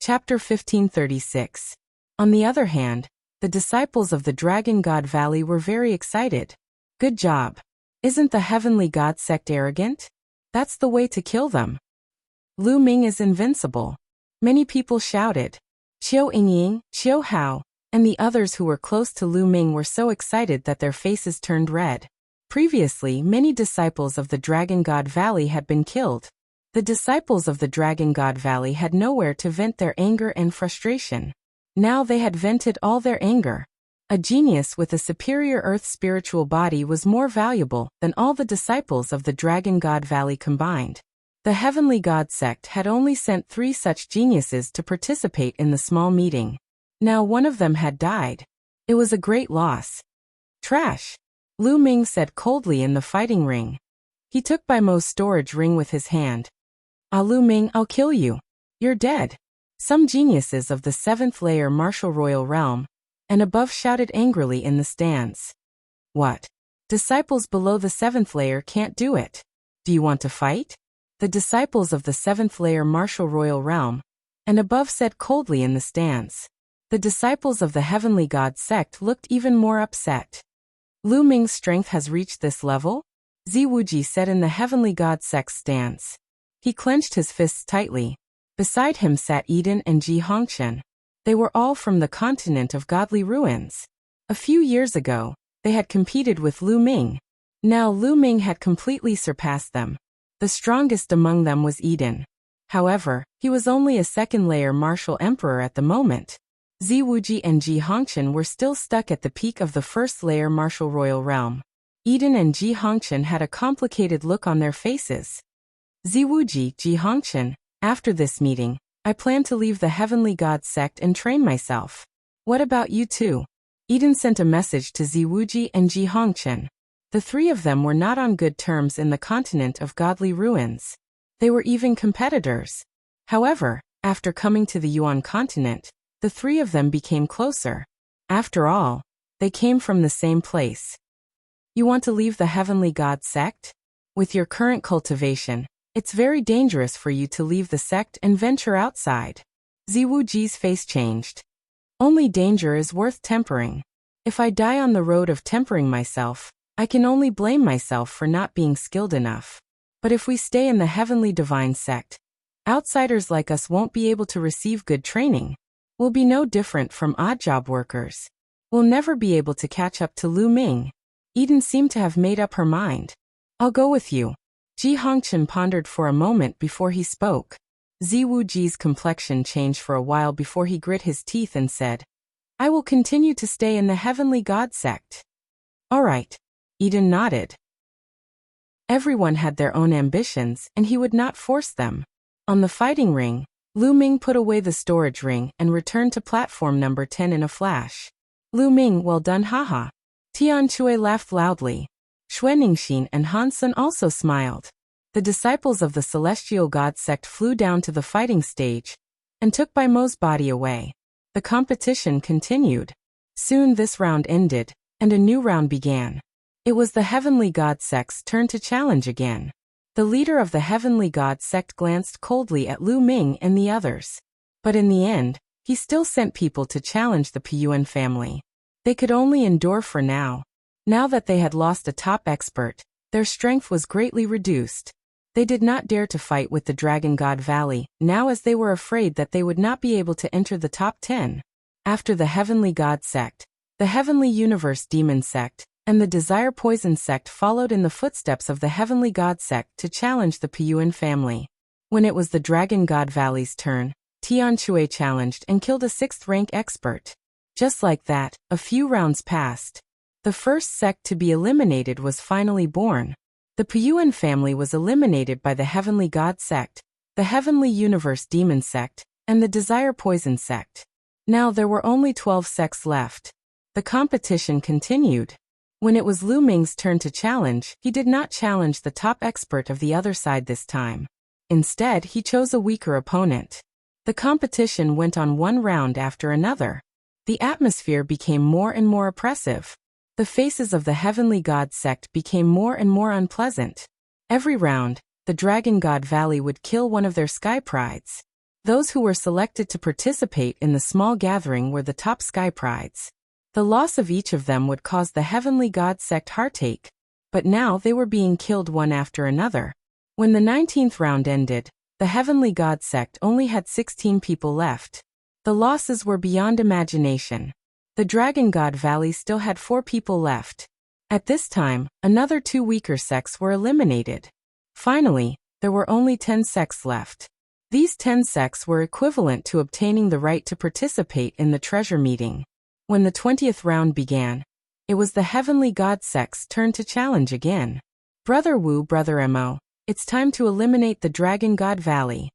Chapter 1536. On the other hand, the disciples of the Dragon God Valley were very excited. Good job. Isn't the Heavenly God sect arrogant? That's the way to kill them. Lu Ming is invincible. Many people shouted. Qiu Yingying, Qiu Hao, and the others who were close to Lu Ming were so excited that their faces turned red. Previously, many disciples of the Dragon God Valley had been killed. The disciples of the Dragon God Valley had nowhere to vent their anger and frustration. Now they had vented all their anger. A genius with a superior earth spiritual body was more valuable than all the disciples of the Dragon God Valley combined. The Heavenly God sect had only sent 3 such geniuses to participate in the small meeting. Now one of them had died. It was a great loss. Trash, Lu Ming said coldly in the fighting ring. He took Bai Mo's storage ring with his hand. Ah, Lu Ming, I'll kill you. You're dead. Some geniuses of the 7th layer martial royal realm and above shouted angrily in the stands. What? Disciples below the 7th layer can't do it. Do you want to fight? The disciples of the 7th layer martial royal realm and above said coldly in the stands. The disciples of the Heavenly God sect looked even more upset. Lu Ming's strength has reached this level? Ziwuji said in the Heavenly God sect's stance. He clenched his fists tightly. Beside him sat Eden and Ji Hongchen. They were all from the continent of godly ruins. A few years ago, they had competed with Lu Ming. Now Lu Ming had completely surpassed them. The strongest among them was Eden. However, he was only a 2nd layer martial emperor at the moment. Ziwuji and Ji Hongchen were still stuck at the peak of the 1st layer martial royal realm. Eden and Ji Hongchen had a complicated look on their faces. Ziwuji, Ji Hongchen, after this meeting, I plan to leave the Heavenly God sect and train myself. What about you two? Eden sent a message to Ziwuji and Ji Hongchen. The 3 of them were not on good terms in the continent of godly ruins. They were even competitors. However, after coming to the Yuan continent, the 3 of them became closer. After all, they came from the same place. You want to leave the Heavenly God sect? With your current cultivation, it's very dangerous for you to leave the sect and venture outside. Ziwuji's face changed. Only danger is worth tempering. If I die on the road of tempering myself, I can only blame myself for not being skilled enough. But if we stay in the Heavenly Divine sect, outsiders like us won't be able to receive good training. We'll be no different from odd job workers. We'll never be able to catch up to Lu Ming. Eden seemed to have made up her mind. I'll go with you. Ji Hongchen pondered for a moment before he spoke. Ziwuji's complexion changed for a while before he grit his teeth and said, I will continue to stay in the Heavenly God sect. All right. Eden nodded. Everyone had their own ambitions and he would not force them. On the fighting ring, Lu Ming put away the storage ring and returned to platform number 10 in a flash. Lu Ming, well done, haha. Tian Chui laughed loudly. Xue Ningxin and Han Sun also smiled. The disciples of the Celestial God sect flew down to the fighting stage and took Bai Mo's body away. The competition continued. Soon this round ended, and a new round began. It was the Heavenly God sect's turn to challenge again. The leader of the Heavenly God sect glanced coldly at Lu Ming and the others. But in the end, he still sent people to challenge the Piyuan family. They could only endure for now. Now that they had lost a top expert, their strength was greatly reduced. They did not dare to fight with the Dragon God Valley, now as they were afraid that they would not be able to enter the top 10. After the Heavenly God sect, the Heavenly Universe Demon sect, and the Desire Poison sect followed in the footsteps of the Heavenly God sect to challenge the Piyuan family. When it was the Dragon God Valley's turn, Tian Chui challenged and killed a 6th rank expert. Just like that, a few rounds passed. The first sect to be eliminated was finally born. The Piyuan family was eliminated by the Heavenly God sect, the Heavenly Universe Demon sect, and the Desire Poison sect. Now there were only 12 sects left. The competition continued. When it was Lu Ming's turn to challenge, he did not challenge the top expert of the other side this time. Instead, he chose a weaker opponent. The competition went on one round after another. The atmosphere became more and more oppressive. The faces of the Heavenly God sect became more and more unpleasant. Every round, the Dragon God Valley would kill one of their sky prides. Those who were selected to participate in the small gathering were the top sky prides. The loss of each of them would cause the heavenly god sect heartache, but now they were being killed one after another. When the 19th round ended, the heavenly god sect only had 16 people left. The losses were beyond imagination. The Dragon God Valley still had 4 people left. At this time, another 2 weaker sects were eliminated. Finally, there were only 10 sects left. These 10 sects were equivalent to obtaining the right to participate in the treasure meeting. When the 20th round began, it was the heavenly god sect's turn to challenge again. Brother Wu, Brother Mo, it's time to eliminate the Dragon God Valley.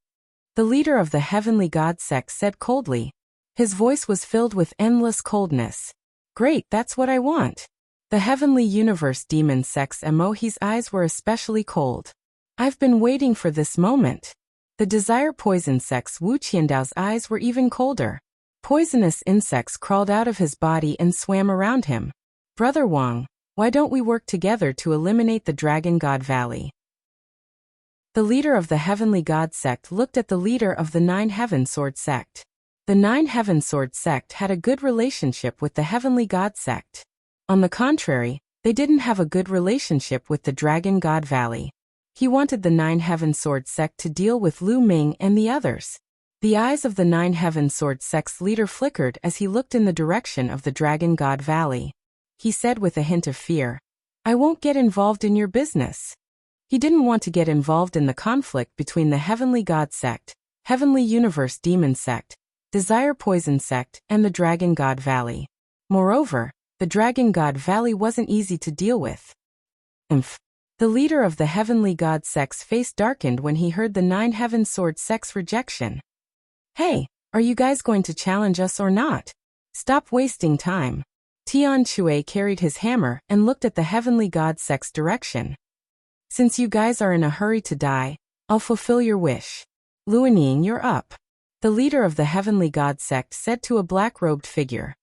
The leader of the heavenly god sect said coldly. His voice was filled with endless coldness. Great, that's what I want. The heavenly universe demon sect's Mohi's eyes were especially cold. I've been waiting for this moment. The desire poison sect's Wu Qiandao's eyes were even colder. Poisonous insects crawled out of his body and swam around him. Brother Wang, why don't we work together to eliminate the Dragon God Valley? The leader of the heavenly god sect looked at the leader of the 9 Heaven Sword sect. The 9 Heaven Sword sect had a good relationship with the heavenly god sect. On the contrary, they didn't have a good relationship with the Dragon God Valley. He wanted the 9 Heaven Sword sect to deal with Lu Ming and the others. The eyes of the 9 Heaven Sword sect's leader flickered as he looked in the direction of the Dragon God Valley. He said with a hint of fear, I won't get involved in your business. He didn't want to get involved in the conflict between the Heavenly God sect, Heavenly Universe Demon sect, Desire Poison sect, and the Dragon God Valley. Moreover, the Dragon God Valley wasn't easy to deal with. The leader of the Heavenly God sect's face darkened when he heard the 9 Heaven Sword sect's rejection. Hey, are you guys going to challenge us or not? Stop wasting time. Tian Shui carried his hammer and looked at the Heavenly God sect's direction. Since you guys are in a hurry to die, I'll fulfill your wish. Luaning, you're up. The leader of the Heavenly God sect said to a black-robed figure.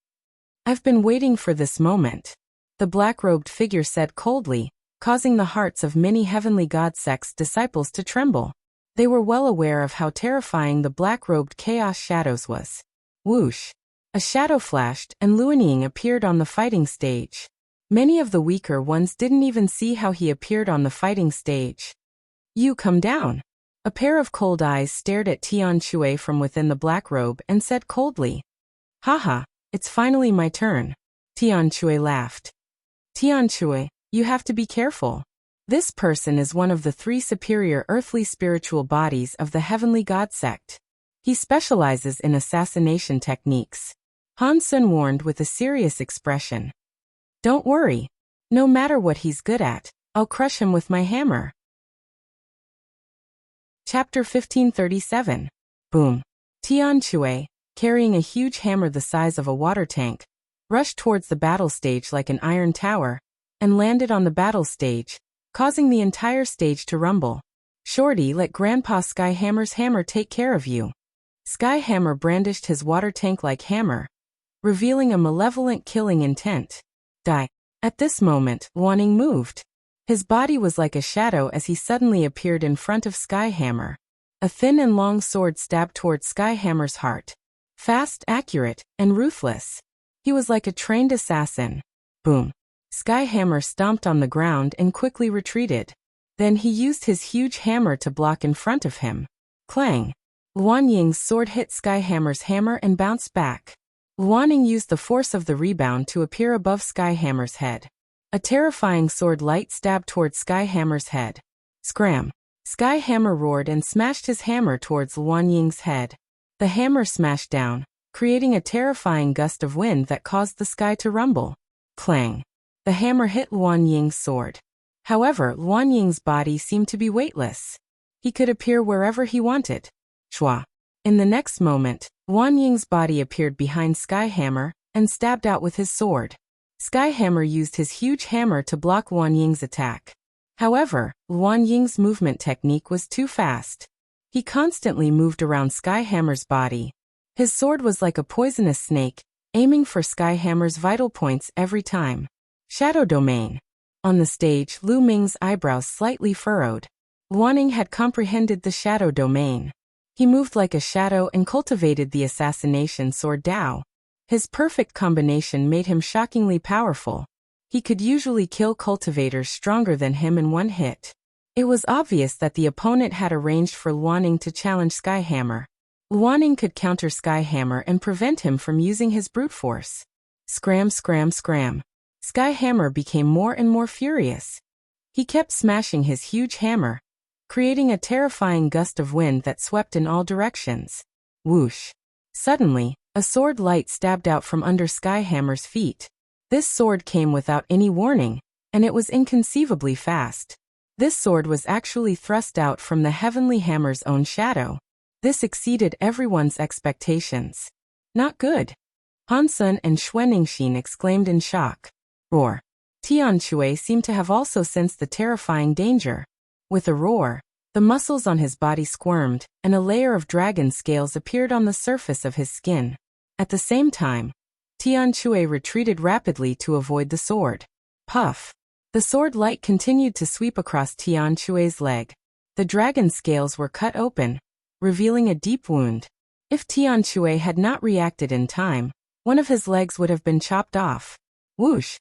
I've been waiting for this moment. The black-robed figure said coldly, causing the hearts of many Heavenly God sect's disciples to tremble. They were well aware of how terrifying the black-robed chaos shadows was. Whoosh! A shadow flashed and Luaning appeared on the fighting stage. Many of the weaker ones didn't even see how he appeared on the fighting stage. You come down. A pair of cold eyes stared at Tian Shui from within the black robe and said coldly. Haha, it's finally my turn. Tian Shui laughed. Tian Shui, you have to be careful. This person is one of the 3 superior earthly spiritual bodies of the Heavenly God sect. He specializes in assassination techniques. Han Sun warned with a serious expression. Don't worry. No matter what he's good at, I'll crush him with my hammer. Chapter 1537. Boom. Tian Shui, carrying a huge hammer the size of a water tank, rushed towards the battle stage like an iron tower, and landed on the battle stage, causing the entire stage to rumble. Shorty, let Grandpa Skyhammer's hammer take care of you. Skyhammer brandished his water tank-like hammer, revealing a malevolent killing intent. Die. At this moment, Wanning moved. His body was like a shadow as he suddenly appeared in front of Skyhammer. A thin and long sword stabbed toward Skyhammer's heart. Fast, accurate, and ruthless. He was like a trained assassin. Boom. Skyhammer stomped on the ground and quickly retreated. Then he used his huge hammer to block in front of him. Clang. Luan Ying's sword hit Skyhammer's hammer and bounced back. Luaning used the force of the rebound to appear above Skyhammer's head. A terrifying sword light stabbed toward Skyhammer's head. Scram. Skyhammer roared and smashed his hammer towards Luan Ying's head. The hammer smashed down, creating a terrifying gust of wind that caused the sky to rumble. Clang. The hammer hit Luan Ying's sword. However, Luan Ying's body seemed to be weightless. He could appear wherever he wanted. Chua. In the next moment, Luan Ying's body appeared behind Skyhammer and stabbed out with his sword. Skyhammer used his huge hammer to block Luan Ying's attack. However, Luan Ying's movement technique was too fast. He constantly moved around Skyhammer's body. His sword was like a poisonous snake, aiming for Skyhammer's vital points every time. Shadow Domain. On the stage, Lu Ming's eyebrows slightly furrowed. Luaning had comprehended the Shadow Domain. He moved like a shadow and cultivated the assassination sword Dao. His perfect combination made him shockingly powerful. He could usually kill cultivators stronger than him in one hit. It was obvious that the opponent had arranged for Luaning to challenge Skyhammer. Luaning could counter Skyhammer and prevent him from using his brute force. Scram, scram, scram. Skyhammer became more and more furious. He kept smashing his huge hammer, creating a terrifying gust of wind that swept in all directions. Whoosh! Suddenly, a sword light stabbed out from under Skyhammer's feet. This sword came without any warning, and it was inconceivably fast. This sword was actually thrust out from the Heavenly Hammer's own shadow. This exceeded everyone's expectations. Not good. Hansun and Xuaningxin exclaimed in shock. Roar. Tianque seemed to have also sensed the terrifying danger. With a roar, the muscles on his body squirmed, and a layer of dragon scales appeared on the surface of his skin. At the same time, Tianque retreated rapidly to avoid the sword. Puff! The sword light continued to sweep across Tianque's leg. The dragon scales were cut open, revealing a deep wound. If Tianque had not reacted in time, one of his legs would have been chopped off. Whoosh!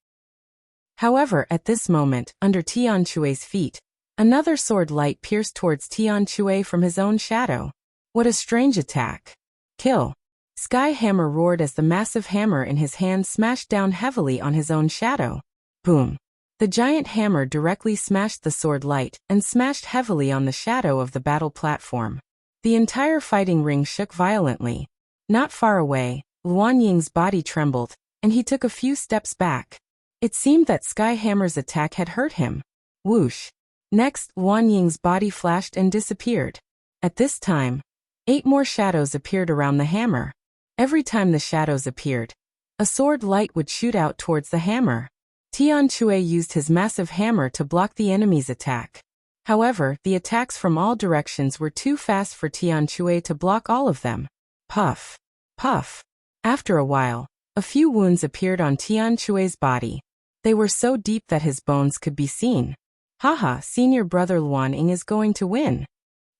However, at this moment, under Tianque's feet, another sword light pierced towards Tianque from his own shadow. What a strange attack. Kill. Skyhammer roared as the massive hammer in his hand smashed down heavily on his own shadow. Boom. The giant hammer directly smashed the sword light and smashed heavily on the shadow of the battle platform. The entire fighting ring shook violently. Not far away, Luan Ying's body trembled, and he took a few steps back. It seemed that Skyhammer's attack had hurt him. Whoosh! Next, Luan Ying's body flashed and disappeared. At this time, 8 more shadows appeared around the hammer. Every time the shadows appeared, a sword light would shoot out towards the hammer. Tianque used his massive hammer to block the enemy's attack. However, the attacks from all directions were too fast for Tianque to block all of them. Puff! Puff! After a while, a few wounds appeared on Tianque's body. They were so deep that his bones could be seen. Haha, senior brother Luan Ying is going to win.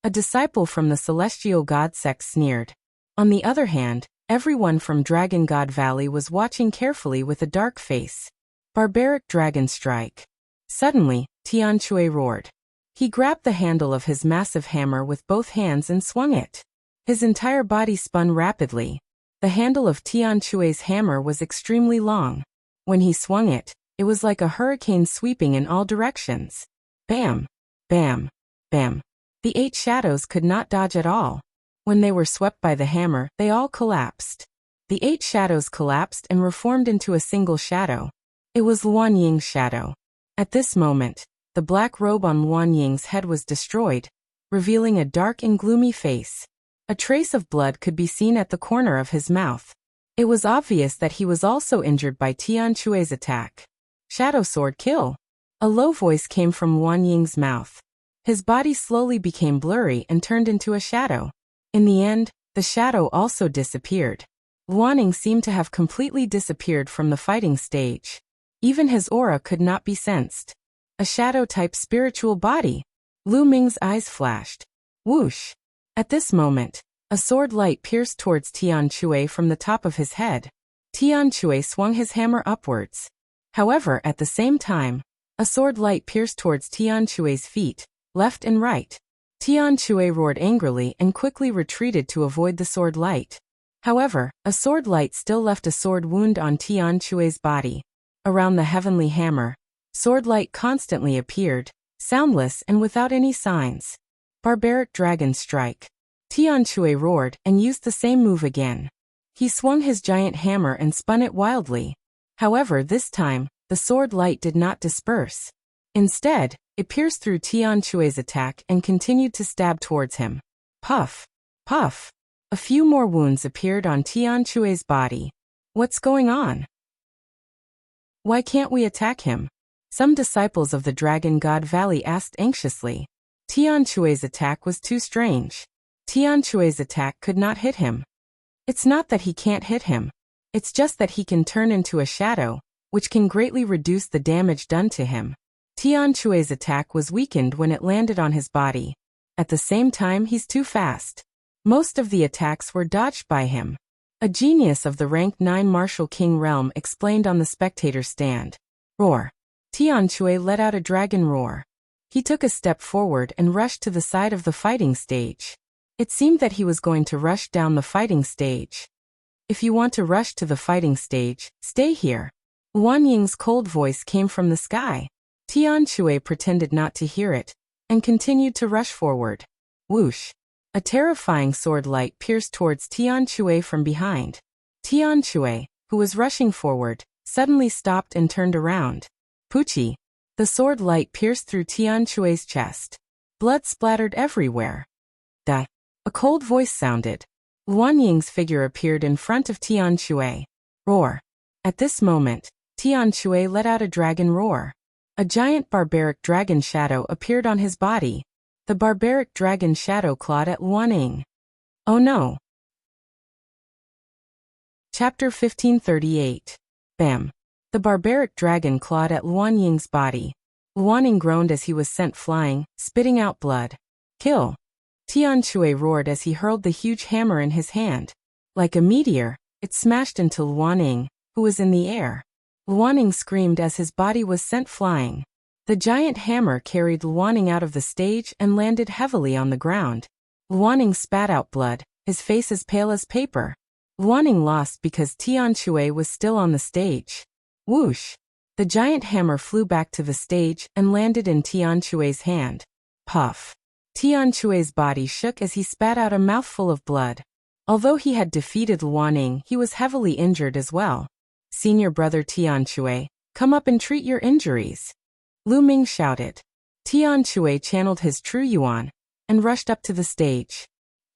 A disciple from the Celestial God sect sneered. On the other hand, everyone from Dragon God Valley was watching carefully with a dark face. Barbaric Dragon Strike. Suddenly, Tianque roared. He grabbed the handle of his massive hammer with both hands and swung it. His entire body spun rapidly. The handle of Tianque's hammer was extremely long. When he swung it, it was like a hurricane sweeping in all directions. Bam! Bam! Bam! The 8 shadows could not dodge at all. When they were swept by the hammer, they all collapsed. The 8 shadows collapsed and reformed into a single shadow. It was Luan Ying's shadow. At this moment, the black robe on Luan Ying's head was destroyed, revealing a dark and gloomy face. A trace of blood could be seen at the corner of his mouth. It was obvious that he was also injured by Tianque's attack. Shadow sword kill. A low voice came from Luan Ying's mouth. His body slowly became blurry and turned into a shadow. In the end, the shadow also disappeared. Luan Ying seemed to have completely disappeared from the fighting stage. Even his aura could not be sensed. A shadow-type spiritual body. Lu Ming's eyes flashed. Whoosh! At this moment, a sword light pierced towards Tianque from the top of his head. Tianque swung his hammer upwards. However, at the same time, a sword light pierced towards Tianque's feet, left and right. Tianque roared angrily and quickly retreated to avoid the sword light. However, a sword light still left a sword wound on Tianque's body. Around the heavenly hammer, sword light constantly appeared, soundless and without any signs. Barbaric Dragon Strike. Tianque roared and used the same move again. He swung his giant hammer and spun it wildly. However, this time, the sword light did not disperse. Instead, it pierced through Tianque's attack and continued to stab towards him. Puff! Puff! A few more wounds appeared on Tianque's body. What's going on? Why can't we attack him? Some disciples of the Dragon God Valley asked anxiously. Tianque's attack was too strange. Tianque's attack could not hit him. It's not that he can't hit him. It's just that he can turn into a shadow, which can greatly reduce the damage done to him. Tianque's attack was weakened when it landed on his body. At the same time, he's too fast. Most of the attacks were dodged by him. A genius of the rank 9 Martial King realm explained on the spectator stand. Roar. Tian Shui let out a dragon roar. He took a step forward and rushed to the side of the fighting stage. It seemed that he was going to rush down the fighting stage. If you want to rush to the fighting stage, stay here. Wan Ying's cold voice came from the sky. Tian Shui pretended not to hear it, and continued to rush forward. Whoosh! A terrifying sword light pierced towards Tian Shui from behind. Tian Shui, who was rushing forward, suddenly stopped and turned around. Puchi! The sword light pierced through Tian Shui's chest. Blood splattered everywhere. A cold voice sounded. Wan Ying's figure appeared in front of Tian Shui. Roar! At this moment, Tian Shui let out a dragon roar. A giant barbaric dragon shadow appeared on his body. The barbaric dragon shadow clawed at Wan Ying. Oh no! Chapter 1538. Bam! The barbaric dragon clawed at Wan Ying's body. Wan Ying groaned as he was sent flying, spitting out blood. Kill! Tian Shui roared as he hurled the huge hammer in his hand. Like a meteor, it smashed into Wan Ying, who was in the air. Wan Ying screamed as his body was sent flying. The giant hammer carried Wan Ying out of the stage and landed heavily on the ground. Wan Ying spat out blood, his face as pale as paper. Wan Ying lost because Tian Shui was still on the stage. Whoosh! The giant hammer flew back to the stage and landed in Tian Shui's hand. Puff! Tian Shui's body shook as he spat out a mouthful of blood. Although he had defeated Wan Ying, he was heavily injured as well. Senior brother Tian Shui, come up and treat your injuries. Lu Ming shouted. Tian Shui channeled his true yuan and rushed up to the stage.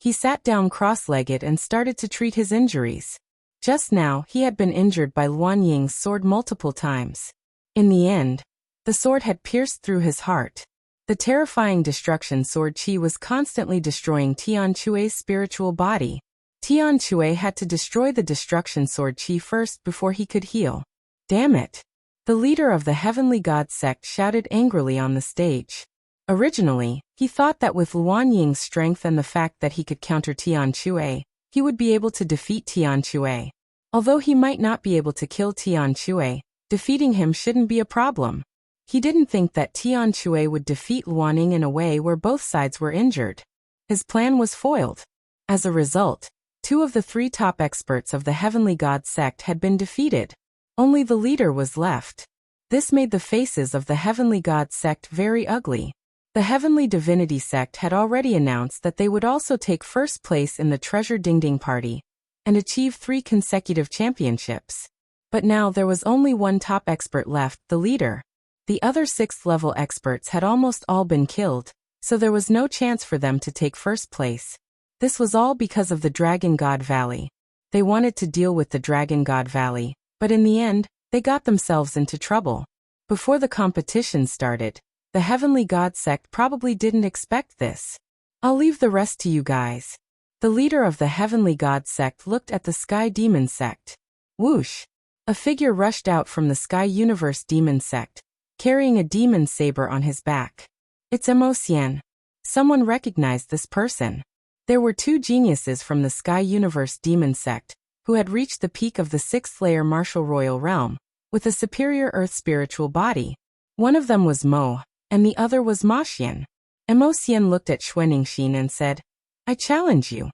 He sat down cross-legged and started to treat his injuries. Just now, he had been injured by Wan Ying's sword multiple times. In the end, the sword had pierced through his heart. The terrifying destruction sword Qi was constantly destroying Tian Shui's spiritual body. Tian Shui had to destroy the destruction sword Qi first before he could heal. Damn it! The leader of the Heavenly God sect shouted angrily on the stage. Originally, he thought that with Wan Ying's strength and the fact that he could counter Tian Shui, he would be able to defeat Tian Shui. Although he might not be able to kill Tian Shui, defeating him shouldn't be a problem. He didn't think that Tian Shui would defeat Wan Ying in a way where both sides were injured. His plan was foiled. As a result, 2 of the 3 top experts of the Heavenly God sect had been defeated. Only the leader was left. This made the faces of the Heavenly God sect very ugly. The Heavenly Divinity sect had already announced that they would also take first place in the Treasure Ding Ding Party and achieve 3 consecutive championships. But now there was only 1 top expert left, the leader. The other 6th-level experts had almost all been killed, so there was no chance for them to take first place. This was all because of the Dragon God Valley. They wanted to deal with the Dragon God Valley, but in the end, they got themselves into trouble. Before the competition started, the Heavenly God sect probably didn't expect this. I'll leave the rest to you guys. The leader of the Heavenly God sect looked at the Sky Demon sect. Whoosh! A figure rushed out from the Sky Universe Demon sect, carrying a demon saber on his back. It's Emocian. Someone recognized this person. There were 2 geniuses from the Sky Universe Demon sect, who had reached the peak of the 6th layer martial royal realm, with a superior earth spiritual body. One of them was Mo, and the other was Ma Xian. Emocian looked at Xuanixin and said, I challenge you.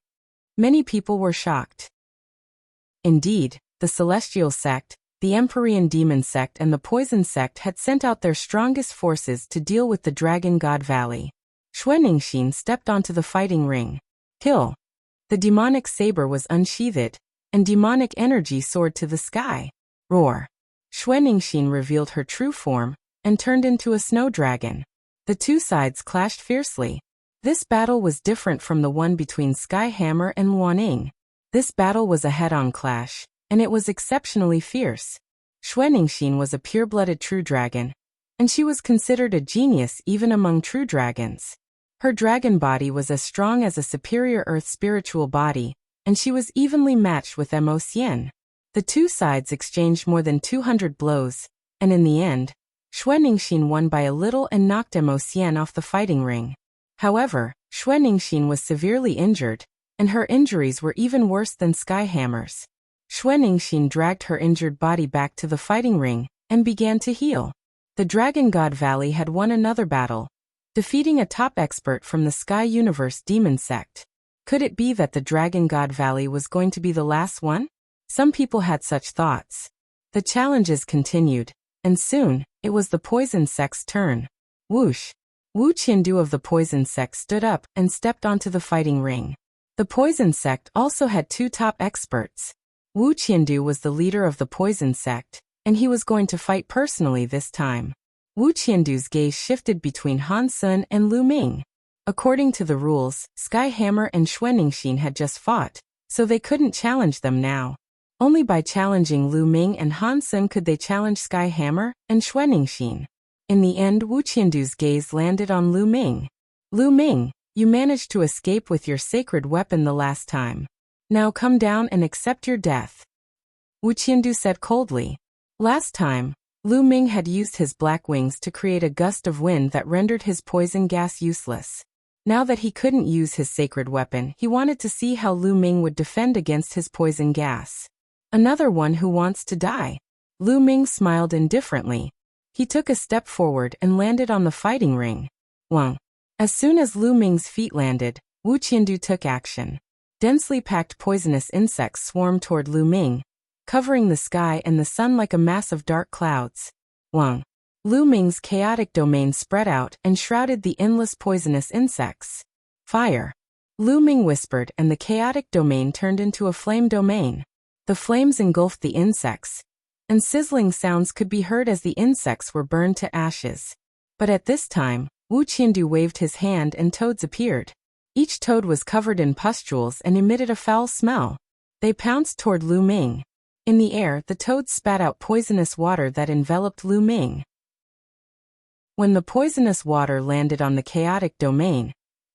Many people were shocked. Indeed, the Celestial sect, the Empyrean Demon sect and the Poison sect had sent out their strongest forces to deal with the Dragon God Valley. Xuanixin stepped onto the fighting ring. Kill. The demonic saber was unsheathed, and demonic energy soared to the sky. Roar. Xuanixin revealed her true form and turned into a snow dragon. The 2 sides clashed fiercely. This battle was different from the one between Sky Hammer and Wan Ying. This battle was a head-on clash, and it was exceptionally fierce. Xuanixin was a pure-blooded true dragon, and she was considered a genius even among true dragons. Her dragon body was as strong as a superior earth spiritual body, and she was evenly matched with Emocian. The 2 sides exchanged more than 200 blows, and in the end, Xuanixin won by a little and knocked Emocian off the fighting ring. However, Xuanixin was severely injured, and her injuries were even worse than Skyhammer's. Xuaningxin dragged her injured body back to the fighting ring and began to heal. The Dragon God Valley had won another battle, defeating a top expert from the Sky Universe Demon Sect. Could it be that the Dragon God Valley was going to be the last one? Some people had such thoughts. The challenges continued, and soon, it was the Poison Sect's turn. Whoosh! Wu Qiandu of the Poison Sect stood up and stepped onto the fighting ring. The Poison Sect also had two top experts. Wu Qiandu was the leader of the Poison Sect, and he was going to fight personally this time. Wu Qiandu's gaze shifted between Han Sun and Lu Ming. According to the rules, Skyhammer and Xuaningxin had just fought, so they couldn't challenge them now. Only by challenging Lu Ming and Han Sun could they challenge Skyhammer and Xuaningxin. In the end, Wu Qiandu's gaze landed on Lu Ming. Lu Ming, you managed to escape with your sacred weapon the last time. Now come down and accept your death. Wu Qiandu said coldly. Last time, Lu Ming had used his black wings to create a gust of wind that rendered his poison gas useless. Now that he couldn't use his sacred weapon, he wanted to see how Lu Ming would defend against his poison gas. Another one who wants to die. Lu Ming smiled indifferently. He took a step forward and landed on the fighting ring. Wang. As soon as Lu Ming's feet landed, Wu Qiandu took action. Densely packed poisonous insects swarmed toward Lu Ming, covering the sky and the sun like a mass of dark clouds. Wang. Lu Ming's chaotic domain spread out and shrouded the endless poisonous insects. Fire. Lu Ming whispered, and the chaotic domain turned into a flame domain. The flames engulfed the insects, and sizzling sounds could be heard as the insects were burned to ashes. But at this time, Wu Qiandu waved his hand and toads appeared. Each toad was covered in pustules and emitted a foul smell. They pounced toward Lu Ming. In the air, the toads spat out poisonous water that enveloped Lu Ming. When the poisonous water landed on the chaotic domain,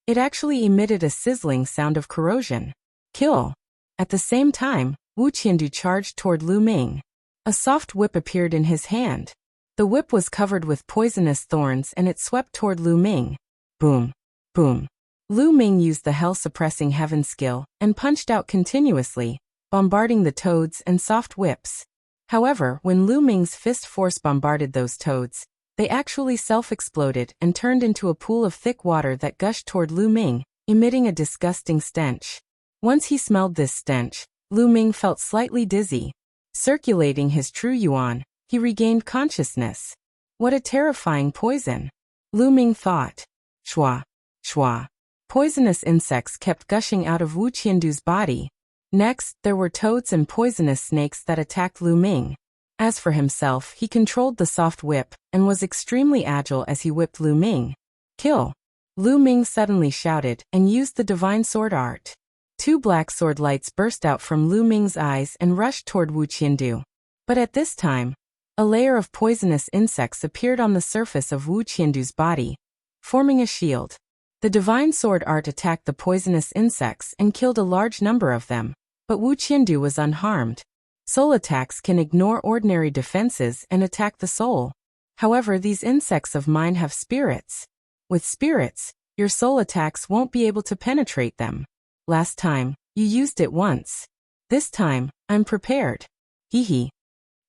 it actually emitted a sizzling sound of corrosion. Kill! At the same time, Wu Qiandu charged toward Lu Ming. A soft whip appeared in his hand. The whip was covered with poisonous thorns and it swept toward Lu Ming. Boom! Boom! Lu Ming used the hell-suppressing heaven skill and punched out continuously, bombarding the toads and soft whips. However, when Lu Ming's fist force bombarded those toads, they actually self-exploded and turned into a pool of thick water that gushed toward Lu Ming, emitting a disgusting stench. Once he smelled this stench, Lu Ming felt slightly dizzy. Circulating his true yuan, he regained consciousness. What a terrifying poison! Lu Ming thought. Shwa, shwa. Poisonous insects kept gushing out of Wu Qiandu's body. Next, there were toads and poisonous snakes that attacked Lu Ming. As for himself, he controlled the soft whip and was extremely agile as he whipped Lu Ming. Kill! Lu Ming suddenly shouted and used the divine sword art. Two black sword lights burst out from Lu Ming's eyes and rushed toward Wu Qiandu. But at this time, a layer of poisonous insects appeared on the surface of Wu Qiandu's body, forming a shield. The divine sword art attacked the poisonous insects and killed a large number of them, but Wu Qiandu was unharmed. Soul attacks can ignore ordinary defenses and attack the soul. However, these insects of mine have spirits. With spirits, your soul attacks won't be able to penetrate them. Last time, you used it once. This time, I'm prepared. Hee hee.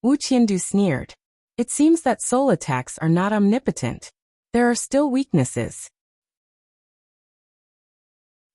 Wu Qiandu sneered. It seems that soul attacks are not omnipotent. There are still weaknesses.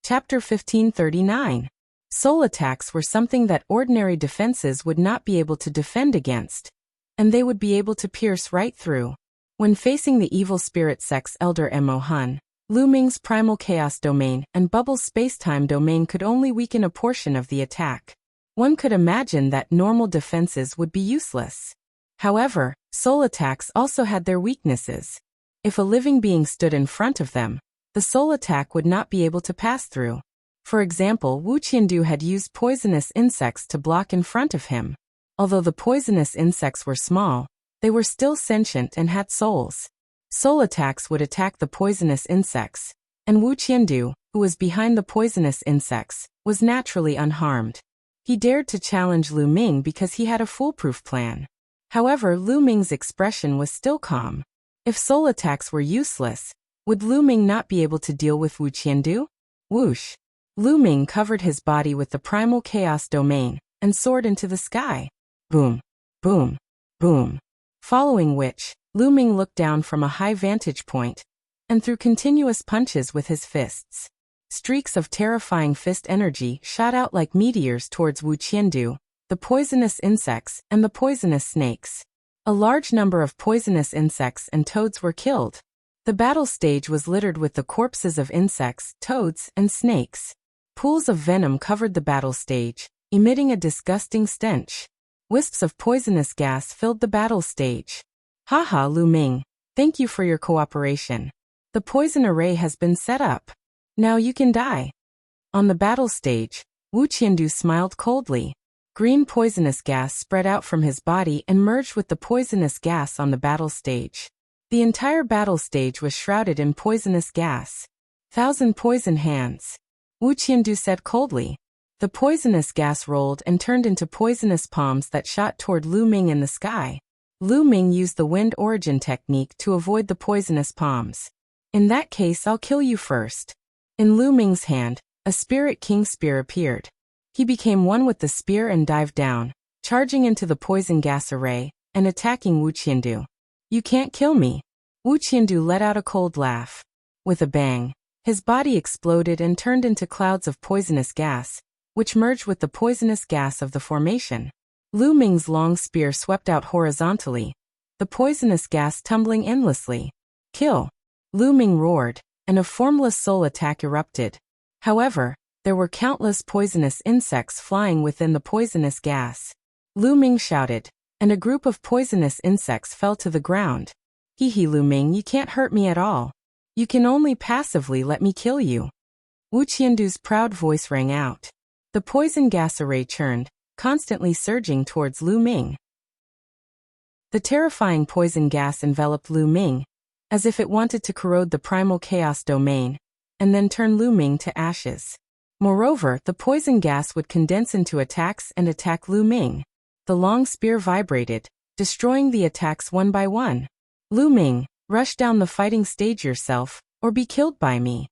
Chapter 1539. Soul attacks were something that ordinary defenses would not be able to defend against, and they would be able to pierce right through. When facing the evil spirit sect's elder Mo Hun, Lu Ming's primal chaos domain and Bubble's spacetime domain could only weaken a portion of the attack. One could imagine that normal defenses would be useless. However, soul attacks also had their weaknesses. If a living being stood in front of them, the soul attack would not be able to pass through. For example, Wu Qiandu had used poisonous insects to block in front of him. Although the poisonous insects were small, they were still sentient and had souls. Soul attacks would attack the poisonous insects, and Wu Qiandu, who was behind the poisonous insects, was naturally unharmed. He dared to challenge Lu Ming because he had a foolproof plan. However, Lu Ming's expression was still calm. If soul attacks were useless, would Lu Ming not be able to deal with Wu Qiandu? Whoosh! Lu Ming covered his body with the primal chaos domain and soared into the sky. Boom, boom, boom. Following which, Lu Ming looked down from a high vantage point and threw continuous punches with his fists. Streaks of terrifying fist energy shot out like meteors towards Wu Qiandu, the poisonous insects and the poisonous snakes. A large number of poisonous insects and toads were killed. The battle stage was littered with the corpses of insects, toads, and snakes. Pools of venom covered the battle stage, emitting a disgusting stench. Wisps of poisonous gas filled the battle stage. Haha, Lu Ming, thank you for your cooperation. The poison array has been set up. Now you can die. On the battle stage, Wu Qiandu smiled coldly. Green poisonous gas spread out from his body and merged with the poisonous gas on the battle stage. The entire battle stage was shrouded in poisonous gas. 1,000 poison hands. Wu Qiandu said coldly. The poisonous gas rolled and turned into poisonous palms that shot toward Lu Ming in the sky. Lu Ming used the wind origin technique to avoid the poisonous palms. In that case, I'll kill you first. In Lu Ming's hand, a Spirit King spear appeared. He became one with the spear and dived down, charging into the poison gas array and attacking Wu Qiandu. You can't kill me. Wu Qiandu let out a cold laugh. With a bang, his body exploded and turned into clouds of poisonous gas, which merged with the poisonous gas of the formation. Lu Ming's long spear swept out horizontally, the poisonous gas tumbling endlessly. Kill! Lu Ming roared, and a formless soul attack erupted. However, there were countless poisonous insects flying within the poisonous gas. Lu Ming shouted, and a group of poisonous insects fell to the ground. Hee hee, Lu Ming, you can't hurt me at all. You can only passively let me kill you. Wu Qiandu's proud voice rang out. The poison gas array churned, constantly surging towards Lu Ming. The terrifying poison gas enveloped Lu Ming, as if it wanted to corrode the primal chaos domain, and then turn Lu Ming to ashes. Moreover, the poison gas would condense into attacks and attack Lu Ming. The long spear vibrated, destroying the attacks one by one. Lu Ming, rush down the fighting stage yourself, or be killed by me.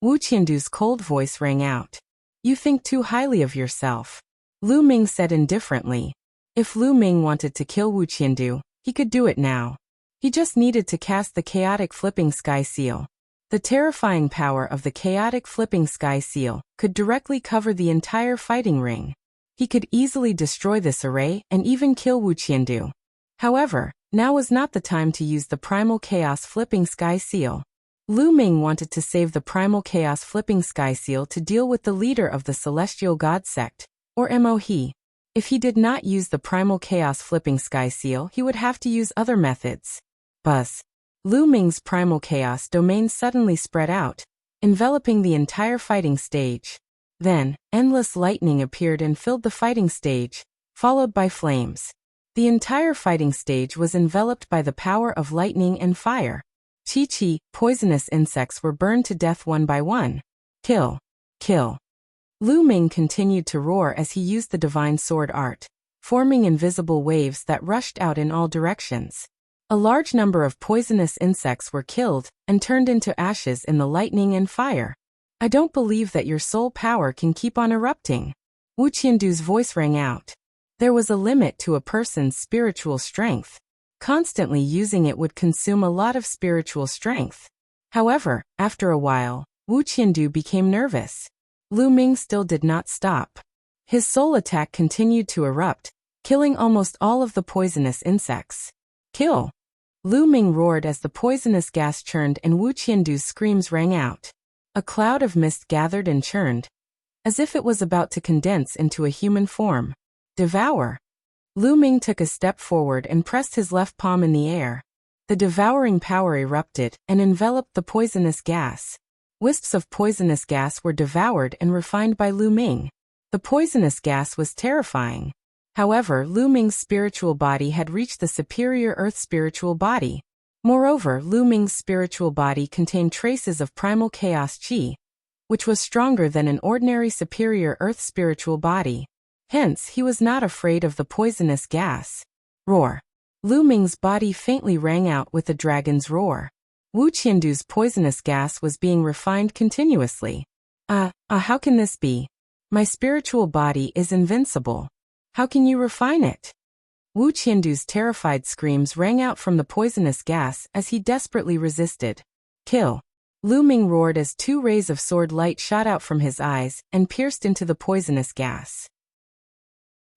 Wu Qiandu's cold voice rang out. You think too highly of yourself. Lu Ming said indifferently. If Lu Ming wanted to kill Wu Qiandu, he could do it now. He just needed to cast the chaotic flipping sky seal. The terrifying power of the chaotic flipping sky seal could directly cover the entire fighting ring. He could easily destroy this array and even kill Wu Qiandu. However, now was not the time to use the primal chaos flipping sky seal. Lu Ming wanted to save the primal chaos flipping sky seal to deal with the leader of the celestial god sect, or MOHE. If he did not use the primal chaos flipping sky seal, he would have to use other methods. Buzz. Lu Ming's primal chaos domain suddenly spread out, enveloping the entire fighting stage. Then, endless lightning appeared and filled the fighting stage, followed by flames. The entire fighting stage was enveloped by the power of lightning and fire. Chi-chi, poisonous insects were burned to death one by one. Kill. Kill. Lu Ming continued to roar as he used the divine sword art, forming invisible waves that rushed out in all directions. A large number of poisonous insects were killed and turned into ashes in the lightning and fire. I don't believe that your soul power can keep on erupting. Wu Qiandu's voice rang out. There was a limit to a person's spiritual strength. Constantly using it would consume a lot of spiritual strength. However, after a while, Wu Qiandu became nervous. Lu Ming still did not stop. His soul attack continued to erupt, killing almost all of the poisonous insects. Kill! Lu Ming roared as the poisonous gas churned and Wu Qiandu's screams rang out. A cloud of mist gathered and churned, as if it was about to condense into a human form. Devour! Lu Ming took a step forward and pressed his left palm in the air. The devouring power erupted and enveloped the poisonous gas. Wisps of poisonous gas were devoured and refined by Lu Ming. The poisonous gas was terrifying. However, Lu Ming's spiritual body had reached the superior earth spiritual body. Moreover, Lu Ming's spiritual body contained traces of primal chaos chi, which was stronger than an ordinary superior earth spiritual body. Hence, he was not afraid of the poisonous gas. Roar. Lu Ming's body faintly rang out with a dragon's roar. Wu Qiandu's poisonous gas was being refined continuously. How can this be? My spiritual body is invincible. How can you refine it? Wu Qiandu's terrified screams rang out from the poisonous gas as he desperately resisted. Kill! Lu Ming roared as 2 rays of sword light shot out from his eyes and pierced into the poisonous gas.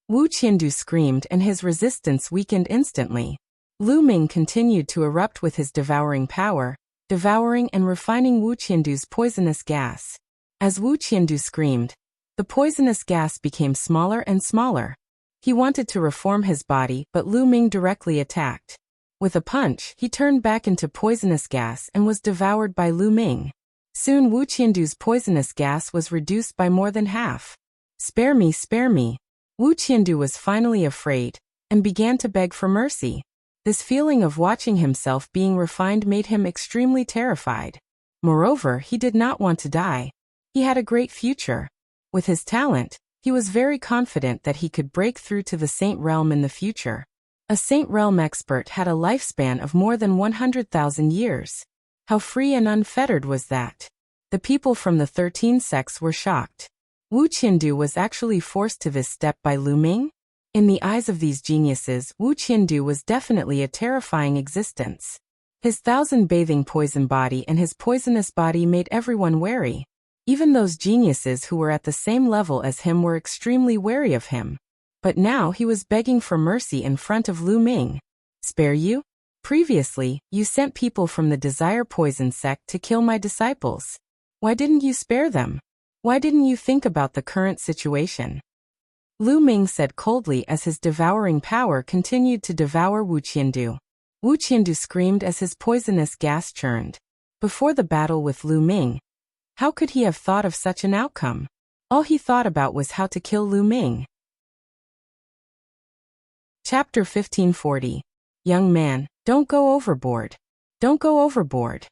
Wu Qiandu screamed and his resistance weakened instantly. Lu Ming continued to erupt with his devouring power, devouring and refining Wu Qiandu's poisonous gas. As Wu Qiandu screamed, the poisonous gas became smaller and smaller. He wanted to reform his body, but Lu Ming directly attacked. With a punch, he turned back into poisonous gas and was devoured by Lu Ming. Soon Wu Qiandu's poisonous gas was reduced by more than half. Spare me, spare me. Wu Qiandu was finally afraid and began to beg for mercy. This feeling of watching himself being refined made him extremely terrified. Moreover, he did not want to die. He had a great future. With his talent, he was very confident that he could break through to the Saint Realm in the future. A Saint Realm expert had a lifespan of more than 100,000 years. How free and unfettered was that? The people from the 13 sects were shocked. Wu Qiandu was actually forced to this step by Lu Ming? In the eyes of these geniuses, Wu Qiandu was definitely a terrifying existence. His 1,000-bathing poison body and his poisonous body made everyone wary. Even those geniuses who were at the same level as him were extremely wary of him. But now he was begging for mercy in front of Lu Ming. Spare you? Previously, you sent people from the Desire Poison sect to kill my disciples. Why didn't you spare them? Why didn't you think about the current situation? Lu Ming said coldly as his devouring power continued to devour Wu Qiandu. Wu Qiandu screamed as his poisonous gas churned. Before the battle with Lu Ming, how could he have thought of such an outcome? All he thought about was how to kill Lu Ming. Chapter 1540. Young man, don't go overboard. Don't go overboard.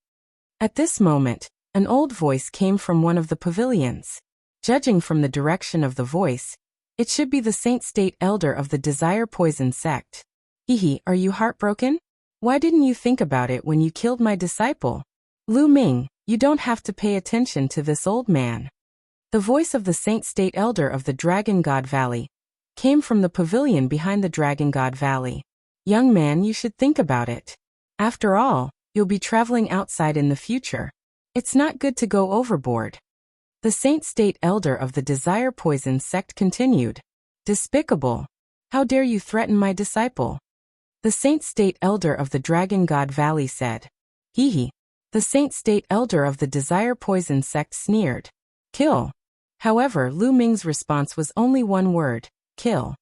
At this moment, an old voice came from one of the pavilions. Judging from the direction of the voice, it should be the Saint State Elder of the Desire Poison sect. Hehe, are you heartbroken? Why didn't you think about it when you killed my disciple? Lu Ming, you don't have to pay attention to this old man. The voice of the Saint State Elder of the Dragon God Valley came from the pavilion behind the Dragon God Valley. Young man, you should think about it. After all, you'll be traveling outside in the future. It's not good to go overboard. The Saint State Elder of the Desire Poison sect continued. Despicable. How dare you threaten my disciple? The Saint State Elder of the Dragon God Valley said. Hehe. The Saint State Elder of the Desire Poison sect sneered. Kill. However, Lu Ming's response was only one word. Kill.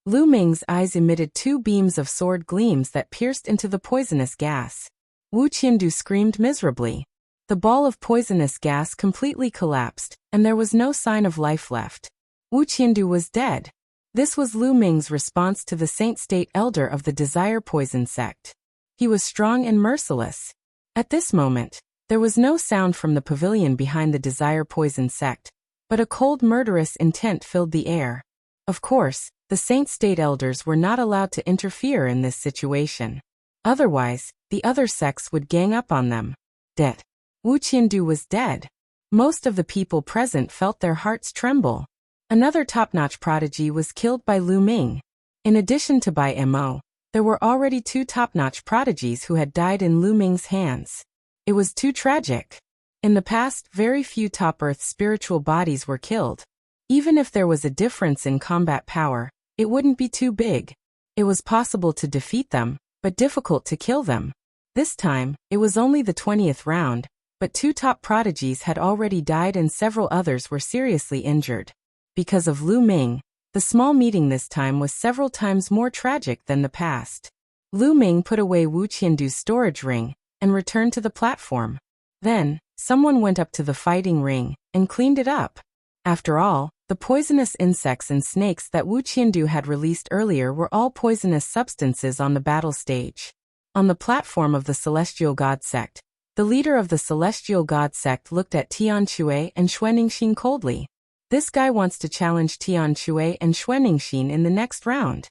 Lu Ming's eyes emitted 2 beams of sword gleams that pierced into the poisonous gas. Wu Qiandu screamed miserably. The ball of poisonous gas completely collapsed, and there was no sign of life left. Wu Qiandu was dead. This was Lu Ming's response to the Saint State Elder of the Desire Poison sect. He was strong and merciless. At this moment, there was no sound from the pavilion behind the Desire Poison sect, but a cold murderous intent filled the air. Of course, the Saint State Elders were not allowed to interfere in this situation. Otherwise, the other sects would gang up on them. Dead. Wu Qiandu was dead. Most of the people present felt their hearts tremble. Another top-notch prodigy was killed by Lu Ming. In addition to Bai Mo, there were already 2 top-notch prodigies who had died in Lu Ming's hands. It was too tragic. In the past, very few top-earth spiritual bodies were killed. Even if there was a difference in combat power, it wouldn't be too big. It was possible to defeat them, but difficult to kill them. This time, it was only the 20th round, but 2 top prodigies had already died and several others were seriously injured. Because of Lu Ming, the small meeting this time was several times more tragic than the past. Lu Ming put away Wu Qiandu's storage ring and returned to the platform. Then, someone went up to the fighting ring and cleaned it up. After all, the poisonous insects and snakes that Wu Qiandu had released earlier were all poisonous substances on the battle stage. On the platform of the Celestial God sect, the leader of the Celestial God sect looked at Tian Shui and Xuanixin coldly. This guy wants to challenge Tian Shui and Xuanixin in the next round.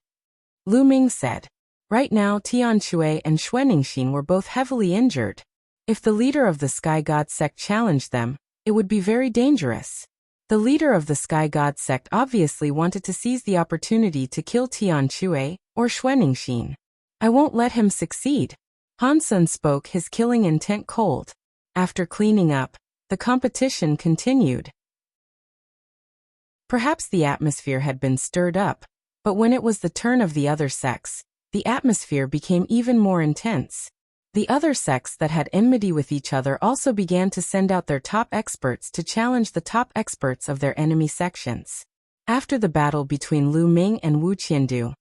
Lu Ming said. Right now Tian Shui and Xuanixin were both heavily injured. If the leader of the Sky God sect challenged them, It would be very dangerous. The leader of the Sky God sect obviously wanted to seize the opportunity to kill Tian Chui, or Xuanixin. I won't let him succeed. Han Sen spoke, his killing intent cold. After cleaning up, the competition continued. Perhaps the atmosphere had been stirred up, but when it was the turn of the other sects, the atmosphere became even more intense. The other sects that had enmity with each other also began to send out their top experts to challenge the top experts of their enemy sections. After the battle between Lu Ming and Wu Qiandu,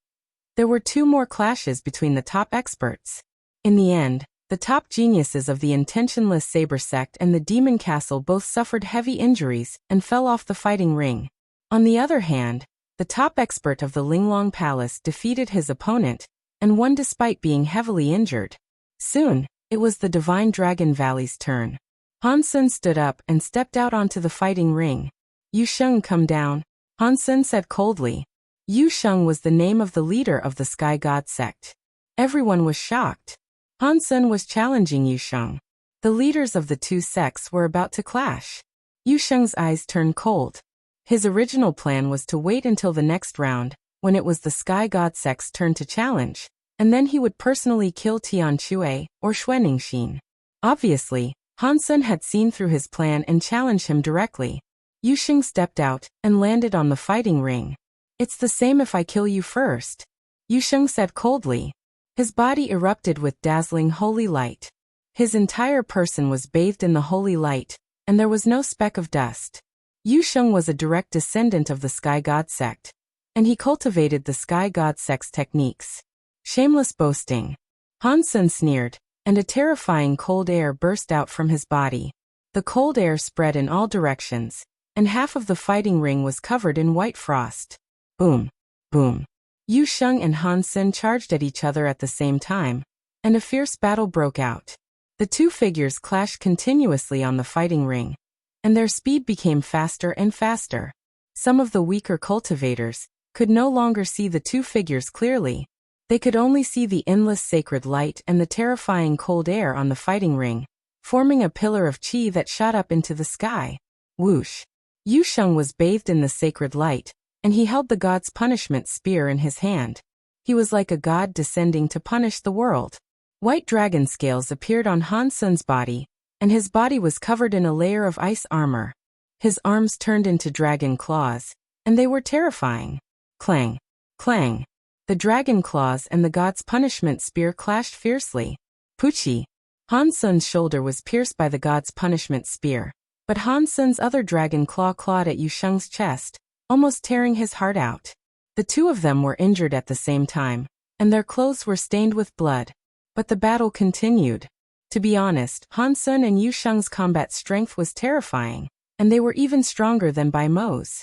there were 2 more clashes between the top experts. In the end, the top geniuses of the intentionless Saber sect and the Demon Castle both suffered heavy injuries and fell off the fighting ring. On the other hand, the top expert of the Linglong Palace defeated his opponent and won despite being heavily injured. Soon, it was the Divine Dragon Valley's turn. Han Sen stood up and stepped out onto the fighting ring. "Yu Sheng, come down," Han Sen said coldly. Yu Sheng was the name of the leader of the Sky God sect. Everyone was shocked. Han Sen was challenging Yu Sheng. The leaders of the 2 sects were about to clash. Yu Sheng's eyes turned cold. His original plan was to wait until the next round, when it was the Sky God sect's turn to challenge, and then he would personally kill Tian Chui, or Xuanixin. Obviously, Han Sen had seen through his plan and challenged him directly. Yu Sheng stepped out and landed on the fighting ring. "It's the same if I kill you first," Yu Sheng said coldly. His body erupted with dazzling holy light. His entire person was bathed in the holy light, and there was no speck of dust. Yu Sheng was a direct descendant of the Sky God sect, and he cultivated the Sky God sect's techniques. Shameless boasting. Han Sen sneered, and a terrifying cold air burst out from his body. The cold air spread in all directions, and half of the fighting ring was covered in white frost. Boom, boom. Yu Sheng and Han Sen charged at each other at the same time, and a fierce battle broke out. The 2 figures clashed continuously on the fighting ring, and their speed became faster and faster. Some of the weaker cultivators could no longer see the 2 figures clearly. They could only see the endless sacred light and the terrifying cold air on the fighting ring, forming a pillar of qi that shot up into the sky. Whoosh! Yu Sheng was bathed in the sacred light, and he held the god's punishment spear in his hand. He was like a god descending to punish the world. White dragon scales appeared on Han Sen's body, and his body was covered in a layer of ice armor. His arms turned into dragon claws, and they were terrifying. Clang! Clang! The dragon claws and the god's punishment spear clashed fiercely. Puchi! Han Sen's shoulder was pierced by the god's punishment spear, but Han Sen's other dragon claw clawed at Yu Sheng's chest, almost tearing his heart out. The 2 of them were injured at the same time, and their clothes were stained with blood. But the battle continued. To be honest, Han Sen and Yu Sheng's combat strength was terrifying, and they were even stronger than Bai Mo's.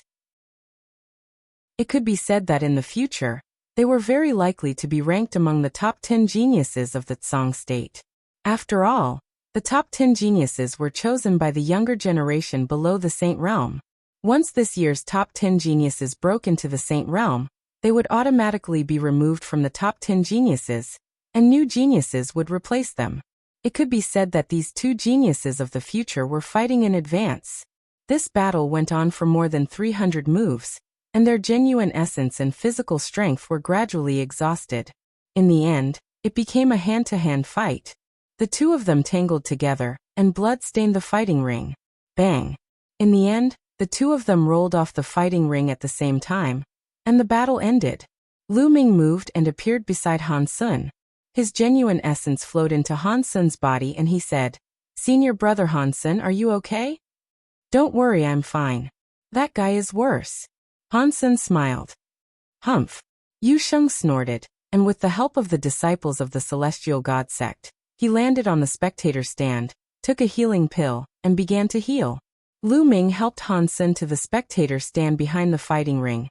It could be said that in the future, they were very likely to be ranked among the top 10 geniuses of the Tsang state. After all, the top 10 geniuses were chosen by the younger generation below the Saint Realm. Once this year's top 10 geniuses broke into the Saint Realm, they would automatically be removed from the top 10 geniuses, and new geniuses would replace them. It could be said that these 2 geniuses of the future were fighting in advance. This battle went on for more than 300 moves, and their genuine essence and physical strength were gradually exhausted. In the end, it became a hand-to-hand fight. The 2 of them tangled together, and blood stained the fighting ring. Bang! In the end, the 2 of them rolled off the fighting ring at the same time, and the battle ended. Lu Ming moved and appeared beside Han Sen. His genuine essence flowed into Han Sen's body and he said, "Senior brother Han Sen, are you okay?" "Don't worry, I'm fine. That guy is worse." Han Sen smiled. "Humph." Yu Sheng snorted, and with the help of the disciples of the Celestial God sect, he landed on the spectator stand, took a healing pill, and began to heal. Lu Ming helped Han Sen to the spectator stand behind the fighting ring,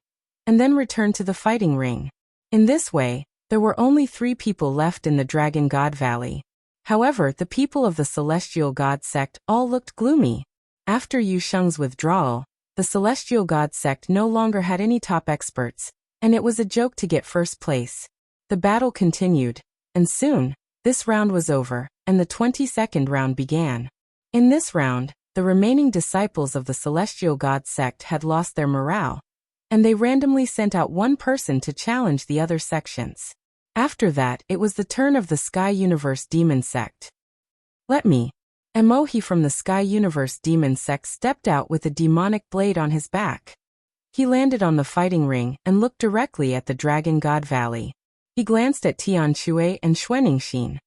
and then returned to the fighting ring. In this way, there were only 3 people left in the Dragon God Valley. However, the people of the Celestial God sect all looked gloomy. After Yu Sheng's withdrawal, the Celestial God sect no longer had any top experts, and it was a joke to get first place. The battle continued, and soon, this round was over, and the 22nd round began. In this round, the remaining disciples of the celestial god sect had lost their morale, and they randomly sent out one person to challenge the other sections. After that, it was the turn of the Sky Universe Demon sect. Let me. Emohi from the Sky Universe Demon sect stepped out with a demonic blade on his back. He landed on the fighting ring and looked directly at the Dragon God Valley. He glanced at Tian Shui and Xuanixin.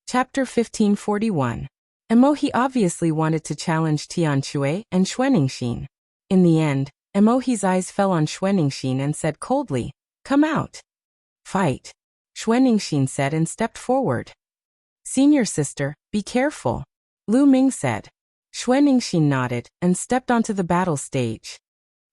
Chapter 1541. Emohi obviously wanted to challenge Tian Shui and Xuanixin. In the end, Emohi's eyes fell on Xuanixin and said coldly, "Come out." "Fight," Xuanixin said and stepped forward. "Senior sister, be careful," Lu Ming said. Xuanixin nodded and stepped onto the battle stage.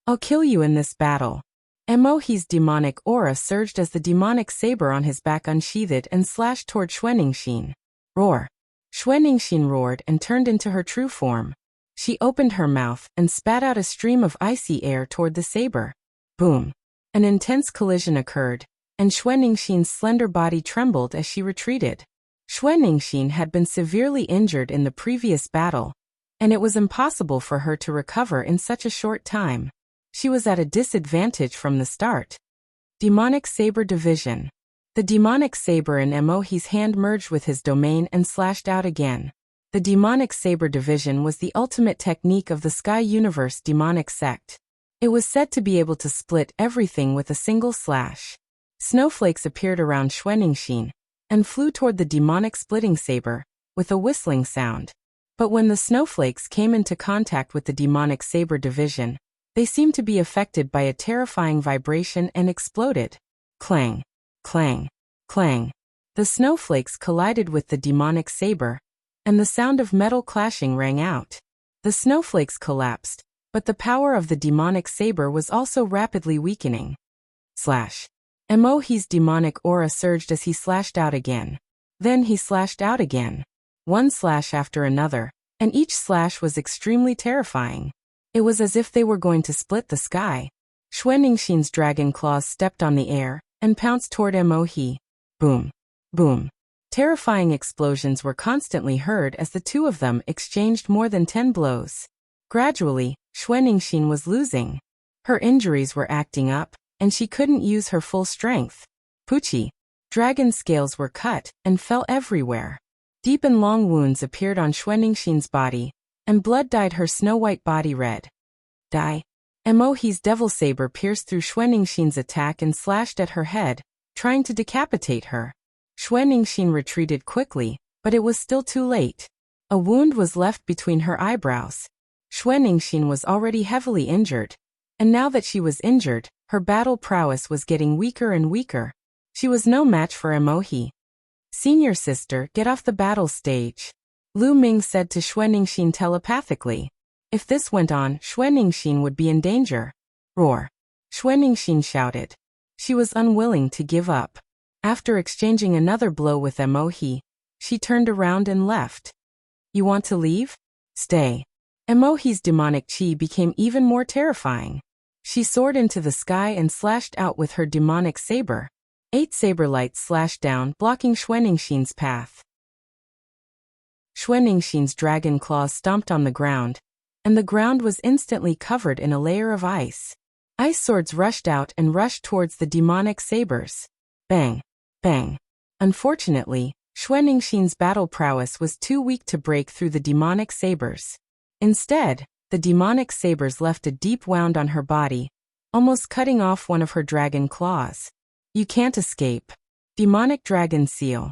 "I'll kill you in this battle." Emohi's demonic aura surged as the demonic saber on his back unsheathed and slashed toward Xuanixin. Roar! Xuanixin roared and turned into her true form. She opened her mouth and spat out a stream of icy air toward the saber. Boom! An intense collision occurred, and Xuanixin's slender body trembled as she retreated. Xuanixin had been severely injured in the previous battle, and it was impossible for her to recover in such a short time. She was at a disadvantage from the start. Demonic Saber Division. The demonic saber in Emohi's hand merged with his domain and slashed out again. The demonic saber division was the ultimate technique of the Sky Universe demonic sect. It was said to be able to split everything with a single slash. Snowflakes appeared around Xuanixin and flew toward the demonic splitting saber, with a whistling sound. But when the snowflakes came into contact with the demonic saber division, they seemed to be affected by a terrifying vibration and exploded. Clang, clang, clang. The snowflakes collided with the demonic saber, and the sound of metal clashing rang out. The snowflakes collapsed, but the power of the demonic saber was also rapidly weakening. Slash. Emohi's demonic aura surged as he slashed out again. Then he slashed out again. One slash after another, and each slash was extremely terrifying. It was as if they were going to split the sky. Xuanixin's dragon claws stepped on the air and pounced toward Emohi. Boom. Boom. Terrifying explosions were constantly heard as the two of them exchanged more than 10 blows. Gradually, Xuanixin was losing. Her injuries were acting up, and she couldn't use her full strength. Pucci. Dragon scales were cut and fell everywhere. Deep and long wounds appeared on Xuanixin's body, and blood dyed her snow-white body red. Die. Emohi's devil saber pierced through Xuanixin's attack and slashed at her head, trying to decapitate her. Xuanixin retreated quickly, but it was still too late. A wound was left between her eyebrows. Xuanixin was already heavily injured, and now that she was injured, her battle prowess was getting weaker and weaker. She was no match for Emohi. "Senior sister, get off the battle stage," Lu Ming said to Xuanixin telepathically. If this went on, Xuanixin would be in danger. Roar! Xuanixin shouted. She was unwilling to give up. After exchanging another blow with Emohi, she turned around and left. "You want to leave? Stay." Emohi's demonic chi became even more terrifying. She soared into the sky and slashed out with her demonic saber. 8 saber lights slashed down, blocking Xuanixin's path. Xuanixin's dragon claws stomped on the ground, and the ground was instantly covered in a layer of ice. Ice swords rushed out and rushed towards the demonic sabers. Bang! Bang! Unfortunately, Xuanixin's battle prowess was too weak to break through the demonic sabers. Instead, the demonic sabers left a deep wound on her body, almost cutting off one of her dragon claws. "You can't escape." Demonic dragon seal.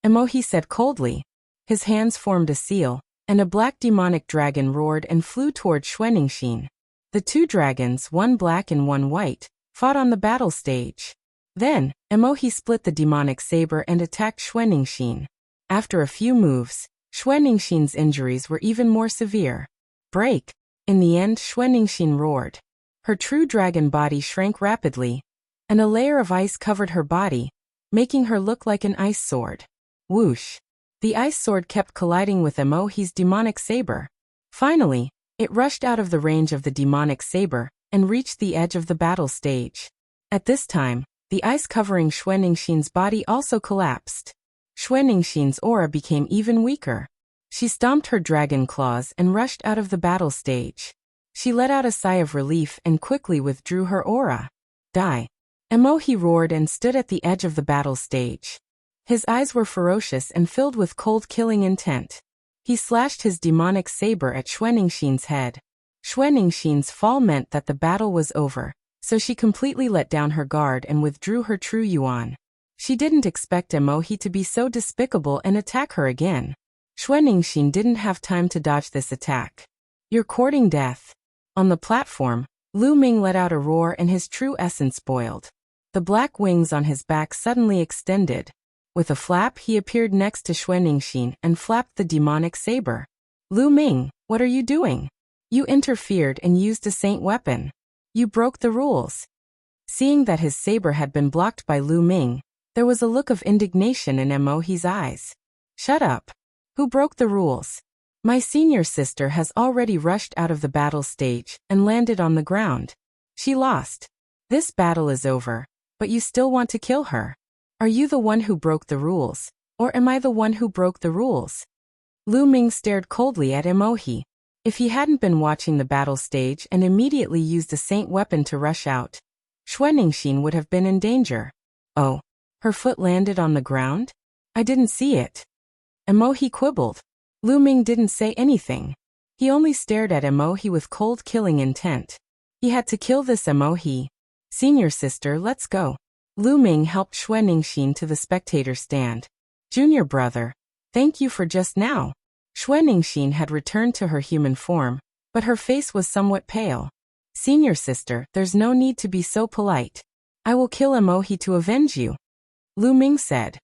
Emohi said coldly. His hands formed a seal, and a black demonic dragon roared and flew toward Xuanixin. The two dragons, one black and one white, fought on the battle stage. Then, Emohi split the demonic saber and attacked Xuanixin. After a few moves, Xuanixin's injuries were even more severe. Break! In the end, Xuanixin roared. Her true dragon body shrank rapidly, and a layer of ice covered her body, making her look like an ice sword. Whoosh! The ice sword kept colliding with Emohi's demonic saber. Finally, it rushed out of the range of the demonic saber and reached the edge of the battle stage. At this time, the ice covering Xuanixin's body also collapsed. Xuanixin's aura became even weaker. She stomped her dragon claws and rushed out of the battle stage. She let out a sigh of relief and quickly withdrew her aura. Die. Emohi roared and stood at the edge of the battle stage. His eyes were ferocious and filled with cold killing intent. He slashed his demonic saber at Xuanningsin's head. Xuanningsin's fall meant that the battle was over, so she completely let down her guard and withdrew her true yuan. She didn't expect Emohi to be so despicable and attack her again. Xuanningsin didn't have time to dodge this attack. You're courting death. On the platform, Lu Ming let out a roar and his true essence boiled. The black wings on his back suddenly extended. With a flap he appeared next to Xuanningsin and flapped the demonic saber. Lu Ming, what are you doing? You interfered and used a saint weapon. You broke the rules. Seeing that his saber had been blocked by Lu Ming, there was a look of indignation in Emohi's eyes. Shut up. Who broke the rules? My senior sister has already rushed out of the battle stage and landed on the ground. She lost. This battle is over, but you still want to kill her. Are you the one who broke the rules, or am I the one who broke the rules? Lu Ming stared coldly at Emohi. If he hadn't been watching the battle stage and immediately used a saint weapon to rush out, Xuanningsin would have been in danger. Oh, her foot landed on the ground? I didn't see it. Emohi quibbled. Lu Ming didn't say anything. He only stared at Emohi with cold killing intent. He had to kill this Emohi. Senior sister, let's go. Lu Ming helped Xuanningsin to the spectator stand. Junior brother, thank you for just now. Xuanningsin had returned to her human form, but her face was somewhat pale. Senior sister, there's no need to be so polite. I will kill Emohi to avenge you. Lu Ming said.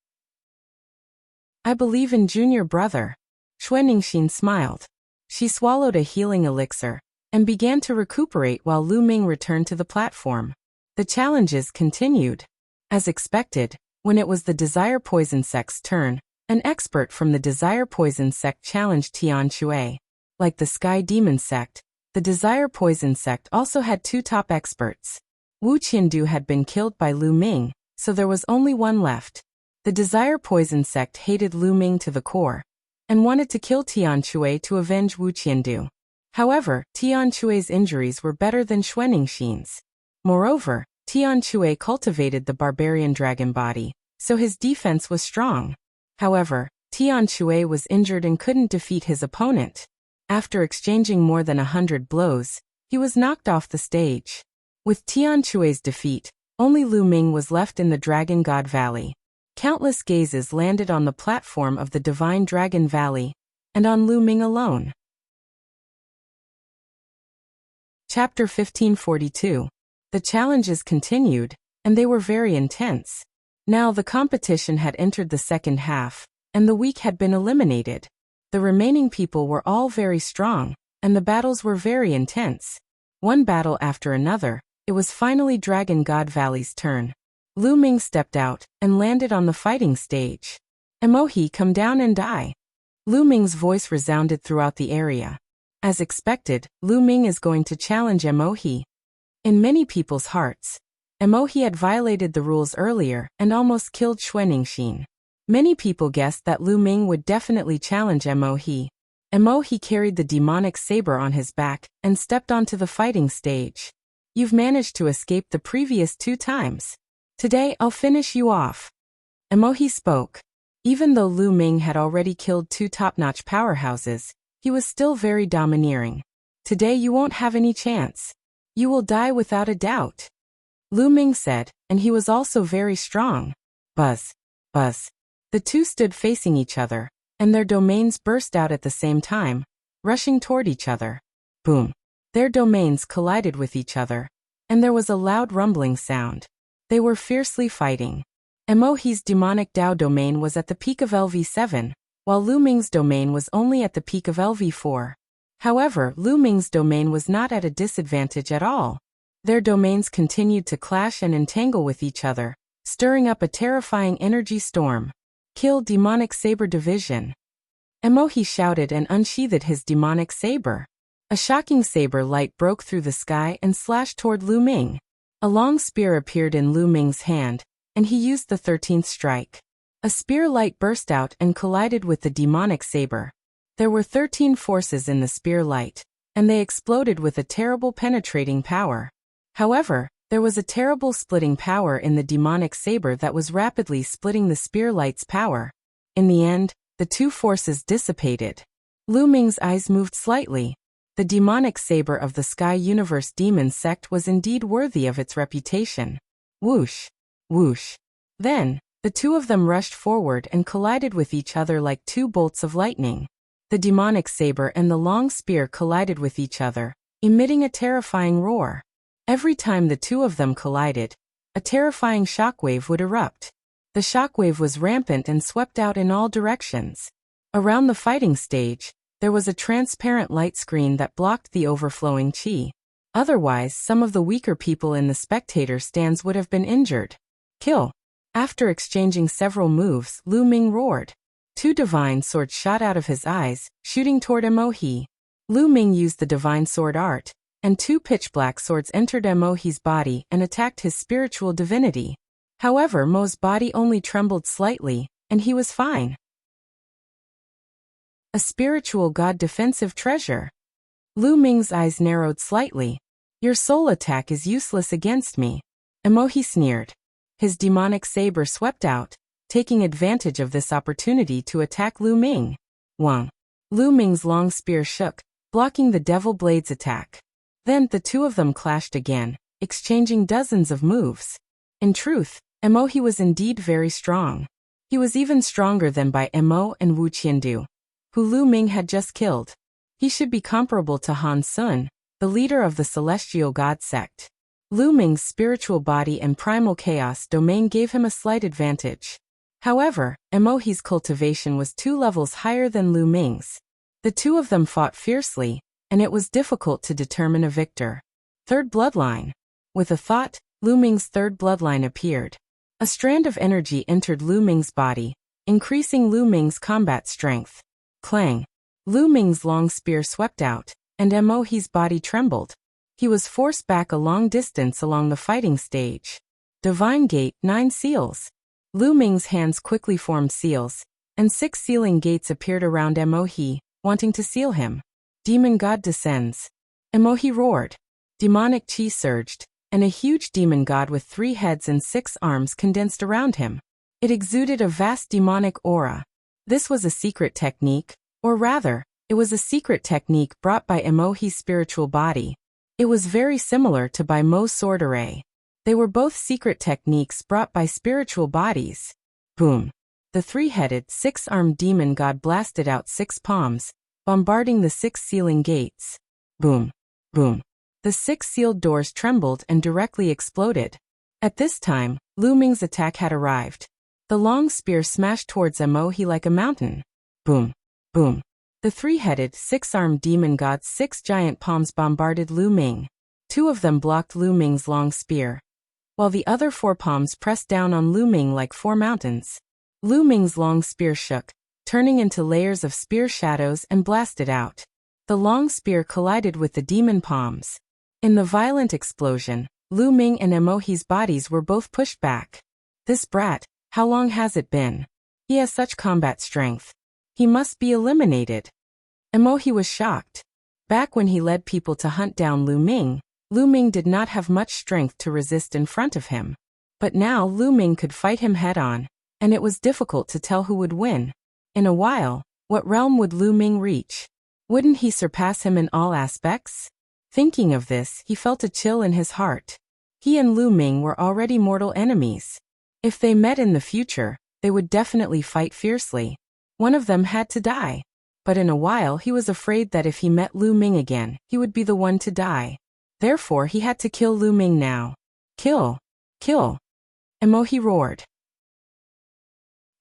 I believe in junior brother. Xuanningsin smiled. She swallowed a healing elixir and began to recuperate while Lu Ming returned to the platform. The challenges continued. As expected, when it was the Desire Poison Sect's turn, an expert from the Desire Poison Sect challenged Tian Shui. Like the Sky Demon Sect, the Desire Poison Sect also had two top experts. Wu Qiandu had been killed by Lu Ming, so there was only one left. The Desire Poison Sect hated Lu Ming to the core and wanted to kill Tian Shui to avenge Wu Qiandu. However, Tian Shui's injuries were better than Xuanningsin's. Moreover, Tian Shui cultivated the barbarian dragon body, so his defense was strong. However, Tian Shui was injured and couldn't defeat his opponent. After exchanging more than 100 blows, he was knocked off the stage. With Tian Shui's defeat, only Lu Ming was left in the Dragon God Valley. Countless gazes landed on the platform of the Divine Dragon Valley, and on Lu Ming alone. Chapter 1542. The challenges continued, and they were very intense. Now the competition had entered the second half, and the weak had been eliminated. The remaining people were all very strong, and the battles were very intense. One battle after another, it was finally Dragon God Valley's turn. Lu Ming stepped out and landed on the fighting stage. Emohi, come down and die. Lu Ming's voice resounded throughout the area. As expected, Lu Ming is going to challenge Emohi. In many people's hearts, Emohi had violated the rules earlier and almost killed Xuanningsin. Many people guessed that Lu Ming would definitely challenge Emohi. Emohi carried the demonic saber on his back and stepped onto the fighting stage. You've managed to escape the previous 2 times. Today I'll finish you off. Emohi spoke. Even though Lu Ming had already killed 2 top-notch powerhouses, he was still very domineering. Today you won't have any chance. You will die without a doubt. Lu Ming said, and he was also very strong. Buzz. Buzz. The two stood facing each other, and their domains burst out at the same time, rushing toward each other. Boom. Their domains collided with each other, and there was a loud rumbling sound. They were fiercely fighting. Emohi's demonic Dao domain was at the peak of LV7, while Lu Ming's domain was only at the peak of LV4. However, Lu Ming's domain was not at a disadvantage at all. Their domains continued to clash and entangle with each other, stirring up a terrifying energy storm. Kill Demonic Saber Division. Emohi shouted and unsheathed his demonic saber. A shocking saber light broke through the sky and slashed toward Lu Ming. A long spear appeared in Lu Ming's hand, and he used the 13th strike. A spear light burst out and collided with the demonic saber. There were 13 forces in the spear light, and they exploded with a terrible penetrating power. However, there was a terrible splitting power in the demonic saber that was rapidly splitting the spear light's power. In the end, the two forces dissipated. Lu Ming's eyes moved slightly. The demonic saber of the Sky Universe Demon Sect was indeed worthy of its reputation. Whoosh! Whoosh! Then, the two of them rushed forward and collided with each other like two bolts of lightning. The demonic saber and the long spear collided with each other, emitting a terrifying roar. Every time the two of them collided, a terrifying shockwave would erupt. The shockwave was rampant and swept out in all directions. Around the fighting stage, there was a transparent light screen that blocked the overflowing chi. Otherwise, some of the weaker people in the spectator stands would have been injured. Kill! After exchanging several moves, Lu Ming roared. Two divine swords shot out of his eyes, shooting toward Emohi. Lu Ming used the divine sword art, and two pitch-black swords entered Emohi's body and attacked his spiritual divinity. However, Mo's body only trembled slightly, and he was fine. A spiritual god defensive treasure. Lu Ming's eyes narrowed slightly. Your soul attack is useless against me. Emohi sneered. His demonic saber swept out, taking advantage of this opportunity to attack Lu Ming. Wang. Lu Ming's long spear shook, blocking the Devil Blade's attack. Then the two of them clashed again, exchanging dozens of moves. In truth, Emohi was indeed very strong. He was even stronger than by Emo and Wu Qiandu, who Lu Ming had just killed. He should be comparable to Han Sun, the leader of the Celestial God sect. Lu Ming's spiritual body and primal chaos domain gave him a slight advantage. However, Emohi's cultivation was 2 levels higher than Lu Ming's. The two of them fought fiercely, and it was difficult to determine a victor. Third bloodline. With a thought, Lu Ming's third bloodline appeared. A strand of energy entered Lu Ming's body, increasing Lu Ming's combat strength. Clang! Lu Ming's long spear swept out, and Emohi's body trembled. He was forced back a long distance along the fighting stage. Divine Gate, 9 seals. Lu Ming's hands quickly formed seals, and 6 sealing gates appeared around Emohi, wanting to seal him. Demon God descends. Emohi roared. Demonic chi surged, and a huge demon god with 3 heads and 6 arms condensed around him. It exuded a vast demonic aura. This was a secret technique, or rather, it was a secret technique brought by Emohi's spiritual body. It was very similar to by Mo's sword array. They were both secret techniques brought by spiritual bodies. Boom! The 3-headed, 6-armed demon god blasted out 6 palms, bombarding the 6 sealing gates. Boom! Boom! The 6 sealed doors trembled and directly exploded. At this time, Lu Ming's attack had arrived. The long spear smashed towards Emohi like a mountain. Boom! Boom! The 3-headed, 6-armed demon god's 6 giant palms bombarded Lu Ming. 2 of them blocked Lu Ming's long spear, while the other 4 palms pressed down on Lu Ming like 4 mountains. Lu Ming's long spear shook, turning into layers of spear shadows and blasted out. The long spear collided with the demon palms. In the violent explosion, Lu Ming and Emohi's bodies were both pushed back. This brat, how long has it been? He has such combat strength. He must be eliminated. Emohi was shocked. Back when he led people to hunt down Lu Ming did not have much strength to resist in front of him. But now Lu Ming could fight him head-on, and it was difficult to tell who would win. In a while, what realm would Lu Ming reach? Wouldn't he surpass him in all aspects? Thinking of this, he felt a chill in his heart. He and Lu Ming were already mortal enemies. If they met in the future, they would definitely fight fiercely. One of them had to die. But in a while he was afraid that if he met Lu Ming again, he would be the one to die. Therefore he had to kill Lu Ming now. Kill! Kill! Emohi roared.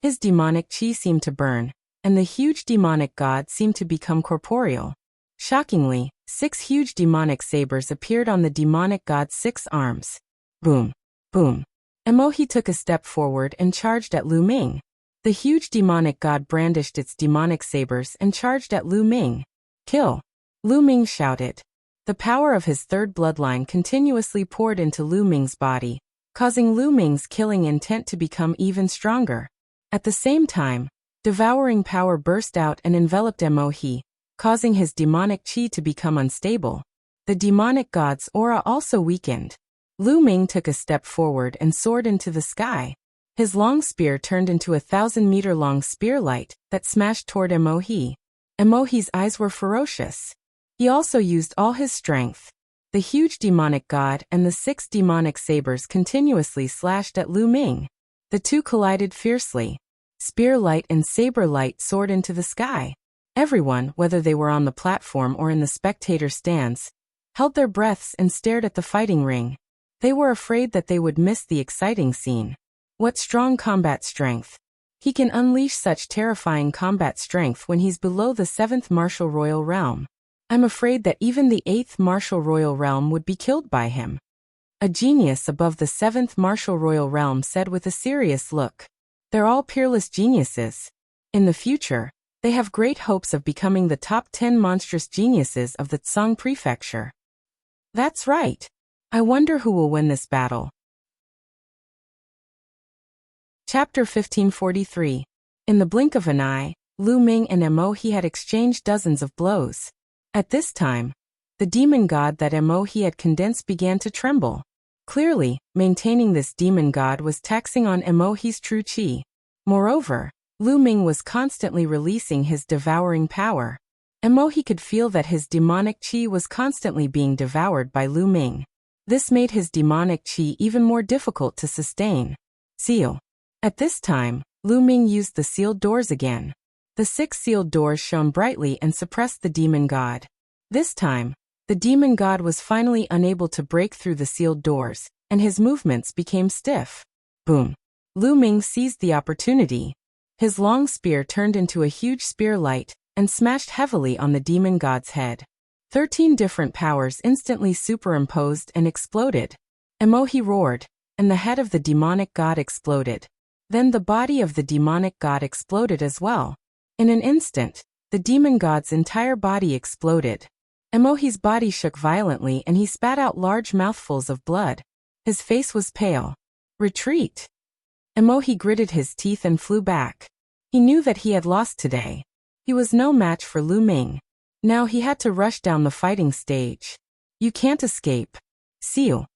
His demonic chi seemed to burn, and the huge demonic god seemed to become corporeal. Shockingly, 6 huge demonic sabers appeared on the demonic god's 6 arms. Boom! Boom! Emohi took a step forward and charged at Lu Ming. The huge demonic god brandished its demonic sabers and charged at Lu Ming. Kill! Lu Ming shouted. The power of his third bloodline continuously poured into Lu Ming's body, causing Lu Ming's killing intent to become even stronger. At the same time, Devouring power burst out and enveloped Emohi, causing his demonic chi to become unstable. The demonic god's aura also weakened. Lu Ming took a step forward and soared into the sky. His long spear turned into a 1,000-meter-long spearlight that smashed toward Emohi. Emohi's eyes were ferocious. He also used all his strength. The huge demonic god and the 6 demonic sabers continuously slashed at Lu Ming. The two collided fiercely. Spearlight and saber-light soared into the sky. Everyone, whether they were on the platform or in the spectator stands, held their breaths and stared at the fighting ring. They were afraid that they would miss the exciting scene. What strong combat strength! He can unleash such terrifying combat strength when he's below the 7th martial royal realm. I'm afraid that even the 8th martial royal realm would be killed by him. A genius above the 7th martial royal realm said with a serious look. They're all peerless geniuses. In the future, they have great hopes of becoming the top 10 monstrous geniuses of the Tsang prefecture. That's right. I wonder who will win this battle. Chapter 1543. In the blink of an eye, Lu Ming and Emohi had exchanged dozens of blows. At this time, the demon god that Emohi had condensed began to tremble. Clearly, maintaining this demon god was taxing on Emohi's true chi. Moreover, Lu Ming was constantly releasing his devouring power. Emohi could feel that his demonic chi was constantly being devoured by Lu Ming. This made his demonic chi even more difficult to sustain. Seal. At this time, Lu Ming used the sealed doors again. The 6 sealed doors shone brightly and suppressed the demon god. This time, the demon god was finally unable to break through the sealed doors, and his movements became stiff. Boom! Lu Ming seized the opportunity. His long spear turned into a huge spearlight and smashed heavily on the demon god's head. 13 different powers instantly superimposed and exploded. Emohi roared, and the head of the demonic god exploded. Then the body of the demonic god exploded as well. In an instant, the demon god's entire body exploded. Emohi's body shook violently and he spat out large mouthfuls of blood. His face was pale. Retreat! Emohi gritted his teeth and flew back. He knew that he had lost today. He was no match for Lu Ming. Now he had to rush down the fighting stage. You can't escape. Seal.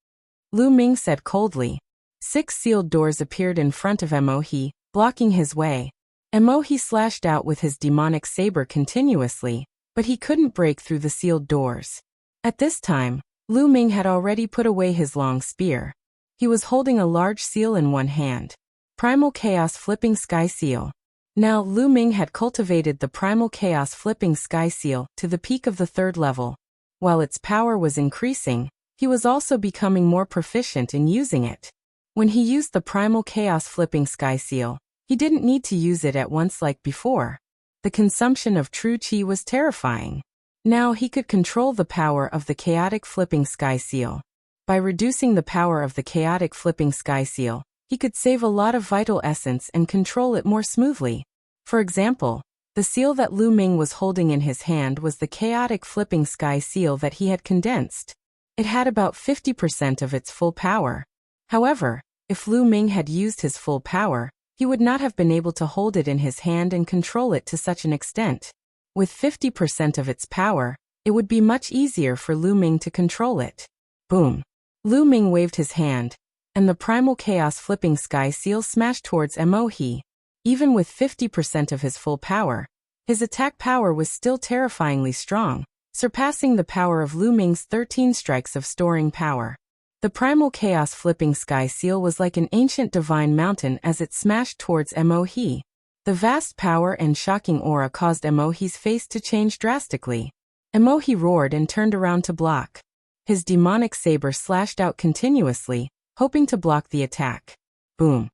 Lu Ming said coldly. 6 sealed doors appeared in front of Emohi, blocking his way. Emohi slashed out with his demonic saber continuously, but he couldn't break through the sealed doors. At this time, Lu Ming had already put away his long spear. He was holding a large seal in one hand. Primal Chaos Flipping Sky Seal. Now Lu Ming had cultivated the Primal Chaos Flipping Sky Seal to the peak of the 3rd level. While its power was increasing, he was also becoming more proficient in using it. When he used the Primal Chaos Flipping Sky Seal, he didn't need to use it at once like before. The consumption of true chi was terrifying. Now he could control the power of the Chaotic Flipping Sky Seal. By reducing the power of the Chaotic Flipping Sky Seal, he could save a lot of vital essence and control it more smoothly. For example, the seal that Lu Ming was holding in his hand was the Chaotic Flipping Sky Seal that he had condensed. It had about 50% of its full power. However, if Lu Ming had used his full power, he would not have been able to hold it in his hand and control it to such an extent. With 50% of its power, it would be much easier for Lu Ming to control it. Boom! Lu Ming waved his hand, and the Primal Chaos Flipping Sky Seal smashed towards Emohi. Even with 50% of his full power, his attack power was still terrifyingly strong, surpassing the power of Lu Ming's 13 strikes of storing power. The Primal Chaos Flipping Sky Seal was like an ancient divine mountain as it smashed towards Emohi. The vast power and shocking aura caused Emohi's face to change drastically. Emohi roared and turned around to block. His demonic saber slashed out continuously, hoping to block the attack. Boom!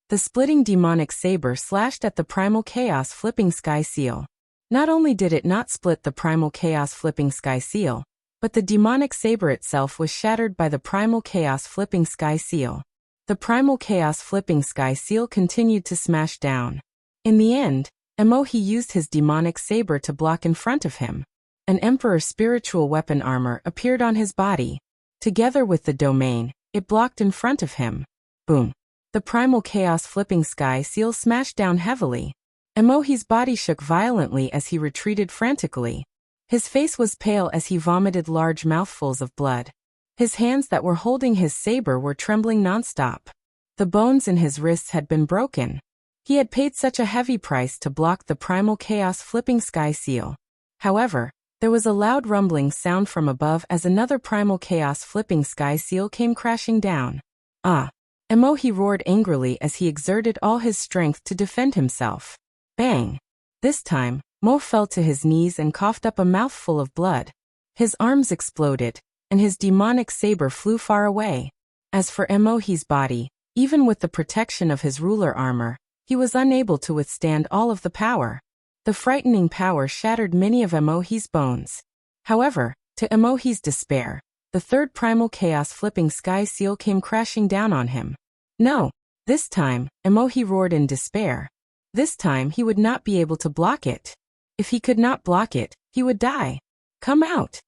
The splitting demonic saber slashed at the Primal Chaos Flipping Sky Seal. Not only did it not split the Primal Chaos Flipping Sky Seal, but the demonic saber itself was shattered by the Primal Chaos Flipping Sky Seal. The Primal Chaos Flipping Sky Seal continued to smash down. In the end, Emohi used his demonic saber to block in front of him. An Emperor's spiritual weapon armor appeared on his body. Together with the domain, it blocked in front of him. Boom! The primal chaos flipping sky seal smashed down heavily. Emohi's body shook violently as he retreated frantically. His face was pale as he vomited large mouthfuls of blood. His hands that were holding his saber were trembling nonstop. The bones in his wrists had been broken. He had paid such a heavy price to block the primal chaos flipping sky seal. However, there was a loud rumbling sound from above as another primal chaos flipping sky seal came crashing down. Ah! Emohi roared angrily as he exerted all his strength to defend himself. Bang! This time, Mo fell to his knees and coughed up a mouthful of blood. His arms exploded, and his demonic saber flew far away. As for Emohi's body, even with the protection of his ruler armor, he was unable to withstand all of the power. The frightening power shattered many of Emohi's bones. However, to Emohi's despair, the third primal chaos flipping sky seal came crashing down on him. No! This time, Emohi roared in despair. This time he would not be able to block it. If he could not block it, he would die. Come out!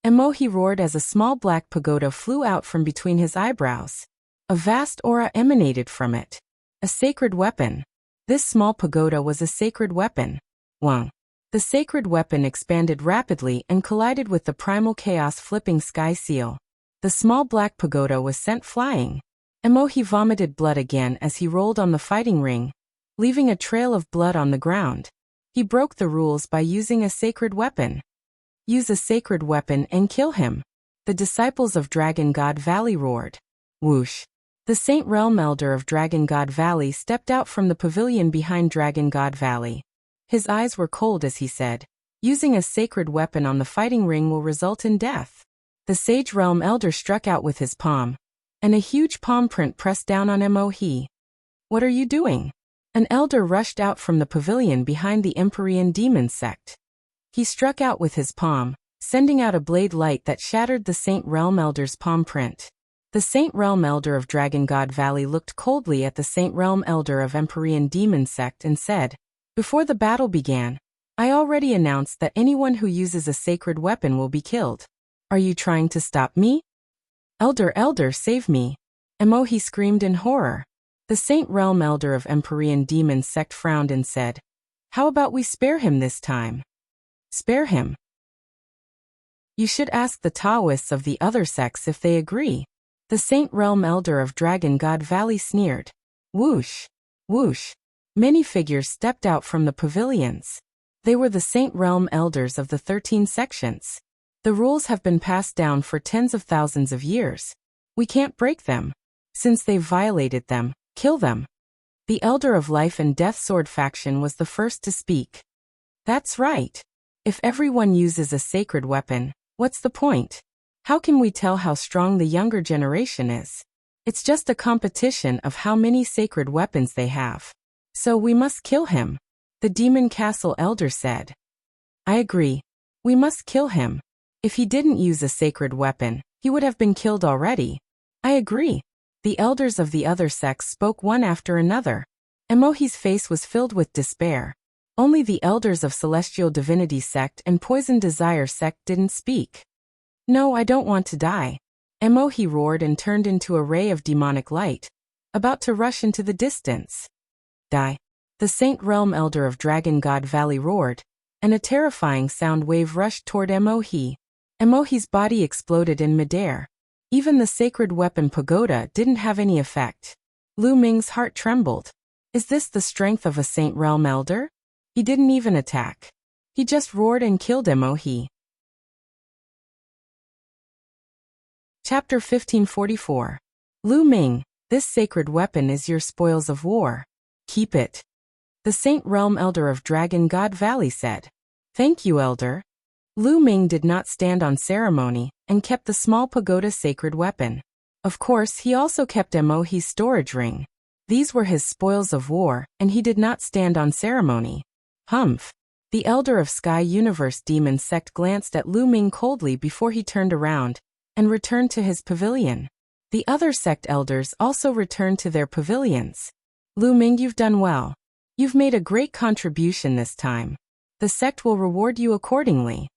Emohi roared as a small black pagoda flew out from between his eyebrows. A vast aura emanated from it. A sacred weapon. This small pagoda was a sacred weapon. Wang. The sacred weapon expanded rapidly and collided with the primal chaos flipping sky seal. The small black pagoda was sent flying. Emohi vomited blood again as he rolled on the fighting ring, leaving a trail of blood on the ground. He broke the rules by using a sacred weapon. Use a sacred weapon and kill him. The disciples of Dragon God Valley roared. Whoosh! The Saint Realm Elder of Dragon God Valley stepped out from the pavilion behind Dragon God Valley. His eyes were cold as he said, using a sacred weapon on the fighting ring will result in death. The Sage Realm Elder struck out with his palm, and a huge palm print pressed down on Emohi. What are you doing? An elder rushed out from the pavilion behind the Empyrean demon sect. He struck out with his palm, sending out a blade light that shattered the Saint Realm Elder's palm print. The Saint Realm Elder of Dragon God Valley looked coldly at the Saint Realm Elder of Empyrean demon sect and said, "Before the battle began, I already announced that anyone who uses a sacred weapon will be killed. Are you trying to stop me? Elder, save me!" Emohi screamed in horror. The Saint Realm Elder of Empyrean demon sect frowned and said, "How about we spare him this time?" Spare him? You should ask the Taoists of the other sects if they agree. The Saint Realm Elder of Dragon God Valley sneered. Whoosh! Whoosh! Many figures stepped out from the pavilions. They were the Saint Realm Elders of the 13 sections. The rules have been passed down for tens of thousands of years. We can't break them. Since they've violated them, kill them. The Elder of Life and Death Sword faction was the first to speak. That's right. If everyone uses a sacred weapon, what's the point? How can we tell how strong the younger generation is? It's just a competition of how many sacred weapons they have. So we must kill him, the Demon Castle Elder said. I agree. We must kill him. If he didn't use a sacred weapon, he would have been killed already. I agree. The elders of the other sects spoke one after another. Emohi's face was filled with despair. Only the elders of Celestial Divinity sect and Poison Desire sect didn't speak. No, I don't want to die. Emohi roared and turned into a ray of demonic light, about to rush into the distance. Die. The Saint Realm Elder of Dragon God Valley roared, and a terrifying sound wave rushed toward Emohi. Emohi's body exploded in midair. Even the sacred weapon pagoda didn't have any effect. Lu Ming's heart trembled. Is this the strength of a Saint Realm Elder? He didn't even attack. He just roared and killed Emohi. Chapter 1544. Lu Ming, this sacred weapon is your spoils of war. Keep it. The Saint Realm Elder of Dragon God Valley said. Thank you, Elder. Lu Ming did not stand on ceremony and kept the small pagoda sacred weapon. Of course, he also kept Emohi's storage ring. These were his spoils of war, and he did not stand on ceremony. Humph. The Elder of Sky Universe Demon Sect glanced at Lu Ming coldly before he turned around and returned to his pavilion. The other sect elders also returned to their pavilions. Lu Ming, you've done well. You've made a great contribution this time. The sect will reward you accordingly.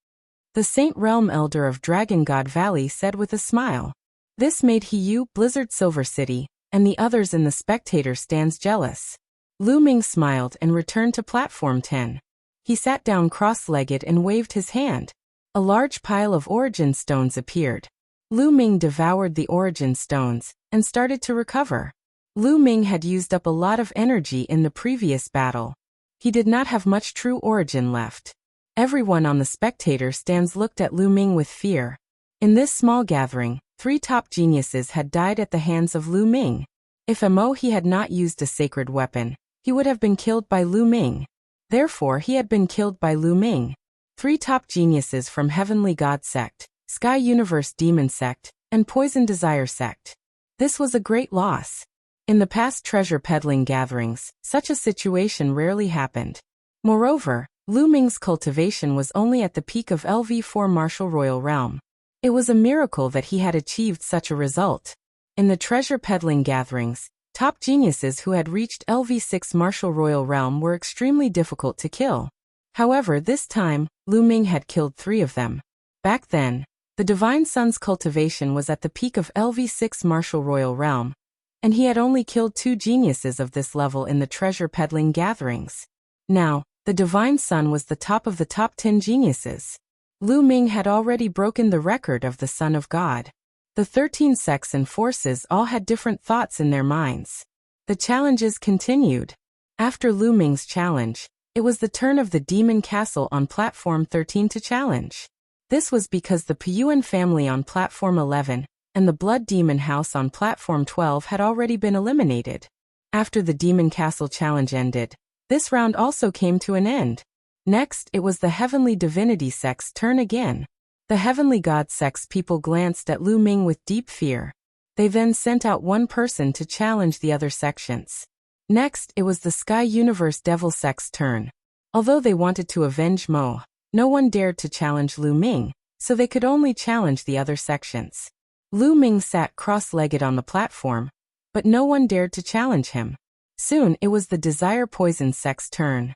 The Saint Realm Elder of Dragon God Valley said with a smile. This made Hiyu, Blizzard Silver City, and the others in the spectator stands jealous. Lu Ming smiled and returned to platform 10. He sat down cross-legged and waved his hand. A large pile of origin stones appeared. Lu Ming devoured the origin stones and started to recover. Lu Ming had used up a lot of energy in the previous battle. He did not have much true origin left. Everyone on the spectator stands looked at Lu Ming with fear. In this small gathering, 3 top geniuses had died at the hands of Lu Ming. If he had not used a sacred weapon, he would have been killed by Lu Ming. Therefore he had been killed by Lu Ming. 3 top geniuses from Heavenly God Sect, Sky Universe Demon Sect, and Poison Desire Sect. This was a great loss. In the past treasure peddling gatherings, such a situation rarely happened. Moreover, Lu Ming's cultivation was only at the peak of LV4 Martial Royal Realm. It was a miracle that he had achieved such a result. In the treasure peddling gatherings, top geniuses who had reached LV6 Martial Royal Realm were extremely difficult to kill. However, this time, Lu Ming had killed 3 of them. Back then, the Divine Sun's cultivation was at the peak of LV6 Martial Royal Realm, and he had only killed 2 geniuses of this level in the treasure peddling gatherings. Now, the Divine Sun was the top of the top 10 geniuses. Lu Ming had already broken the record of the Son of God. The 13 sects and forces all had different thoughts in their minds. The challenges continued. After Lu Ming's challenge, it was the turn of the Demon Castle on Platform 13 to challenge. This was because the Puyuan family on Platform 11 and the Blood Demon House on Platform 12 had already been eliminated. After the Demon Castle challenge ended, this round also came to an end. Next, it was the Heavenly Divinity Sect's turn again. The Heavenly God Sect's people glanced at Lu Ming with deep fear. They then sent out one person to challenge the other sections. Next, it was the Sky Universe Devil Sect's turn. Although they wanted to avenge Mo, no one dared to challenge Lu Ming, so they could only challenge the other sections. Lu Ming sat cross-legged on the platform, but no one dared to challenge him. Soon, it was the Desire Poison Sect's turn.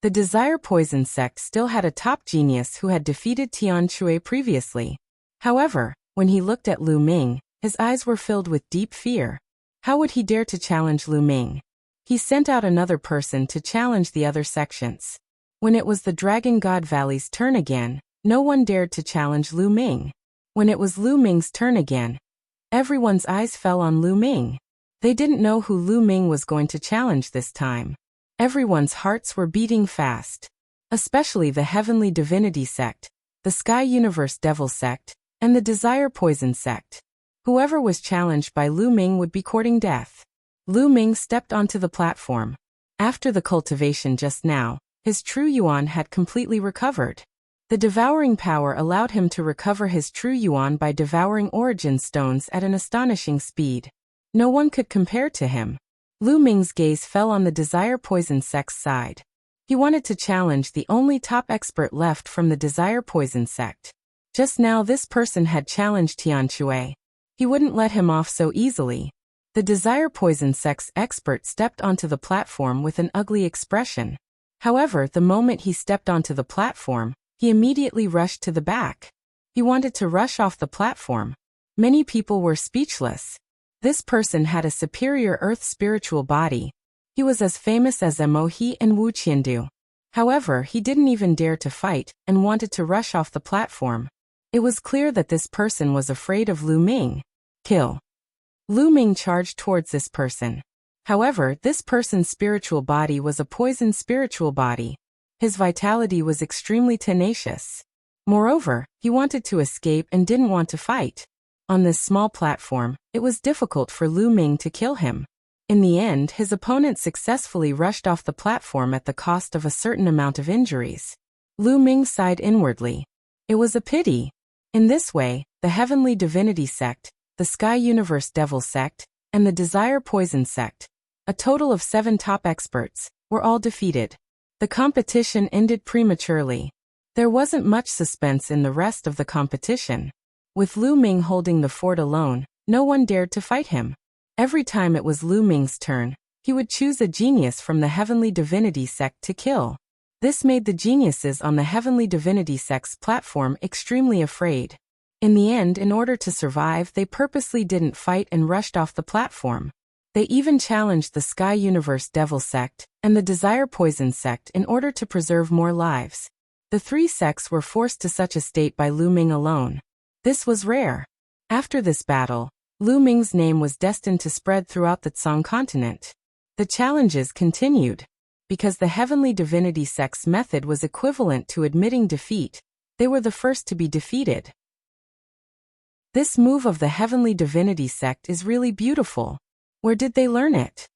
The Desire Poison Sect still had a top genius who had defeated Tian Shui previously. However, when he looked at Lu Ming, his eyes were filled with deep fear. How would he dare to challenge Lu Ming? He sent out another person to challenge the other sections. When it was the Dragon God Valley's turn again, no one dared to challenge Lu Ming. When it was Lu Ming's turn again, everyone's eyes fell on Lu Ming. They didn't know who Lu Ming was going to challenge this time. Everyone's hearts were beating fast. Especially the Heavenly Divinity Sect, the Sky Universe Devil Sect, and the Desire Poison Sect. Whoever was challenged by Lu Ming would be courting death. Lu Ming stepped onto the platform. After the cultivation just now, his true yuan had completely recovered. The devouring power allowed him to recover his true yuan by devouring origin stones at an astonishing speed. No one could compare to him. Lu Ming's gaze fell on the Desire Poison Sect's side. He wanted to challenge the only top expert left from the Desire Poison Sect. Just now this person had challenged Tian Shui. He wouldn't let him off so easily. The Desire Poison Sect's expert stepped onto the platform with an ugly expression. However, the moment he stepped onto the platform, he immediately rushed to the back. He wanted to rush off the platform. Many people were speechless. This person had a superior earth spiritual body. He was as famous as Emohi and Wuxia. However, he didn't even dare to fight and wanted to rush off the platform. It was clear that this person was afraid of Lu Ming. Kill. Lu Ming charged towards this person. However, this person's spiritual body was a poison spiritual body. His vitality was extremely tenacious. Moreover, he wanted to escape and didn't want to fight. On this small platform, it was difficult for Lu Ming to kill him. In the end, his opponent successfully rushed off the platform at the cost of a certain amount of injuries. Lu Ming sighed inwardly. It was a pity. In this way, the Heavenly Divinity Sect, the Sky Universe Devil Sect, and the Desire Poison Sect, a total of 7 top experts, were all defeated. The competition ended prematurely. There wasn't much suspense in the rest of the competition. With Lu Ming holding the fort alone, no one dared to fight him. Every time it was Lu Ming's turn, he would choose a genius from the Heavenly Divinity Sect to kill. This made the geniuses on the Heavenly Divinity Sect's platform extremely afraid. In the end, in order to survive, they purposely didn't fight and rushed off the platform. They even challenged the Sky Universe Devil Sect and the Desire Poison Sect in order to preserve more lives. The three sects were forced to such a state by Lu Ming alone. This was rare. After this battle, Lu Ming's name was destined to spread throughout the Tsang continent. The challenges continued. Because the Heavenly Divinity Sect's method was equivalent to admitting defeat, they were the first to be defeated. This move of the Heavenly Divinity Sect is really beautiful. Where did they learn it?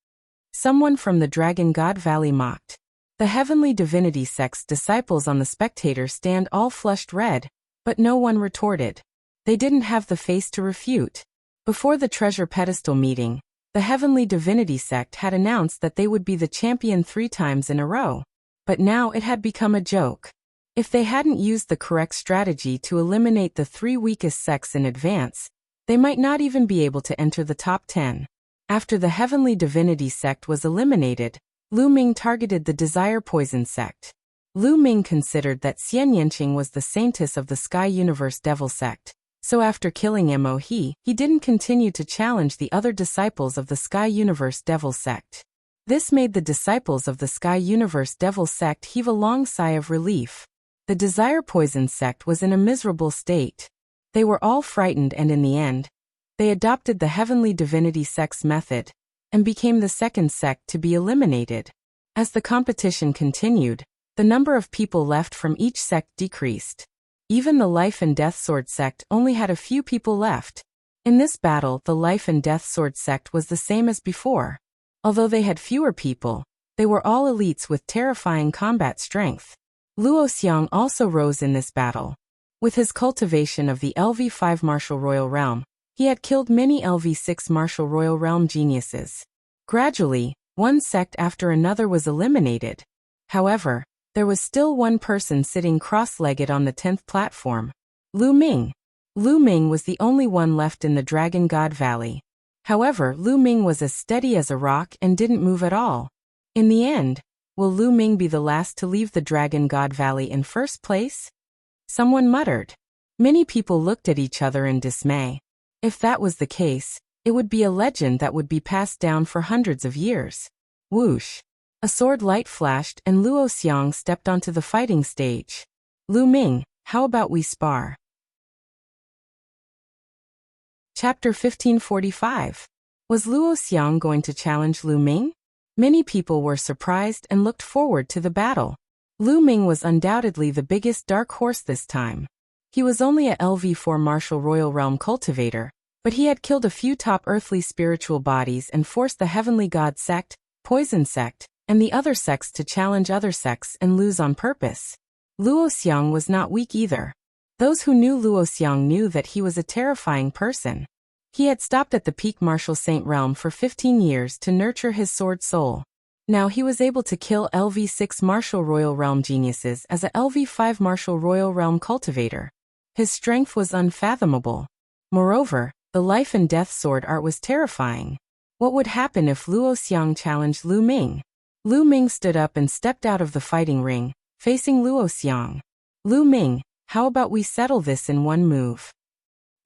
Someone from the Dragon God Valley mocked. The Heavenly Divinity Sect's disciples on the spectator stand all flushed red, but no one retorted. They didn't have the face to refute. Before the Treasure Pedestal meeting, the Heavenly Divinity Sect had announced that they would be the champion 3 times in a row. But now it had become a joke. If they hadn't used the correct strategy to eliminate the 3 weakest sects in advance, they might not even be able to enter the top 10. After the Heavenly Divinity Sect was eliminated, Lu Ming targeted the Desire Poison Sect. Lu Ming considered that Xian Yanqing was the saintess of the Sky Universe Devil Sect, so after killing Mo he didn't continue to challenge the other disciples of the Sky Universe Devil Sect. This made the disciples of the Sky Universe Devil Sect heave a long sigh of relief. The Desire Poison Sect was in a miserable state. They were all frightened, and in the end, they adopted the Heavenly Divinity Sect's method and became the second sect to be eliminated. As the competition continued, the number of people left from each sect decreased. Even the Life and Death Sword sect only had a few people left. In this battle, the Life and Death Sword sect was the same as before. Although they had fewer people, they were all elites with terrifying combat strength. Luo Xiang also rose in this battle. With his cultivation of the LV5 Martial Royal Realm, he had killed many LV6 Martial Royal Realm geniuses. Gradually, one sect after another was eliminated. However, there was still one person sitting cross-legged on the 10th platform. Lu Ming. Lu Ming was the only one left in the Dragon God Valley. However, Lu Ming was as steady as a rock and didn't move at all. In the end, will Lu Ming be the last to leave the Dragon God Valley in first place? Someone muttered. Many people looked at each other in dismay. If that was the case, it would be a legend that would be passed down for hundreds of years. Whoosh! A sword light flashed and Luo Xiang stepped onto the fighting stage. Lu Ming, how about we spar? Chapter 1545. Was Luo Xiang going to challenge Lu Ming? Many people were surprised and looked forward to the battle. Lu Ming was undoubtedly the biggest dark horse this time. He was only a LV4 Martial Royal Realm cultivator, but he had killed a few top earthly spiritual bodies and forced the Heavenly God Sect, Poison Sect, and the other sects to challenge other sects and lose on purpose. Luo Xiang was not weak either. Those who knew Luo Xiang knew that he was a terrifying person. He had stopped at the peak Martial Saint realm for 15 years to nurture his sword soul. Now he was able to kill LV6 Martial Royal Realm geniuses as a LV5 Martial Royal Realm cultivator. His strength was unfathomable. Moreover, the Life and Death Sword art was terrifying. What would happen if Luo Xiang challenged Lu Ming? Lu Ming stood up and stepped out of the fighting ring, facing Luo Xiang. Lu Ming, how about we settle this in one move?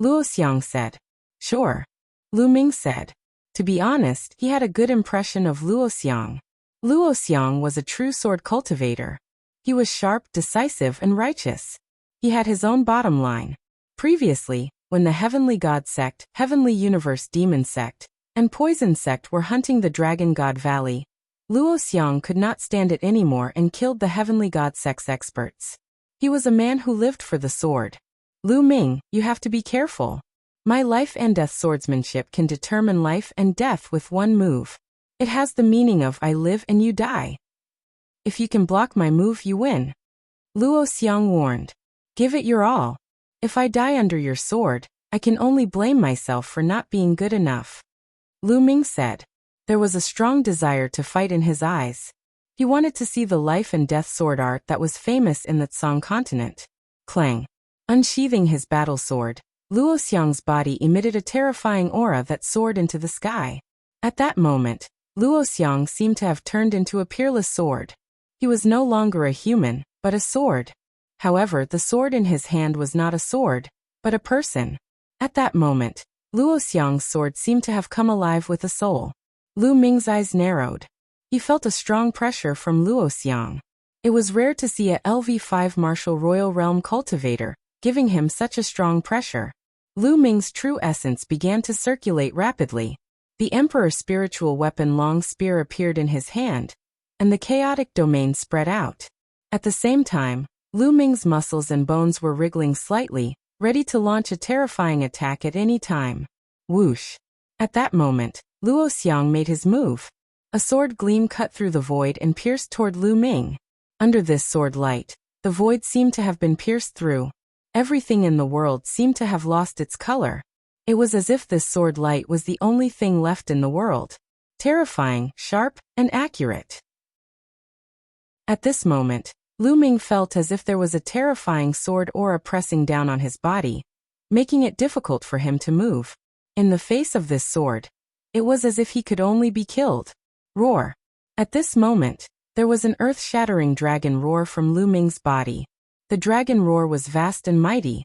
Luo Xiang said. Sure. Lu Ming said. To be honest, he had a good impression of Luo Xiang. Luo Xiang was a true sword cultivator. He was sharp, decisive, and righteous. He had his own bottom line. Previously, when the Heavenly God Sect, Heavenly Universe Demon Sect, and Poison Sect were hunting the Dragon God Valley, Luo Xiang could not stand it anymore and killed the Heavenly God Sect's experts. He was a man who lived for the sword. Lu Ming, you have to be careful. My Life and Death Swordsmanship can determine life and death with one move. It has the meaning of I live and you die. If you can block my move, you win. Luo Xiang warned. Give it your all. If I die under your sword, I can only blame myself for not being good enough. Lu Ming said. There was a strong desire to fight in his eyes. He wanted to see the Life and Death Sword art that was famous in the Tsang continent. Clang. Unsheathing his battle sword, Luo Xiang's body emitted a terrifying aura that soared into the sky. At that moment, Luo Xiang seemed to have turned into a peerless sword. He was no longer a human, but a sword. However, the sword in his hand was not a sword, but a person. At that moment, Luo Xiang's sword seemed to have come alive with a soul. Lu Ming's eyes narrowed. He felt a strong pressure from Luo Xiang. It was rare to see a LV5 martial royal realm cultivator, giving him such a strong pressure. Lu Ming's true essence began to circulate rapidly. The Emperor's spiritual weapon long spear appeared in his hand, and the chaotic domain spread out. At the same time, Lu Ming's muscles and bones were wriggling slightly, ready to launch a terrifying attack at any time. Whoosh! At that moment, Luo Xiang made his move. A sword gleam cut through the void and pierced toward Lu Ming. Under this sword light, the void seemed to have been pierced through. Everything in the world seemed to have lost its color. It was as if this sword light was the only thing left in the world. Terrifying, sharp, and accurate. At this moment, Lu Ming felt as if there was a terrifying sword aura pressing down on his body, making it difficult for him to move. In the face of this sword, it was as if he could only be killed. Roar! At this moment, there was an earth-shattering dragon roar from Lu Ming's body. The dragon roar was vast and mighty,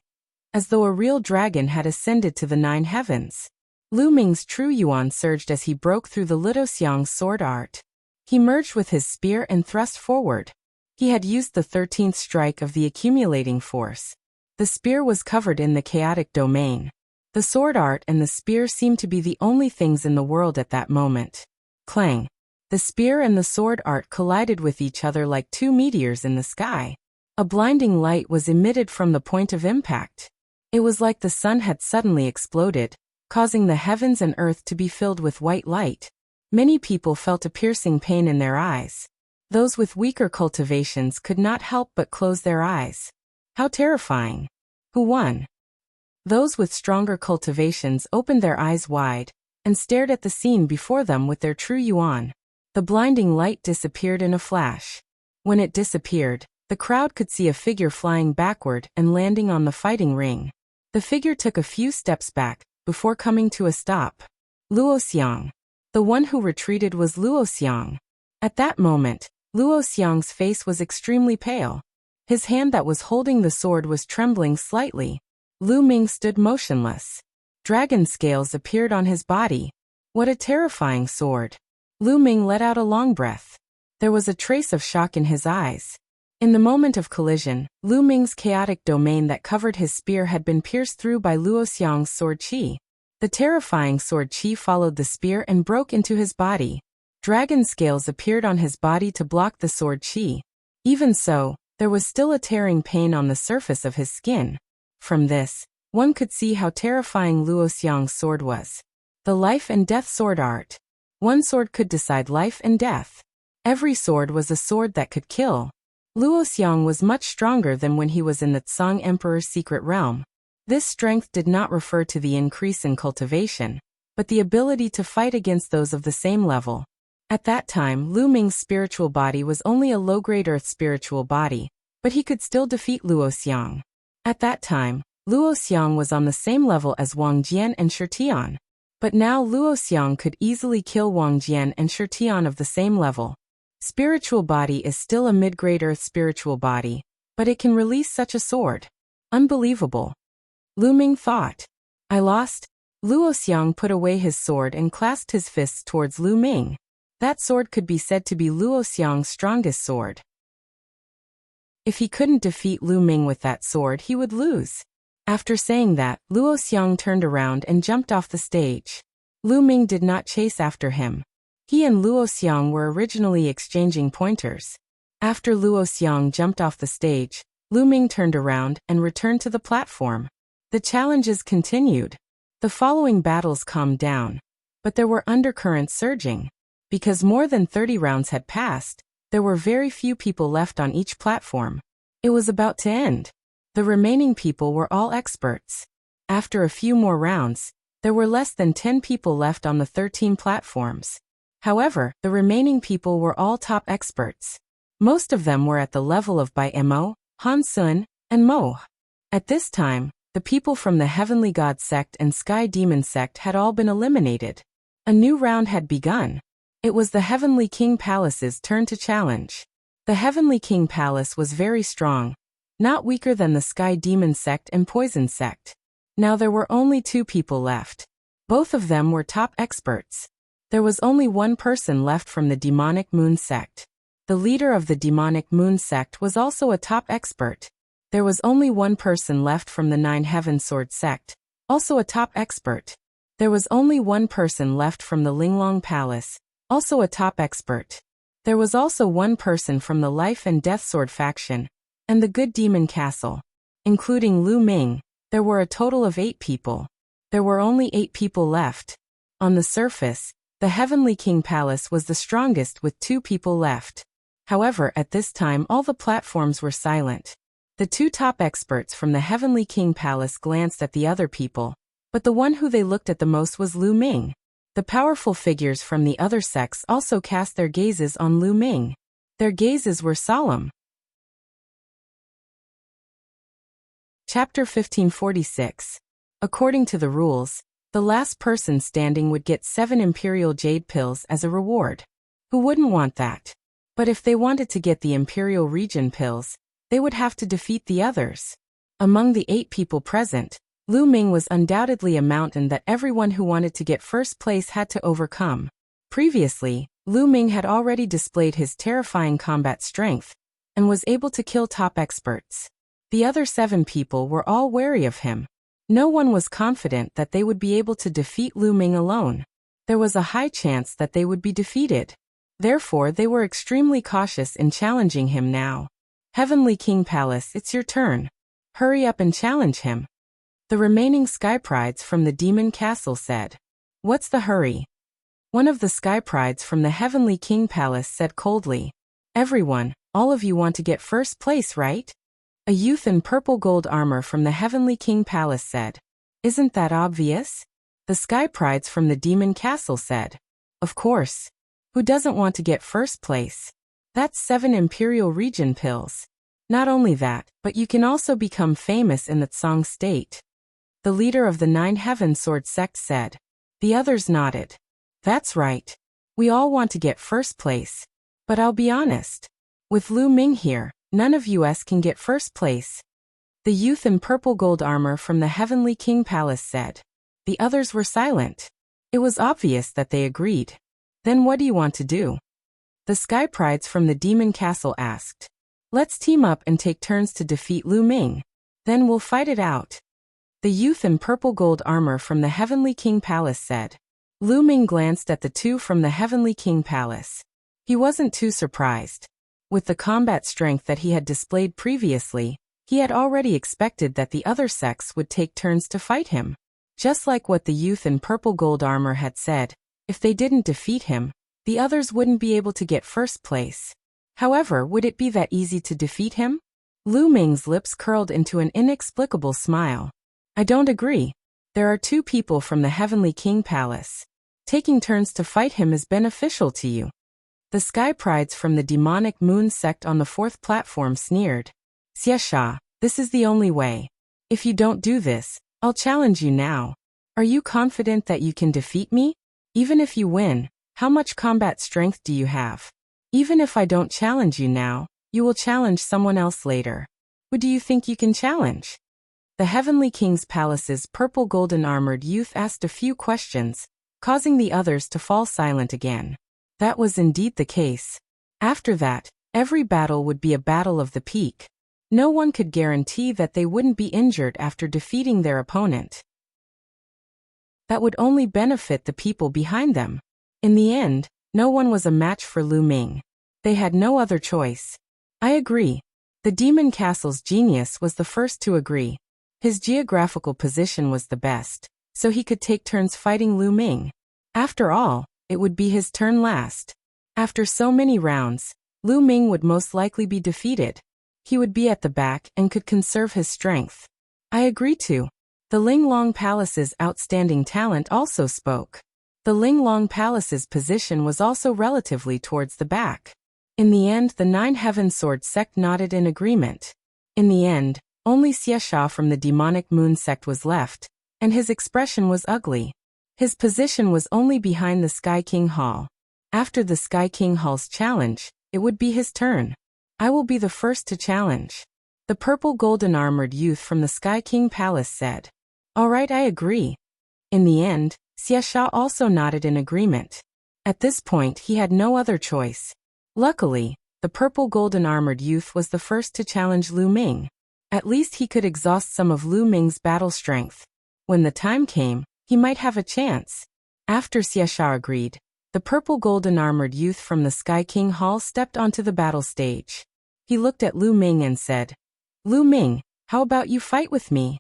as though a real dragon had ascended to the 9 heavens. Lu Ming's true yuan surged as he broke through the Luo Xiang's sword art. He merged with his spear and thrust forward. He had used the 13th strike of the accumulating force. The spear was covered in the chaotic domain. The sword art and the spear seemed to be the only things in the world at that moment. Clang! The spear and the sword art collided with each other like two meteors in the sky. A blinding light was emitted from the point of impact. It was like the sun had suddenly exploded, causing the heavens and earth to be filled with white light. Many people felt a piercing pain in their eyes. Those with weaker cultivations could not help but close their eyes. How terrifying! Who won? Those with stronger cultivations opened their eyes wide and stared at the scene before them with their true yuan. The blinding light disappeared in a flash. When it disappeared, the crowd could see a figure flying backward and landing on the fighting ring. The figure took a few steps back before coming to a stop. Luo Xiang. The one who retreated was Luo Xiang. At that moment, Luo Xiang's face was extremely pale. His hand that was holding the sword was trembling slightly. Lu Ming stood motionless. Dragon scales appeared on his body. What a terrifying sword! Lu Ming let out a long breath. There was a trace of shock in his eyes. In the moment of collision, Lu Ming's chaotic domain that covered his spear had been pierced through by Luo Xiang's sword qi. The terrifying sword qi followed the spear and broke into his body. Dragon scales appeared on his body to block the sword qi. Even so, there was still a tearing pain on the surface of his skin. From this, one could see how terrifying Luo Xiang's sword was. The life and death sword art. One sword could decide life and death. Every sword was a sword that could kill. Luo Xiang was much stronger than when he was in the Tsang Emperor's secret realm. This strength did not refer to the increase in cultivation, but the ability to fight against those of the same level. At that time, Lu Ming's spiritual body was only a low-grade earth spiritual body, but he could still defeat Luo Xiang. At that time, Luo Xiang was on the same level as Wang Jian and Shi Tian. But now Luo Xiang could easily kill Wang Jian and Shi Tian of the same level. Spiritual body is still a mid-grade earth spiritual body, but it can release such a sword. Unbelievable. Lu Ming thought. I lost? Luo Xiang put away his sword and clasped his fists towards Lu Ming. That sword could be said to be Luo Xiang's strongest sword. If he couldn't defeat Lu Ming with that sword, he would lose. After saying that, Luo Xiang turned around and jumped off the stage. Lu Ming did not chase after him. He and Luo Xiang were originally exchanging pointers. After Luo Xiang jumped off the stage, Lu Ming turned around and returned to the platform. The challenges continued. The following battles calmed down, but there were undercurrents surging. Because more than 30 rounds had passed, there were very few people left on each platform. It was about to end. The remaining people were all experts. After a few more rounds, there were less than 10 people left on the 13 platforms. However, the remaining people were all top experts. Most of them were at the level of Bai Mo, Han Sun, and Mo. At this time, the people from the Heavenly God sect and Sky Demon sect had all been eliminated. A new round had begun. It was the Heavenly King Palace's turn to challenge. The Heavenly King Palace was very strong, not weaker than the Sky Demon sect and Poison sect. Now there were only 2 people left. Both of them were top experts. There was only one person left from the demonic moon sect. The leader of the demonic moon sect was also a top expert. There was only one person left from the 9 Heaven Sword sect, also a top expert. There was only one person left from the Linglong Palace, also a top expert. There was also one person from the Life and Death Sword faction, and the Good Demon Castle. Including Lu Ming, there were a total of 8 people. There were only 8 people left. On the surface, the Heavenly King Palace was the strongest with 2 people left. However, at this time all the platforms were silent. The 2 top experts from the Heavenly King Palace glanced at the other people, but the one who they looked at the most was Lu Ming. The powerful figures from the other sects also cast their gazes on Lu Ming. Their gazes were solemn. Chapter 1546. According to the rules, the last person standing would get 7 Imperial Jade Pills as a reward. Who wouldn't want that? But if they wanted to get the Imperial Region Pills, they would have to defeat the others. Among the 8 people present, Lu Ming was undoubtedly a mountain that everyone who wanted to get first place had to overcome. Previously, Lu Ming had already displayed his terrifying combat strength, and was able to kill top experts. The other 7 people were all wary of him. No one was confident that they would be able to defeat Lu Ming alone. There was a high chance that they would be defeated. Therefore they were extremely cautious in challenging him now. Heavenly King Palace, it's your turn. Hurry up and challenge him. The remaining Sky Prides from the Demon Castle said. What's the hurry? One of the Sky Prides from the Heavenly King Palace said coldly. Everyone, all of you want to get first place, right? A youth in purple gold armor from the Heavenly King Palace said. Isn't that obvious? The Sky Prides from the Demon Castle said. Of course. Who doesn't want to get first place? That's 7 Imperial Region Pills. Not only that, but you can also become famous in the Tsang state. The leader of the 9 Heaven Sword sect said. The others nodded. That's right. We all want to get first place. But I'll be honest. With Lu Ming here, none of us can get first place. The youth in purple gold armor from the Heavenly King Palace said. The others were silent. It was obvious that they agreed. Then what do you want to do? The Sky Prides from the Demon Castle asked. Let's team up and take turns to defeat Lu Ming. Then we'll fight it out. The youth in purple gold armor from the Heavenly King Palace said. Lu Ming glanced at the 2 from the Heavenly King Palace. He wasn't too surprised. With the combat strength that he had displayed previously, he had already expected that the other sects would take turns to fight him. Just like what the youth in purple gold armor had said, if they didn't defeat him, the others wouldn't be able to get first place. However, would it be that easy to defeat him? Lu Ming's lips curled into an inexplicable smile. I don't agree. There are 2 people from the Heavenly King Palace. Taking turns to fight him is beneficial to you. The Sky Prides from the Demonic Moon sect on the 4th platform sneered. Xiesha, this is the only way. If you don't do this, I'll challenge you now. Are you confident that you can defeat me? Even if you win, how much combat strength do you have? Even if I don't challenge you now, you will challenge someone else later. Who do you think you can challenge? The Heavenly King's Palace's purple golden armored youth asked a few questions, causing the others to fall silent again. That was indeed the case. After that, every battle would be a battle of the peak. No one could guarantee that they wouldn't be injured after defeating their opponent. That would only benefit the people behind them. In the end, no one was a match for Lu Ming. They had no other choice. I agree. The Demon Castle's genius was the first to agree. His geographical position was the best, so he could take turns fighting Lu Ming. After all, it would be his turn last. After so many rounds, Lu Ming would most likely be defeated. He would be at the back and could conserve his strength. I agree too. The Linglong Palace's outstanding talent also spoke. The Linglong Palace's position was also relatively towards the back. In the end, the 9 Heaven Sword sect nodded in agreement. In the end, only Xiesha from the Demonic Moon sect was left, and his expression was ugly. His position was only behind the Sky King Hall. After the Sky King Hall's challenge, it would be his turn. I will be the first to challenge. The purple golden armored youth from the Sky King Palace said. All right, I agree. In the end, Xiaxia also nodded in agreement. At this point, he had no other choice. Luckily, the purple golden-armored youth was the first to challenge Lu Ming. At least he could exhaust some of Lu Ming's battle strength. When the time came, he might have a chance. After Xiaxia agreed, the purple golden-armored youth from the Sky King Hall stepped onto the battle stage. He looked at Lu Ming and said, "Lu Ming, how about you fight with me?"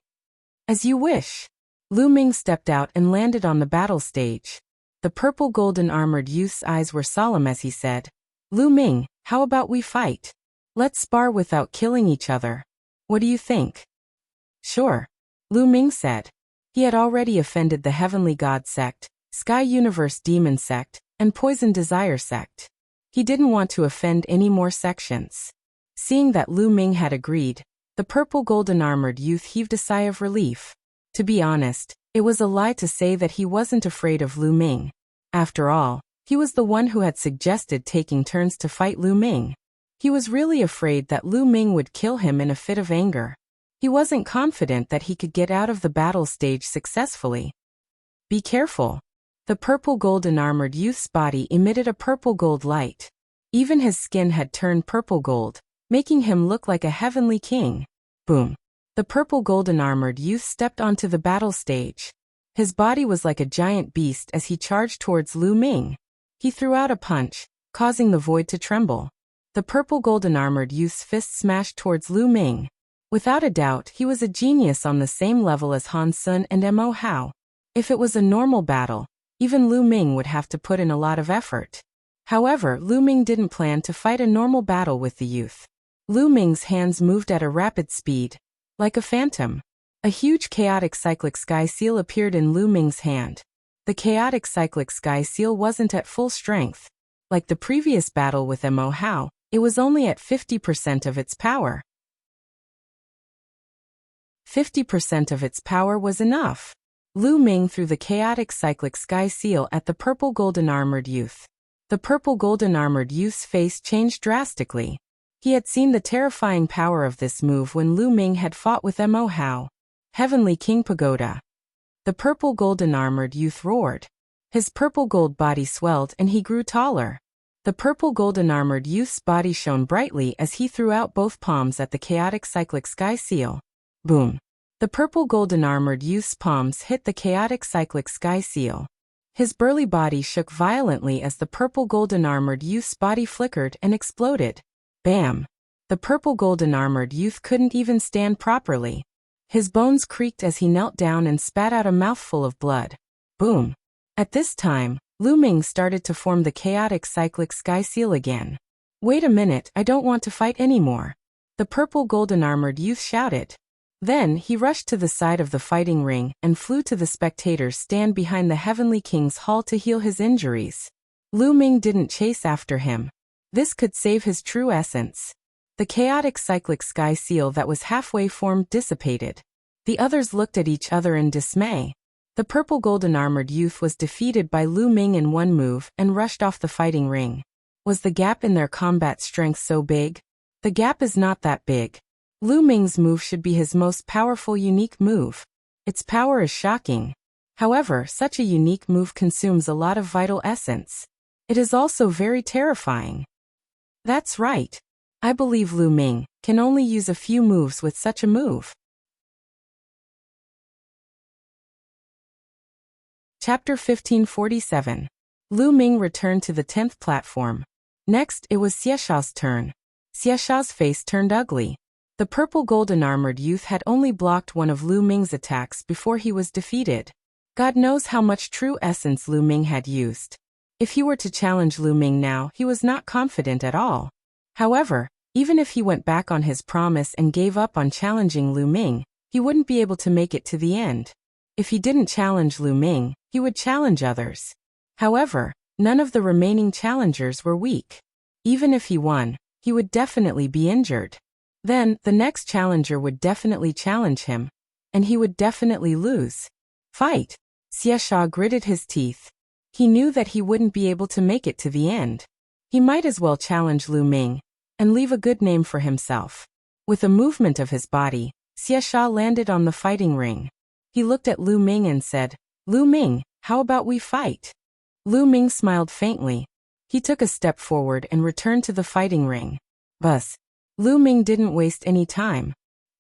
"As you wish." Lu Ming stepped out and landed on the battle stage. The purple golden-armored youth's eyes were solemn as he said, "Lu Ming, how about we fight? Let's spar without killing each other. What do you think?" "Sure," Lu Ming said. He had already offended the Heavenly God sect, Sky Universe Demon sect, and Poison Desire sect. He didn't want to offend any more sections. Seeing that Lu Ming had agreed, the purple golden-armored youth heaved a sigh of relief. To be honest, it was a lie to say that he wasn't afraid of Lu Ming. After all, he was the one who had suggested taking turns to fight Lu Ming. He was really afraid that Lu Ming would kill him in a fit of anger. He wasn't confident that he could get out of the battle stage successfully. "Be careful." The purple golden-armored youth's body emitted a purple gold light. Even his skin had turned purple gold, making him look like a heavenly king. Boom. The purple golden-armored youth stepped onto the battle stage. His body was like a giant beast as he charged towards Lu Ming. He threw out a punch, causing the void to tremble. The purple golden-armored youth's fist smashed towards Lu Ming. Without a doubt, he was a genius on the same level as Han Sun and Mo Hao. If it was a normal battle, even Lu Ming would have to put in a lot of effort. However, Lu Ming didn't plan to fight a normal battle with the youth. Lu Ming's hands moved at a rapid speed. Like a phantom, a huge chaotic cyclic sky seal appeared in Lu Ming's hand. The chaotic cyclic sky seal wasn't at full strength. Like the previous battle with Mo Hao, it was only at 50% of its power. 50% of its power was enough. Lu Ming threw the chaotic cyclic sky seal at the purple golden-armored youth. The purple golden-armored youth's face changed drastically. He had seen the terrifying power of this move when Lu Ming had fought with Mo Hao. Heavenly King Pagoda. The purple golden-armored youth roared. His purple gold body swelled and he grew taller. The purple golden-armored youth's body shone brightly as he threw out both palms at the chaotic cyclic sky seal. Boom. The purple golden-armored youth's palms hit the chaotic cyclic sky seal. His burly body shook violently as the purple golden-armored youth's body flickered and exploded. Bam! The purple golden-armored youth couldn't even stand properly. His bones creaked as he knelt down and spat out a mouthful of blood. Boom! At this time, Lu Ming started to form the chaotic cyclic sky seal again. "Wait a minute, I don't want to fight anymore," the purple golden-armored youth shouted. Then he rushed to the side of the fighting ring and flew to the spectators' stand behind the Heavenly King's hall to heal his injuries. Lu Ming didn't chase after him. This could save his true essence. The chaotic cyclic sky seal that was halfway formed dissipated. The others looked at each other in dismay. The purple golden-armored youth was defeated by Lu Ming in one move and rushed off the fighting ring. Was the gap in their combat strength so big? The gap is not that big. Lu Ming's move should be his most powerful unique move. Its power is shocking. However, such a unique move consumes a lot of vital essence. It is also very terrifying. That's right. I believe Lu Ming can only use a few moves with such a move. Chapter 1547. Lu Ming returned to the 10th platform. Next, it was Xiaxia's turn. Xiaxia's face turned ugly. The purple golden-armored youth had only blocked one of Lu Ming's attacks before he was defeated. God knows how much true essence Lu Ming had used. If he were to challenge Lu Ming now, he was not confident at all. However, even if he went back on his promise and gave up on challenging Lu Ming, he wouldn't be able to make it to the end. If he didn't challenge Lu Ming, he would challenge others. However, none of the remaining challengers were weak. Even if he won, he would definitely be injured. Then, the next challenger would definitely challenge him, and he would definitely lose. Fight! Xiaxia gritted his teeth. He knew that he wouldn't be able to make it to the end. He might as well challenge Lu Ming and leave a good name for himself. With a movement of his body, Xiaxia landed on the fighting ring. He looked at Lu Ming and said, "Lu Ming, how about we fight?" Lu Ming smiled faintly. He took a step forward and returned to the fighting ring. Buzz. Lu Ming didn't waste any time.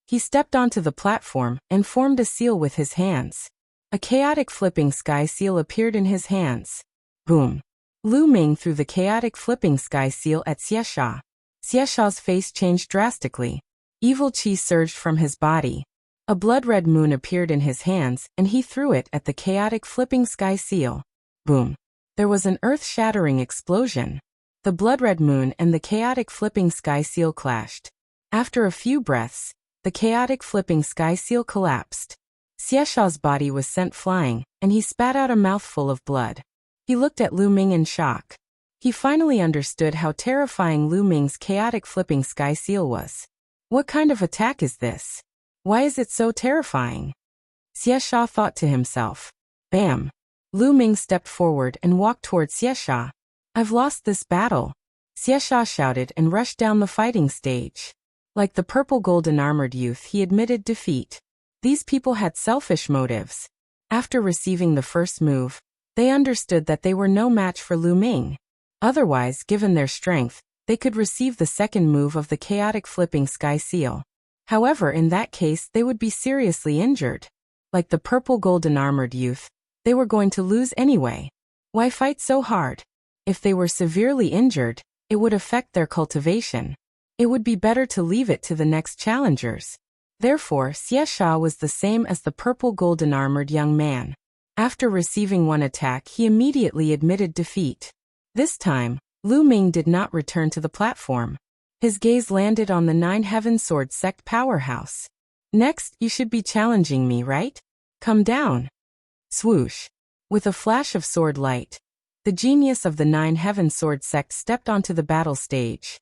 He stepped onto the platform and formed a seal with his hands. A chaotic flipping sky seal appeared in his hands. Boom. Lu Ming threw the chaotic flipping sky seal at Xiesha. Xiesha's face changed drastically. Evil qi surged from his body. A blood-red moon appeared in his hands and he threw it at the chaotic flipping sky seal. Boom. There was an earth-shattering explosion. The blood-red moon and the chaotic flipping sky seal clashed. After a few breaths, the chaotic flipping sky seal collapsed. Xiesha's body was sent flying, and he spat out a mouthful of blood. He looked at Lu Ming in shock. He finally understood how terrifying Lu Ming's chaotic flipping sky seal was. What kind of attack is this? Why is it so terrifying? Xiesha thought to himself. Bam! Lu Ming stepped forward and walked toward Xiesha. I've lost this battle. Xiesha shouted and rushed down the fighting stage. Like the purple golden armored youth, he admitted defeat. These people had selfish motives. After receiving the first move, they understood that they were no match for Lu Ming. Otherwise, given their strength, they could receive the second move of the chaotic flipping sky seal. However, in that case, they would be seriously injured. Like the purple golden armored youth, they were going to lose anyway. Why fight so hard? If they were severely injured, it would affect their cultivation. It would be better to leave it to the next challengers. Therefore, Xiesha was the same as the purple golden armored young man. After receiving one attack, he immediately admitted defeat. This time, Lu Ming did not return to the platform. His gaze landed on the Nine Heaven Sword Sect powerhouse. Next, you should be challenging me, right? Come down. Swoosh. With a flash of sword light, the genius of the Nine Heaven Sword Sect stepped onto the battle stage.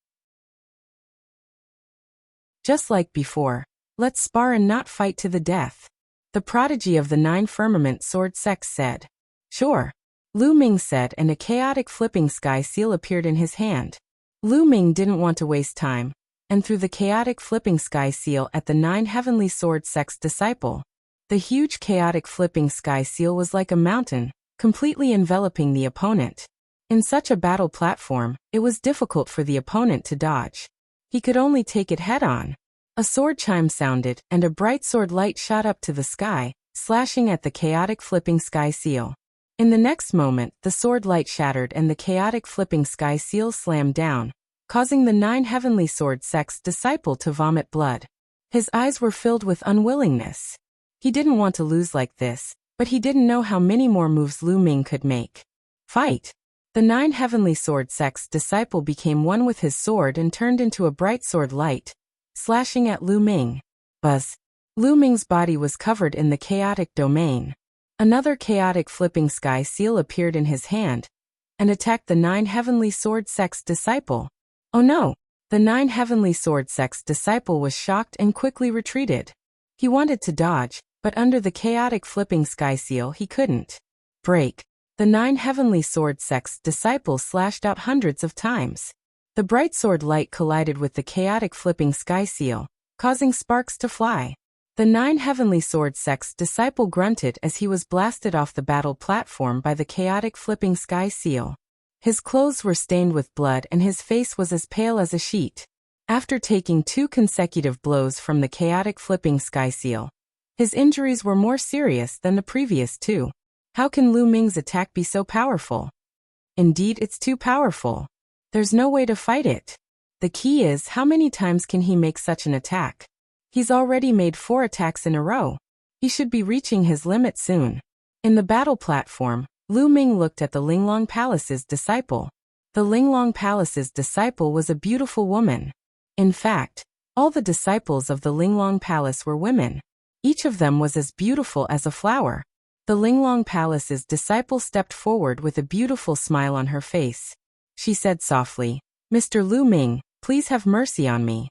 Just like before, let's spar and not fight to the death. The prodigy of the Nine Firmament Sword Sect said. Sure. Lu Ming said, and a chaotic flipping sky seal appeared in his hand. Lu Ming didn't want to waste time, and threw the chaotic flipping sky seal at the Nine Heavenly Sword Sect's disciple. The huge chaotic flipping sky seal was like a mountain, completely enveloping the opponent. In such a battle platform, it was difficult for the opponent to dodge. He could only take it head-on. A sword chime sounded, and a bright sword light shot up to the sky, slashing at the chaotic flipping sky seal. In the next moment, the sword light shattered and the chaotic flipping sky seal slammed down, causing the Nine Heavenly Sword Sect's disciple to vomit blood. His eyes were filled with unwillingness. He didn't want to lose like this, but he didn't know how many more moves Lu Ming could make. Fight! The Nine Heavenly Sword Sect's disciple became one with his sword and turned into a bright sword light, slashing at Lu Ming. Buzz! Lu Ming's body was covered in the chaotic domain. Another chaotic flipping sky seal appeared in his hand and attacked the Nine Heavenly Sword Sect's disciple. Oh no! The Nine Heavenly Sword Sect's disciple was shocked and quickly retreated. He wanted to dodge, but under the chaotic flipping sky seal he couldn't. Break! The Nine Heavenly Sword Sect's disciple slashed out hundreds of times. The bright sword light collided with the chaotic flipping sky seal, causing sparks to fly. The Nine Heavenly Sword Sect's disciple grunted as he was blasted off the battle platform by the chaotic flipping sky seal. His clothes were stained with blood and his face was as pale as a sheet. After taking 2 consecutive blows from the chaotic flipping sky seal, his injuries were more serious than the previous 2. How can Lu Ming's attack be so powerful? Indeed, it's too powerful. There's no way to fight it. The key is, how many times can he make such an attack? He's already made 4 attacks in a row. He should be reaching his limit soon. In the battle platform, Lu Ming looked at the Linglong Palace's disciple. The Linglong Palace's disciple was a beautiful woman. In fact, all the disciples of the Linglong Palace were women. Each of them was as beautiful as a flower. The Linglong Palace's disciple stepped forward with a beautiful smile on her face. She said softly, "Mr. Lu Ming, please have mercy on me."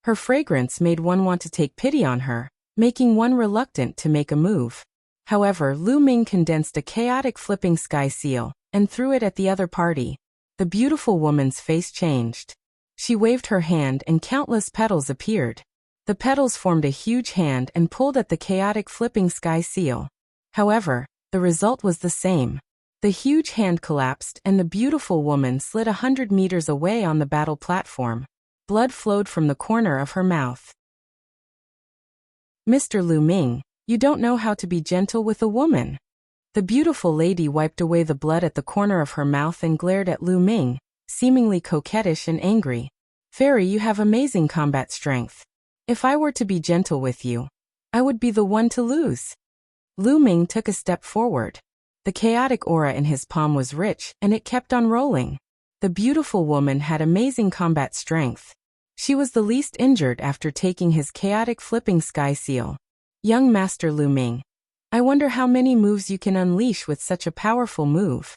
Her fragrance made one want to take pity on her, making one reluctant to make a move. However, Lu Ming condensed a chaotic flipping sky seal and threw it at the other party. The beautiful woman's face changed. She waved her hand and countless petals appeared. The petals formed a huge hand and pulled at the chaotic flipping sky seal. However, the result was the same. The huge hand collapsed and the beautiful woman slid 100 meters away on the battle platform. Blood flowed from the corner of her mouth. Mr. Lu Ming, you don't know how to be gentle with a woman. The beautiful lady wiped away the blood at the corner of her mouth and glared at Lu Ming, seemingly coquettish and angry. Fairy, you have amazing combat strength. If I were to be gentle with you, I would be the one to lose. Lu Ming took a step forward. The chaotic aura in his palm was rich, and it kept on rolling. The beautiful woman had amazing combat strength. She was the least injured after taking his chaotic flipping sky seal. Young Master Lu Ming, I wonder how many moves you can unleash with such a powerful move.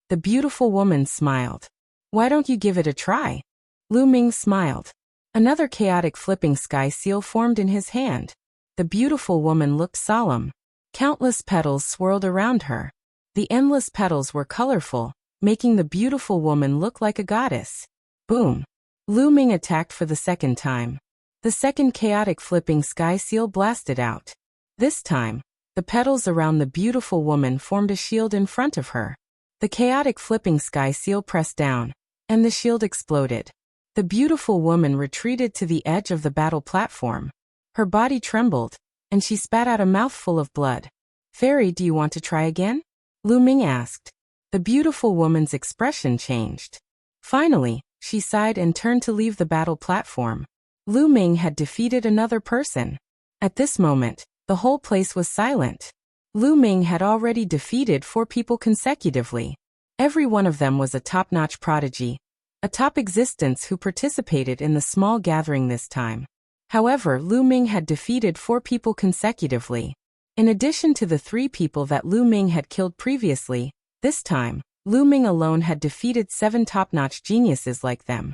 The beautiful woman smiled. Why don't you give it a try? Lu Ming smiled. Another chaotic flipping sky seal formed in his hand. The beautiful woman looked solemn. Countless petals swirled around her. The endless petals were colorful, making the beautiful woman look like a goddess. Boom! Lu Ming attacked for the second time. The second chaotic flipping sky seal blasted out. This time, the petals around the beautiful woman formed a shield in front of her. The chaotic flipping sky seal pressed down, and the shield exploded. The beautiful woman retreated to the edge of the battle platform. Her body trembled, and she spat out a mouthful of blood. Fairy, do you want to try again? Lu Ming asked. The beautiful woman's expression changed. Finally, she sighed and turned to leave the battle platform. Lu Ming had defeated another person. At this moment, the whole place was silent. Lu Ming had already defeated 4 people consecutively. Every one of them was a top-notch prodigy, a top existence who participated in the small gathering this time. However, Lu Ming had defeated 4 people consecutively. In addition to the 3 people that Lu Ming had killed previously, this time, Lu Ming alone had defeated 7 top-notch geniuses like them.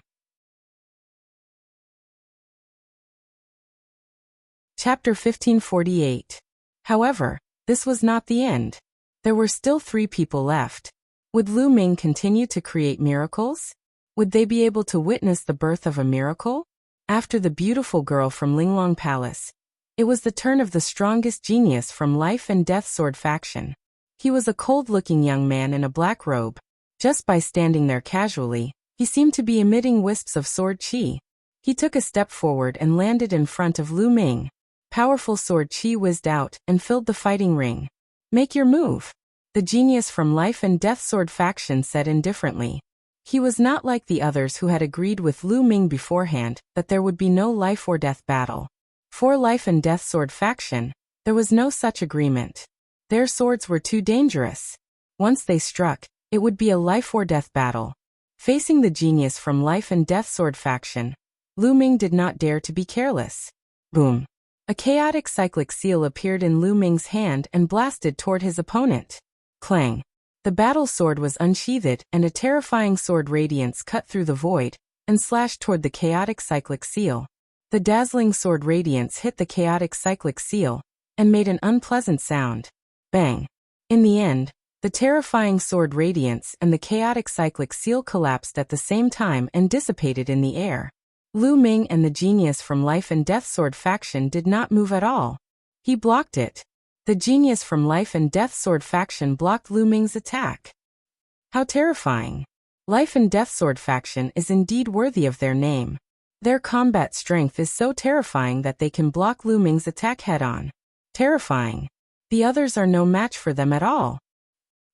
Chapter 1548. However, this was not the end. There were still 3 people left. Would Lu Ming continue to create miracles? Would they be able to witness the birth of a miracle? After the beautiful girl from Linglong Palace, it was the turn of the strongest genius from Life and Death Sword faction. He was a cold-looking young man in a black robe. Just by standing there casually, he seemed to be emitting wisps of sword chi. He took a step forward and landed in front of Lu Ming. Powerful sword chi whizzed out and filled the fighting ring. Make your move, the genius from Life and Death Sword faction said indifferently. He was not like the others who had agreed with Lu Ming beforehand that there would be no life or death battle. For Life and Death Sword faction, there was no such agreement. Their swords were too dangerous. Once they struck, it would be a life or death battle. Facing the genius from Life and Death Sword faction, Lu Ming did not dare to be careless. Boom! A chaotic cyclic seal appeared in Lu Ming's hand and blasted toward his opponent. Clang! The battle sword was unsheathed and a terrifying sword radiance cut through the void and slashed toward the chaotic cyclic seal. The dazzling sword radiance hit the chaotic cyclic seal and made an unpleasant sound. Bang! In the end, the terrifying sword radiance and the chaotic cyclic seal collapsed at the same time and dissipated in the air. Lu Ming and the genius from Life and Death Sword faction did not move at all. He blocked it. The genius from Life and Death Sword faction blocked Lu Ming's attack. How terrifying! Life and Death Sword faction is indeed worthy of their name. Their combat strength is so terrifying that they can block Lu Ming's attack head-on. Terrifying. The others are no match for them at all.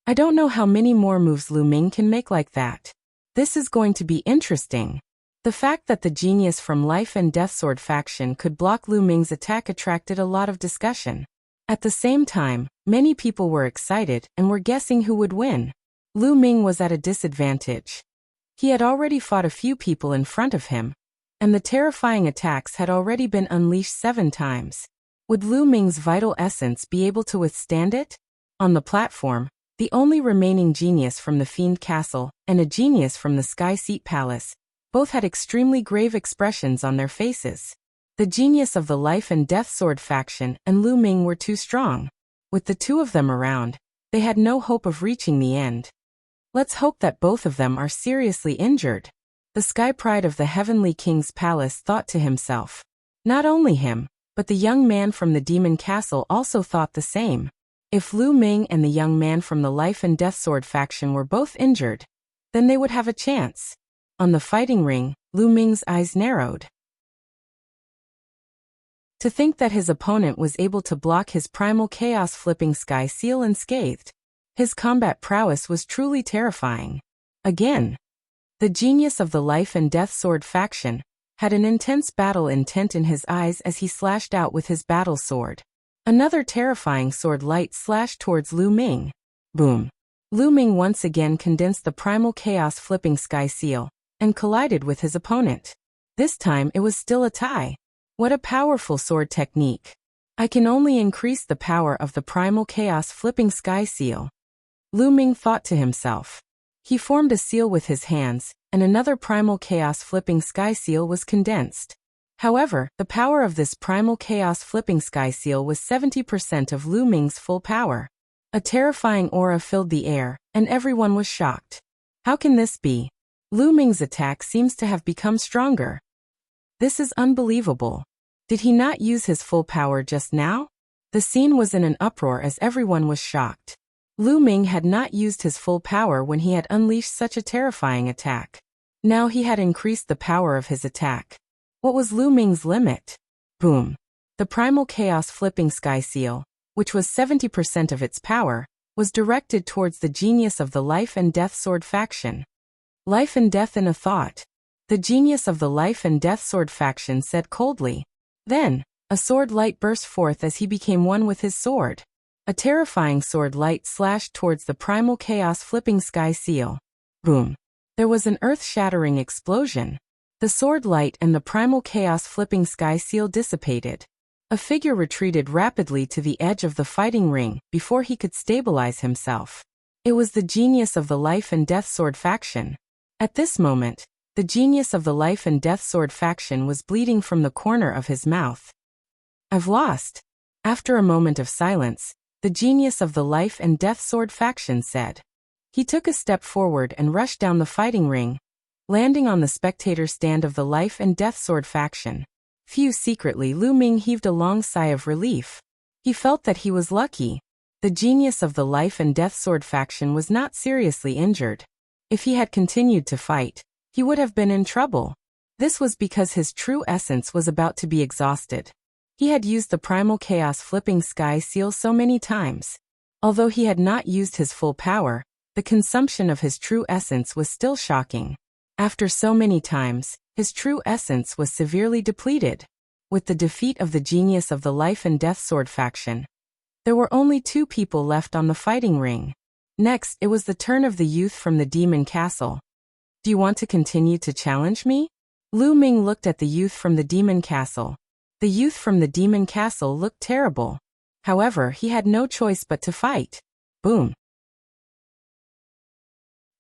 I don't know how many more moves Lu Ming can make like that. This is going to be interesting. The fact that the genius from Life and Death Sword faction could block Lu Ming's attack attracted a lot of discussion. At the same time, many people were excited and were guessing who would win. Lu Ming was at a disadvantage. He had already fought a few people in front of him, and the terrifying attacks had already been unleashed 7 times. Would Lu Ming's vital essence be able to withstand it? On the platform, the only remaining genius from the Fiend Castle and a genius from the Sky Seat Palace both had extremely grave expressions on their faces. The genius of the Life and Death Sword faction and Lu Ming were too strong. With the 2 of them around, they had no hope of reaching the end. Let's hope that both of them are seriously injured. The Sky Pride of the Heavenly King's Palace thought to himself. Not only him, but the young man from the demon castle also thought the same. If Lu Ming and the young man from the Life and Death Sword faction were both injured, then they would have a chance. On the fighting ring, Lu Ming's eyes narrowed. To think that his opponent was able to block his primal chaos flipping sky seal unscathed. His combat prowess was truly terrifying. Again, the genius of the Life and Death Sword faction had an intense battle intent in his eyes as he slashed out with his battle sword. Another terrifying sword light slashed towards Lu Ming. Boom. Lu Ming once again condensed the primal chaos flipping sky seal and collided with his opponent. This time it was still a tie. What a powerful sword technique. I can only increase the power of the primal chaos flipping sky seal. Lu Ming thought to himself. He formed a seal with his hands, and another primal chaos flipping sky seal was condensed. However, the power of this primal chaos flipping sky seal was 70% of Lu Ming's full power. A terrifying aura filled the air, and everyone was shocked. How can this be? Lu Ming's attack seems to have become stronger. This is unbelievable. Did he not use his full power just now? The scene was in an uproar as everyone was shocked. Lu Ming had not used his full power when he had unleashed such a terrifying attack. Now he had increased the power of his attack. What was Lu Ming's limit? Boom. The primal chaos flipping sky seal, which was 70% of its power, was directed towards the genius of the Life and Death Sword faction. Life and death in a thought. The genius of the Life and Death Sword faction said coldly. Then, a sword light burst forth as he became one with his sword. A terrifying sword light slashed towards the primal chaos flipping sky seal. Boom. There was an earth-shattering explosion. The sword light and the primal chaos flipping sky seal dissipated. A figure retreated rapidly to the edge of the fighting ring before he could stabilize himself. It was the genius of the Life and Death Sword faction. At this moment, the genius of the Life and Death Sword faction was bleeding from the corner of his mouth. I've lost. After a moment of silence, the genius of the Life and Death Sword faction said. He took a step forward and rushed down the fighting ring, landing on the spectator stand of the Life and Death Sword faction. Phew, secretly Lu Ming heaved a long sigh of relief. He felt that he was lucky. The genius of the Life and Death Sword faction was not seriously injured. If he had continued to fight, he would have been in trouble. This was because his true essence was about to be exhausted. He had used the primal chaos flipping sky seal so many times. Although he had not used his full power, the consumption of his true essence was still shocking. After so many times, his true essence was severely depleted. With the defeat of the genius of the Life and Death Sword faction, there were only 2 people left on the fighting ring. Next, it was the turn of the youth from the demon castle. Do you want to continue to challenge me? Lu Ming looked at the youth from the demon castle. The youth from the demon castle looked terrible. However, he had no choice but to fight. Boom.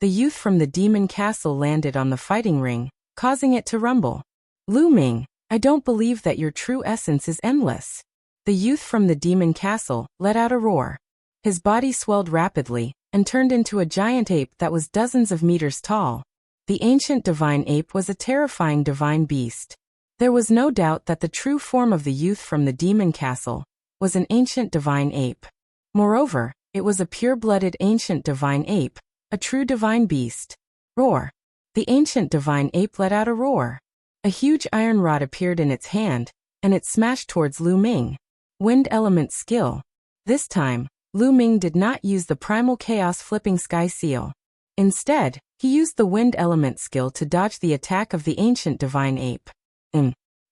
The youth from the demon castle landed on the fighting ring, causing it to rumble. Lu Ming, I don't believe that your true essence is endless. The youth from the demon castle let out a roar. His body swelled rapidly and turned into a giant ape that was dozens of meters tall. The ancient divine ape was a terrifying divine beast. There was no doubt that the true form of the youth from the demon castle was an ancient divine ape. Moreover, it was a pure-blooded ancient divine ape, a true divine beast. Roar. The ancient divine ape let out a roar. A huge iron rod appeared in its hand, and it smashed towards Lu Ming. Wind element skill. This time, Lu Ming did not use the primal chaos flipping sky seal. Instead, he used the wind element skill to dodge the attack of the ancient divine ape.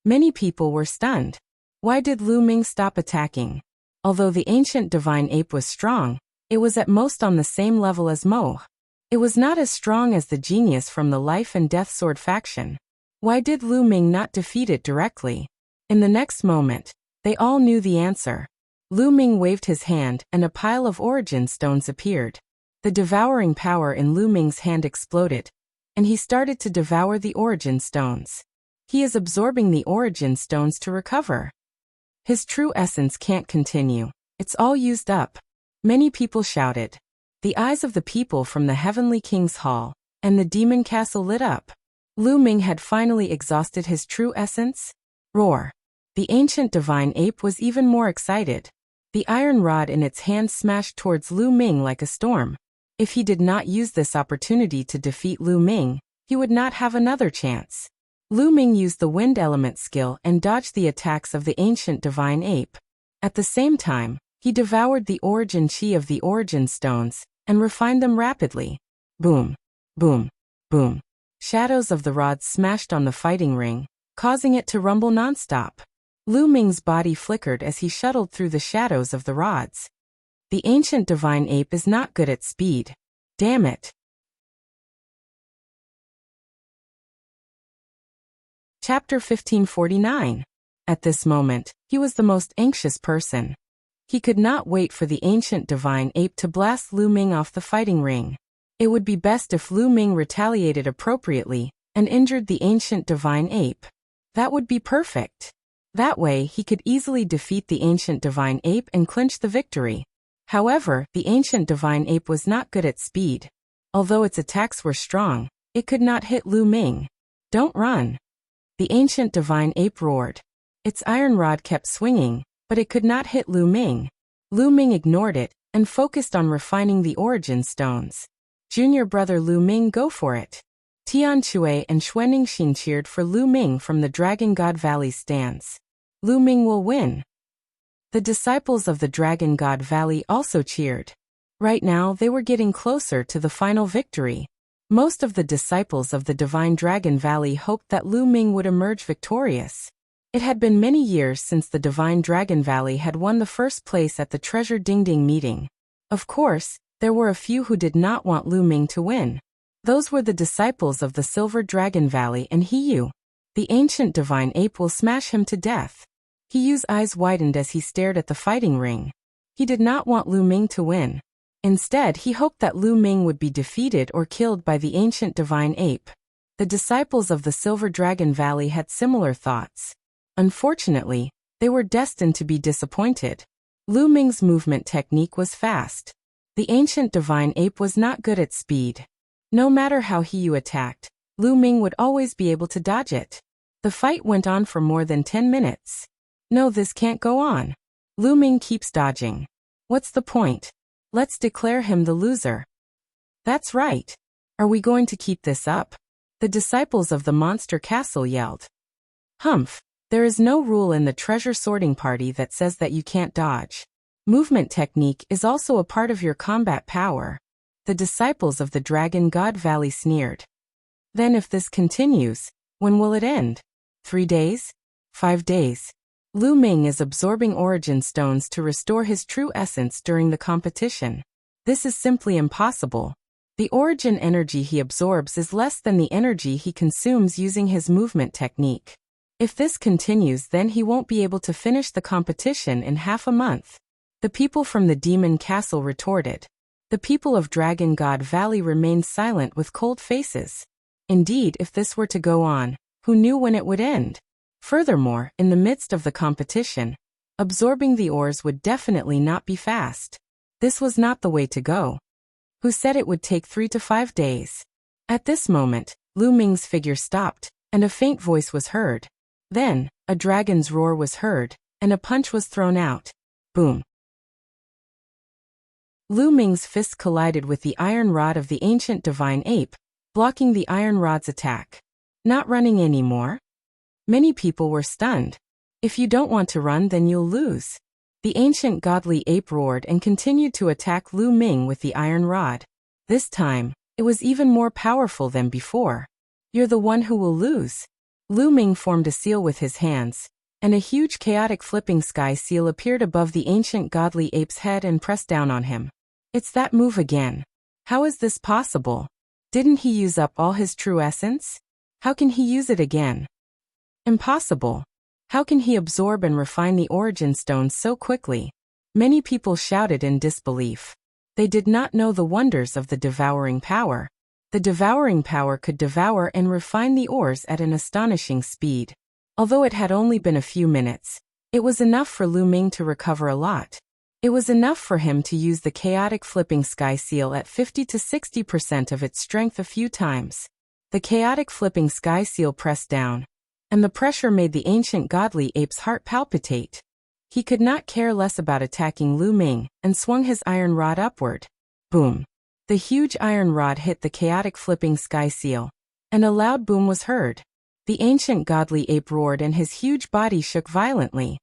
Many people were stunned. Why did Lu Ming stop attacking? Although the ancient divine ape was strong, it was at most on the same level as Mo. It was not as strong as the genius from the Life and Death Sword faction. Why did Lu Ming not defeat it directly? In the next moment, they all knew the answer. Lu Ming waved his hand and a pile of origin stones appeared. The devouring power in Lu Ming's hand exploded, and he started to devour the origin stones. He is absorbing the origin stones to recover. His true essence can't continue. It's all used up. Many people shouted. The eyes of the people from the Heavenly King's Hall and the demon castle lit up. Lu Ming had finally exhausted his true essence. Roar. The ancient divine ape was even more excited. The iron rod in its hand smashed towards Lu Ming like a storm. If he did not use this opportunity to defeat Lu Ming, he would not have another chance. Lu Ming used the wind element skill and dodged the attacks of the ancient divine ape. At the same time, he devoured the origin chi of the origin stones and refined them rapidly. Boom, boom, boom. Shadows of the rods smashed on the fighting ring, causing it to rumble nonstop. Lu Ming's body flickered as he shuttled through the shadows of the rods. The ancient divine ape is not good at speed. Damn it. Chapter 1549. At this moment, he was the most anxious person. He could not wait for the ancient divine ape to blast Lu Ming off the fighting ring. It would be best if Lu Ming retaliated appropriately and injured the ancient divine ape. That would be perfect. That way he could easily defeat the ancient divine ape and clinch the victory. However, the ancient divine ape was not good at speed. Although its attacks were strong, it could not hit Lu Ming. Don't run. The ancient divine ape roared. Its iron rod kept swinging, but it could not hit Lu Ming. Lu Ming ignored it and focused on refining the origin stones. Junior brother Lu Ming, go for it. Tian Shui and Xuaningxin cheered for Lu Ming from the Dragon God Valley stands. Lu Ming will win. The disciples of the Dragon God Valley also cheered. Right now they were getting closer to the final victory. Most of the disciples of the Divine Dragon Valley hoped that Lu Ming would emerge victorious. It had been many years since the Divine Dragon Valley had won the first place at the Treasure Ding Ding meeting. Of course, there were a few who did not want Lu Ming to win. Those were the disciples of the Silver Dragon Valley and Hiyu. The ancient divine ape will smash him to death. Hiyu's eyes widened as he stared at the fighting ring. He did not want Lu Ming to win. Instead, he hoped that Lu Ming would be defeated or killed by the ancient divine ape. The disciples of the Silver Dragon Valley had similar thoughts. Unfortunately, they were destined to be disappointed. Lu Ming's movement technique was fast. The ancient divine ape was not good at speed. No matter how Hiyu attacked, Lu Ming would always be able to dodge it. The fight went on for more than 10 minutes. No, this can't go on. Lu Ming keeps dodging. What's the point? Let's declare him the loser. That's right. Are we going to keep this up? The disciples of the Monster Castle yelled. Humph, there is no rule in the treasure sorting party that says that you can't dodge. Movement technique is also a part of your combat power. The disciples of the Dragon God Valley sneered. Then if this continues, when will it end? 3 days? 5 days? Lu Ming is absorbing origin stones to restore his true essence during the competition. This is simply impossible. The origin energy he absorbs is less than the energy he consumes using his movement technique. If this continues, then he won't be able to finish the competition in half a month. The people from the Demon Castle retorted. The people of Dragon God Valley remained silent with cold faces. Indeed, if this were to go on, who knew when it would end? Furthermore, in the midst of the competition, absorbing the ores would definitely not be fast. This was not the way to go. Who said it would take 3 to 5 days? At this moment, Lu Ming's figure stopped, and a faint voice was heard. Then, a dragon's roar was heard, and a punch was thrown out. Boom. Lu Ming's fist collided with the iron rod of the ancient divine ape, blocking the iron rod's attack. Not running anymore? Many people were stunned. If you don't want to run, then you'll lose. The ancient godly ape roared and continued to attack Lu Ming with the iron rod. This time, it was even more powerful than before. You're the one who will lose. Lu Ming formed a seal with his hands, and a huge chaotic flipping sky seal appeared above the ancient godly ape's head and pressed down on him. It's that move again. How is this possible? Didn't he use up all his true essence? How can he use it again? Impossible. How can he absorb and refine the origin stones so quickly? Many people shouted in disbelief. They did not know the wonders of the devouring power. The devouring power could devour and refine the ores at an astonishing speed. Although it had only been a few minutes, it was enough for Lu Ming to recover a lot. It was enough for him to use the chaotic flipping sky seal at 50 to 60% of its strength a few times. The chaotic flipping sky seal pressed down. and the pressure made the ancient godly ape's heart palpitate. He could not care less about attacking Lu Ming, and swung his iron rod upward. Boom! The huge iron rod hit the chaotic flipping sky seal, and a loud boom was heard. The ancient godly ape roared and his huge body shook violently.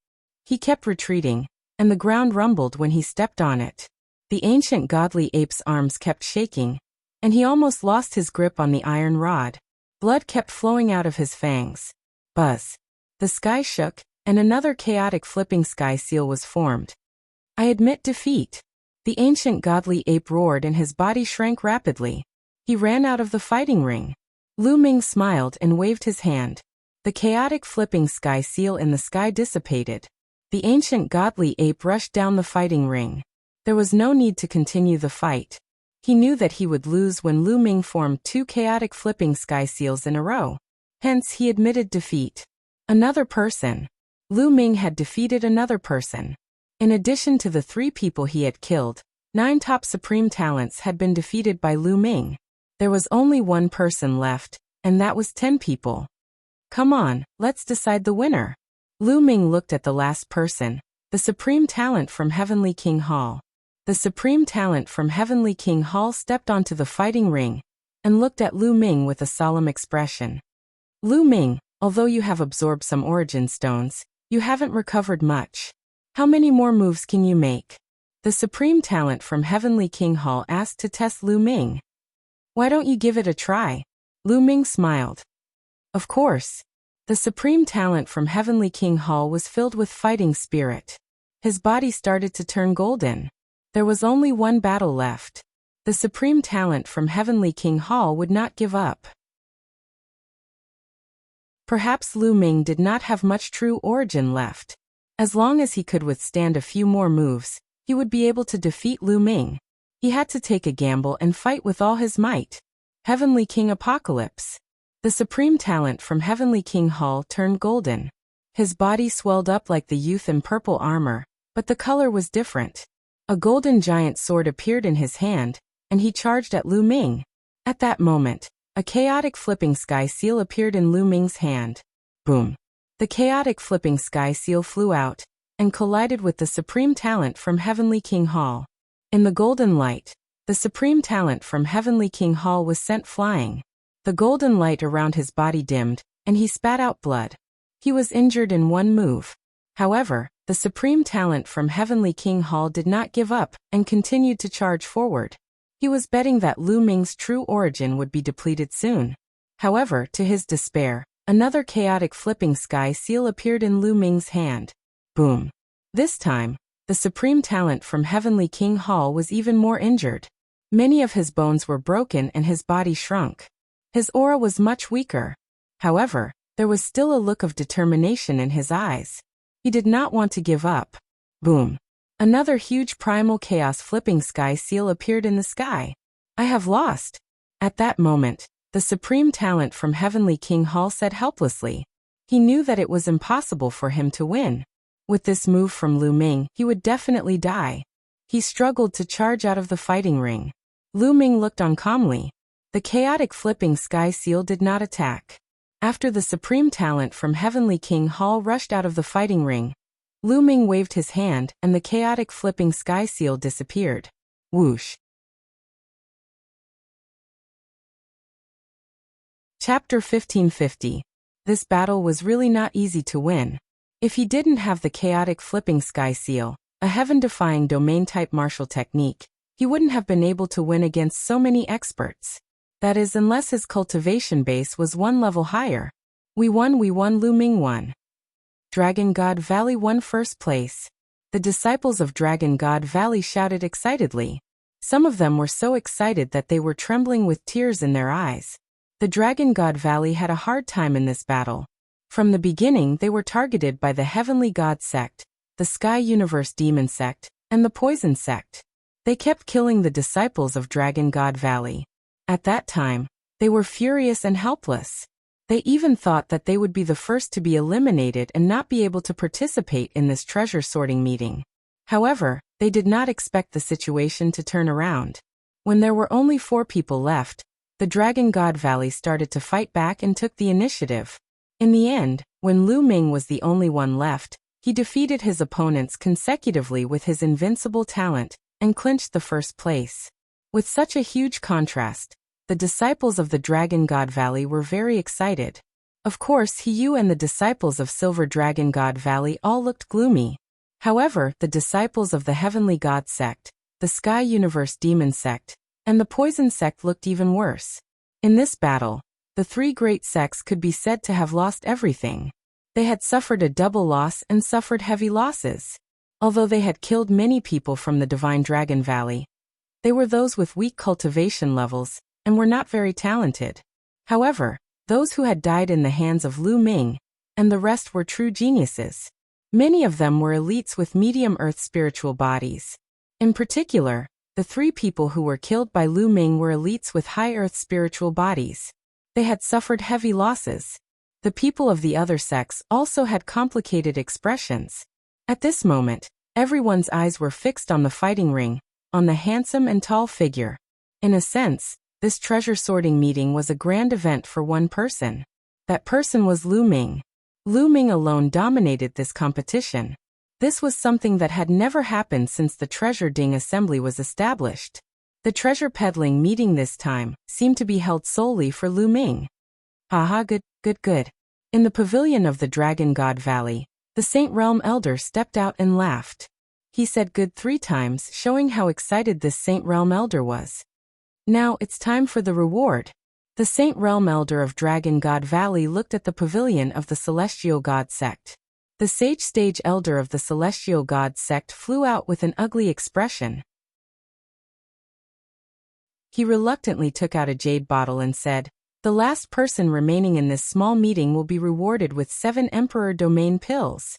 He kept retreating, and the ground rumbled when he stepped on it. The ancient godly ape's arms kept shaking, and he almost lost his grip on the iron rod. Blood kept flowing out of his fangs. Buzz! The sky shook, and another chaotic flipping sky seal was formed. I admit defeat. The ancient godly ape roared and his body shrank rapidly. He ran out of the fighting ring. Lu Ming smiled and waved his hand. The chaotic flipping sky seal in the sky dissipated. The ancient godly ape rushed down the fighting ring. There was no need to continue the fight. He knew that he would lose when Lu Ming formed two chaotic flipping sky seals in a row. Hence he admitted defeat. Another person. Lu Ming had defeated another person. In addition to the 3 people he had killed, 9 top supreme talents had been defeated by Lu Ming. There was only one person left, and that was 10 people. Come on, let's decide the winner. Lu Ming looked at the last person, the supreme talent from Heavenly King Hall. The supreme talent from Heavenly King Hall stepped onto the fighting ring, and looked at Lu Ming with a solemn expression. Lu Ming, although you have absorbed some origin stones, you haven't recovered much. How many more moves can you make? The supreme talent from Heavenly King Hall asked to test Lu Ming. Why don't you give it a try? Lu Ming smiled. Of course. The supreme talent from Heavenly King Hall was filled with fighting spirit. His body started to turn golden. There was only one battle left. The supreme talent from Heavenly King Hall would not give up. Perhaps Lu Ming did not have much true origin left. As long as he could withstand a few more moves, he would be able to defeat Lu Ming. He had to take a gamble and fight with all his might. Heavenly King Apocalypse. The supreme talent from Heavenly King Hall turned golden. His body swelled up like the youth in purple armor, but the color was different. A golden giant sword appeared in his hand, and he charged at Lu Ming. At that moment, a chaotic flipping sky seal appeared in Lu Ming's hand. Boom! The chaotic flipping sky seal flew out, and collided with the supreme talent from Heavenly King Hall. In the golden light, the supreme talent from Heavenly King Hall was sent flying. The golden light around his body dimmed, and he spat out blood. He was injured in one move. However, the supreme talent from Heavenly King Hall did not give up, and continued to charge forward. He was betting that Lu Ming's true origin would be depleted soon. However, to his despair, another chaotic flipping sky seal appeared in Lu Ming's hand. Boom! This time, the supreme talent from Heavenly King Hall was even more injured. Many of his bones were broken and his body shrunk. His aura was much weaker. However, there was still a look of determination in his eyes. He did not want to give up. Boom! Another huge primal chaos flipping sky seal appeared in the sky. I have lost. At that moment, the supreme talent from Heavenly King Hall said helplessly. He knew that it was impossible for him to win. With this move from Lu Ming, he would definitely die. He struggled to charge out of the fighting ring. Lu Ming looked on calmly. The chaotic flipping sky seal did not attack. After the supreme talent from Heavenly King Hall rushed out of the fighting ring, Lu Ming waved his hand and the chaotic flipping sky seal disappeared. Whoosh! Chapter 1550. This battle was really not easy to win. If he didn't have the chaotic flipping sky seal, a heaven-defying domain-type martial technique, he wouldn't have been able to win against so many experts. That is, unless his cultivation base was one level higher. We won, Lu Ming won. Dragon God Valley won first place. The disciples of Dragon God Valley shouted excitedly. Some of them were so excited that they were trembling with tears in their eyes. The Dragon God Valley had a hard time in this battle. From the beginning they were targeted by the Heavenly God sect, the Sky Universe Demon sect, and the Poison sect. They kept killing the disciples of Dragon God Valley. At that time, they were furious and helpless. They even thought that they would be the first to be eliminated and not be able to participate in this treasure sorting meeting. However, they did not expect the situation to turn around. When there were only 4 people left, the Dragon God Valley started to fight back and took the initiative. In the end, when Lu Ming was the only one left, he defeated his opponents consecutively with his invincible talent and clinched the first place. With such a huge contrast, the disciples of the Dragon God Valley were very excited. Of course, He and the disciples of Silver Dragon God Valley all looked gloomy. However, the disciples of the Heavenly God Sect, the Sky Universe Demon Sect, and the Poison Sect looked even worse. In this battle, the three great sects could be said to have lost everything. They had suffered a double loss and suffered heavy losses. Although they had killed many people from the Divine Dragon Valley, they were those with weak cultivation levels and were not very talented. However, those who had died in the hands of Lu Ming and the rest were true geniuses. Many of them were elites with medium earth spiritual bodies. In particular, the three people who were killed by Lu Ming were elites with high earth spiritual bodies. They had suffered heavy losses. The people of the other sects also had complicated expressions. At this moment, everyone's eyes were fixed on the fighting ring, on the handsome and tall figure. In a sense, this treasure sorting meeting was a grand event for one person. That person was Lu Ming. Lu Ming alone dominated this competition. This was something that had never happened since the Treasure Ding Assembly was established. The treasure peddling meeting this time seemed to be held solely for Lu Ming. Haha, good. In the pavilion of the Dragon God Valley, the Saint Realm Elder stepped out and laughed. He said good 3 times, showing how excited this Saint Realm Elder was. Now it's time for the reward. The Saint Realm Elder of Dragon God Valley looked at the pavilion of the Celestial God Sect. The Sage Stage Elder of the Celestial God Sect flew out with an ugly expression. He reluctantly took out a jade bottle and said, "The last person remaining in this small meeting will be rewarded with 7 Emperor Domain pills."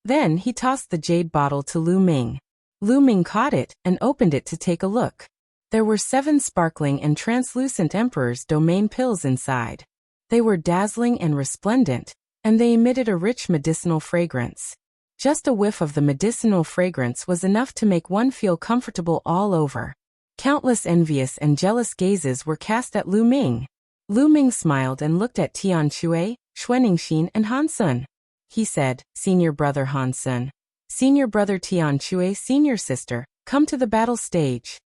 Then he tossed the jade bottle to Lu Ming. Lu Ming caught it and opened it to take a look. There were 7 sparkling and translucent Emperor's Domain pills inside. They were dazzling and resplendent, and they emitted a rich medicinal fragrance. Just a whiff of the medicinal fragrance was enough to make one feel comfortable all over. Countless envious and jealous gazes were cast at Lu Ming. Lu Ming smiled and looked at Tian Shui, Xuanixin, and Han Sun. He said, "Senior brother Han Sun, senior brother Tian Shui, senior sister, come to the battle stage."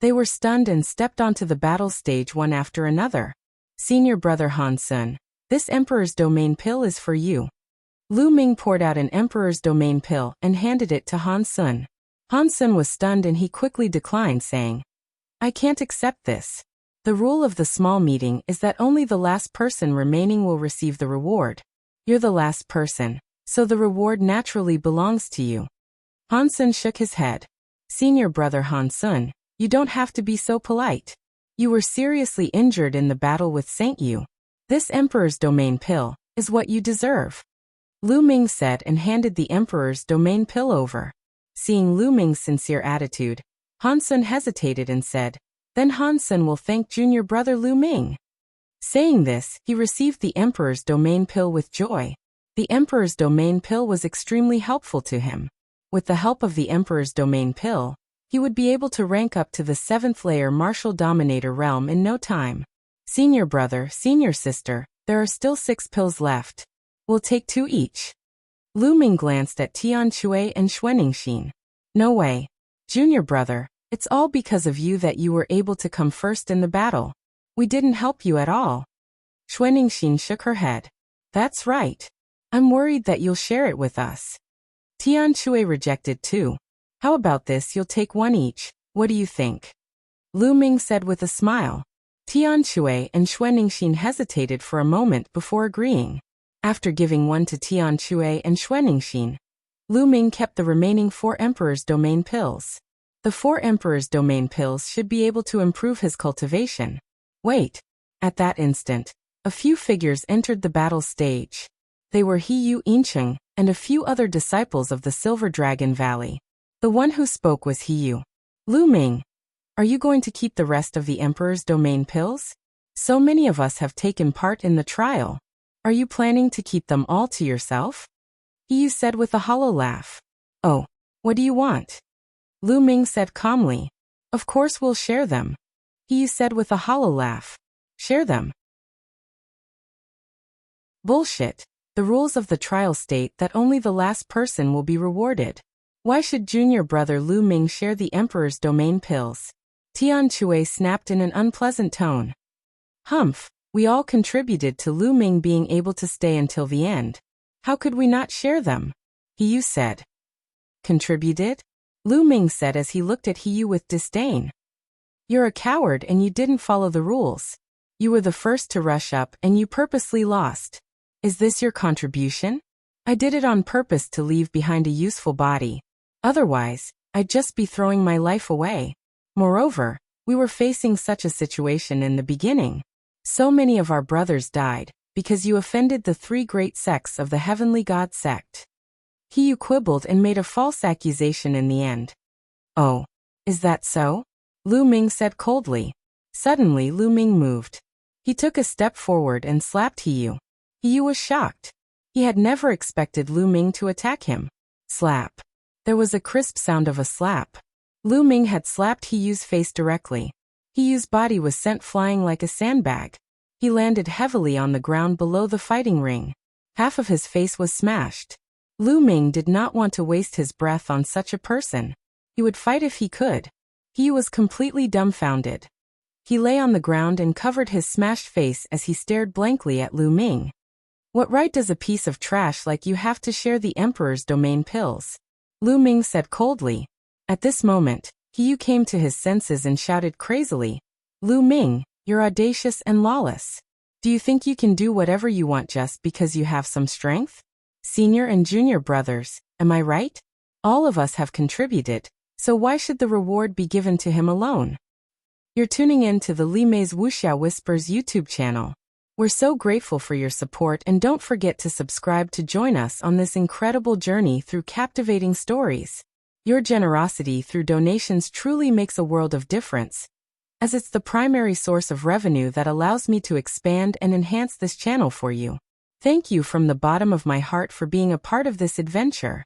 They were stunned and stepped onto the battle stage one after another. "Senior brother Han Sun, this Emperor's Domain pill is for you." Lu Ming poured out an Emperor's Domain pill and handed it to Han Sun. Han Sun was stunned and he quickly declined, saying, "I can't accept this. The rule of the small meeting is that only the last person remaining will receive the reward. You're the last person, so the reward naturally belongs to you." Han Sun shook his head. "Senior brother Han Sun, you don't have to be so polite. You were seriously injured in the battle with Saint Yu. This Emperor's Domain pill is what you deserve." Lu Ming said and handed the Emperor's Domain pill over. Seeing Lu Ming's sincere attitude, Han Sun hesitated and said, "Then Han Sun will thank junior brother Lu Ming." Saying this, he received the Emperor's Domain pill with joy. The Emperor's Domain pill was extremely helpful to him. With the help of the Emperor's Domain pill, he would be able to rank up to the 7th layer Martial Dominator realm in no time. "Senior brother, senior sister, there are still 6 pills left. We'll take 2 each." Lu Ming glanced at Tian Shui and Xuanixin. "No way. Junior brother, it's all because of you that you were able to come first in the battle. We didn't help you at all." Xuanixin shook her head. "That's right. I'm worried that you'll share it with us." Tian Shui rejected too. "How about this, you'll take 1 each, what do you think?" Lu Ming said with a smile. Tian Shui and Xuanixin hesitated for a moment before agreeing. After giving 1 to Tian Shui and Xuanixin, Lu Ming kept the remaining 4 Emperor's Domain pills. The 4 Emperor's Domain pills should be able to improve his cultivation. Wait. At that instant, a few figures entered the battle stage. They were He Yu Incheng and a few other disciples of the Silver Dragon Valley. The one who spoke was He Yu. "Lu Ming, are you going to keep the rest of the Emperor's Domain pills? So many of us have taken part in the trial. Are you planning to keep them all to yourself?" He Yu said with a hollow laugh. "Oh, what do you want?" Lu Ming said calmly. "Of course we'll share them." He Yu said with a hollow laugh. "Share them?" Bullshit. The rules of the trial state that only the last person will be rewarded. Why should junior brother Lu Ming share the Emperor's domain pills? Tian Chui snapped in an unpleasant tone. Humph, we all contributed to Lu Ming being able to stay until the end. How could we not share them? He said. Contributed? Lu Ming said as he looked at He with disdain. You're a coward and you didn't follow the rules. You were the first to rush up and you purposely lost. Is this your contribution? I did it on purpose to leave behind a useful body. Otherwise, I'd just be throwing my life away. Moreover, we were facing such a situation in the beginning. So many of our brothers died, because you offended the three great sects of the Heavenly God sect. He quibbled and made a false accusation in the end. Oh, is that so? Lu Ming said coldly. Suddenly Lu Ming moved. He took a step forward and slapped He. He was shocked. He had never expected Lu Ming to attack him. Slap. There was a crisp sound of a slap. Lu Ming had slapped He's face directly. He's body was sent flying like a sandbag. He landed heavily on the ground below the fighting ring. Half of his face was smashed. Lu Ming did not want to waste his breath on such a person. He would fight if he could. He was completely dumbfounded. He lay on the ground and covered his smashed face as he stared blankly at Lu Ming. What right does a piece of trash like you have to share the Emperor's domain pills? Lu Ming said coldly. At this moment, He came to his senses and shouted crazily. Lu Ming, you're audacious and lawless. Do you think you can do whatever you want just because you have some strength? Senior and junior brothers, am I right? All of us have contributed, so why should the reward be given to him alone? You're tuning in to the Li Mei's Wuxia Whispers YouTube channel. We're so grateful for your support and don't forget to subscribe to join us on this incredible journey through captivating stories. Your generosity through donations truly makes a world of difference, as it's the primary source of revenue that allows me to expand and enhance this channel for you. Thank you from the bottom of my heart for being a part of this adventure.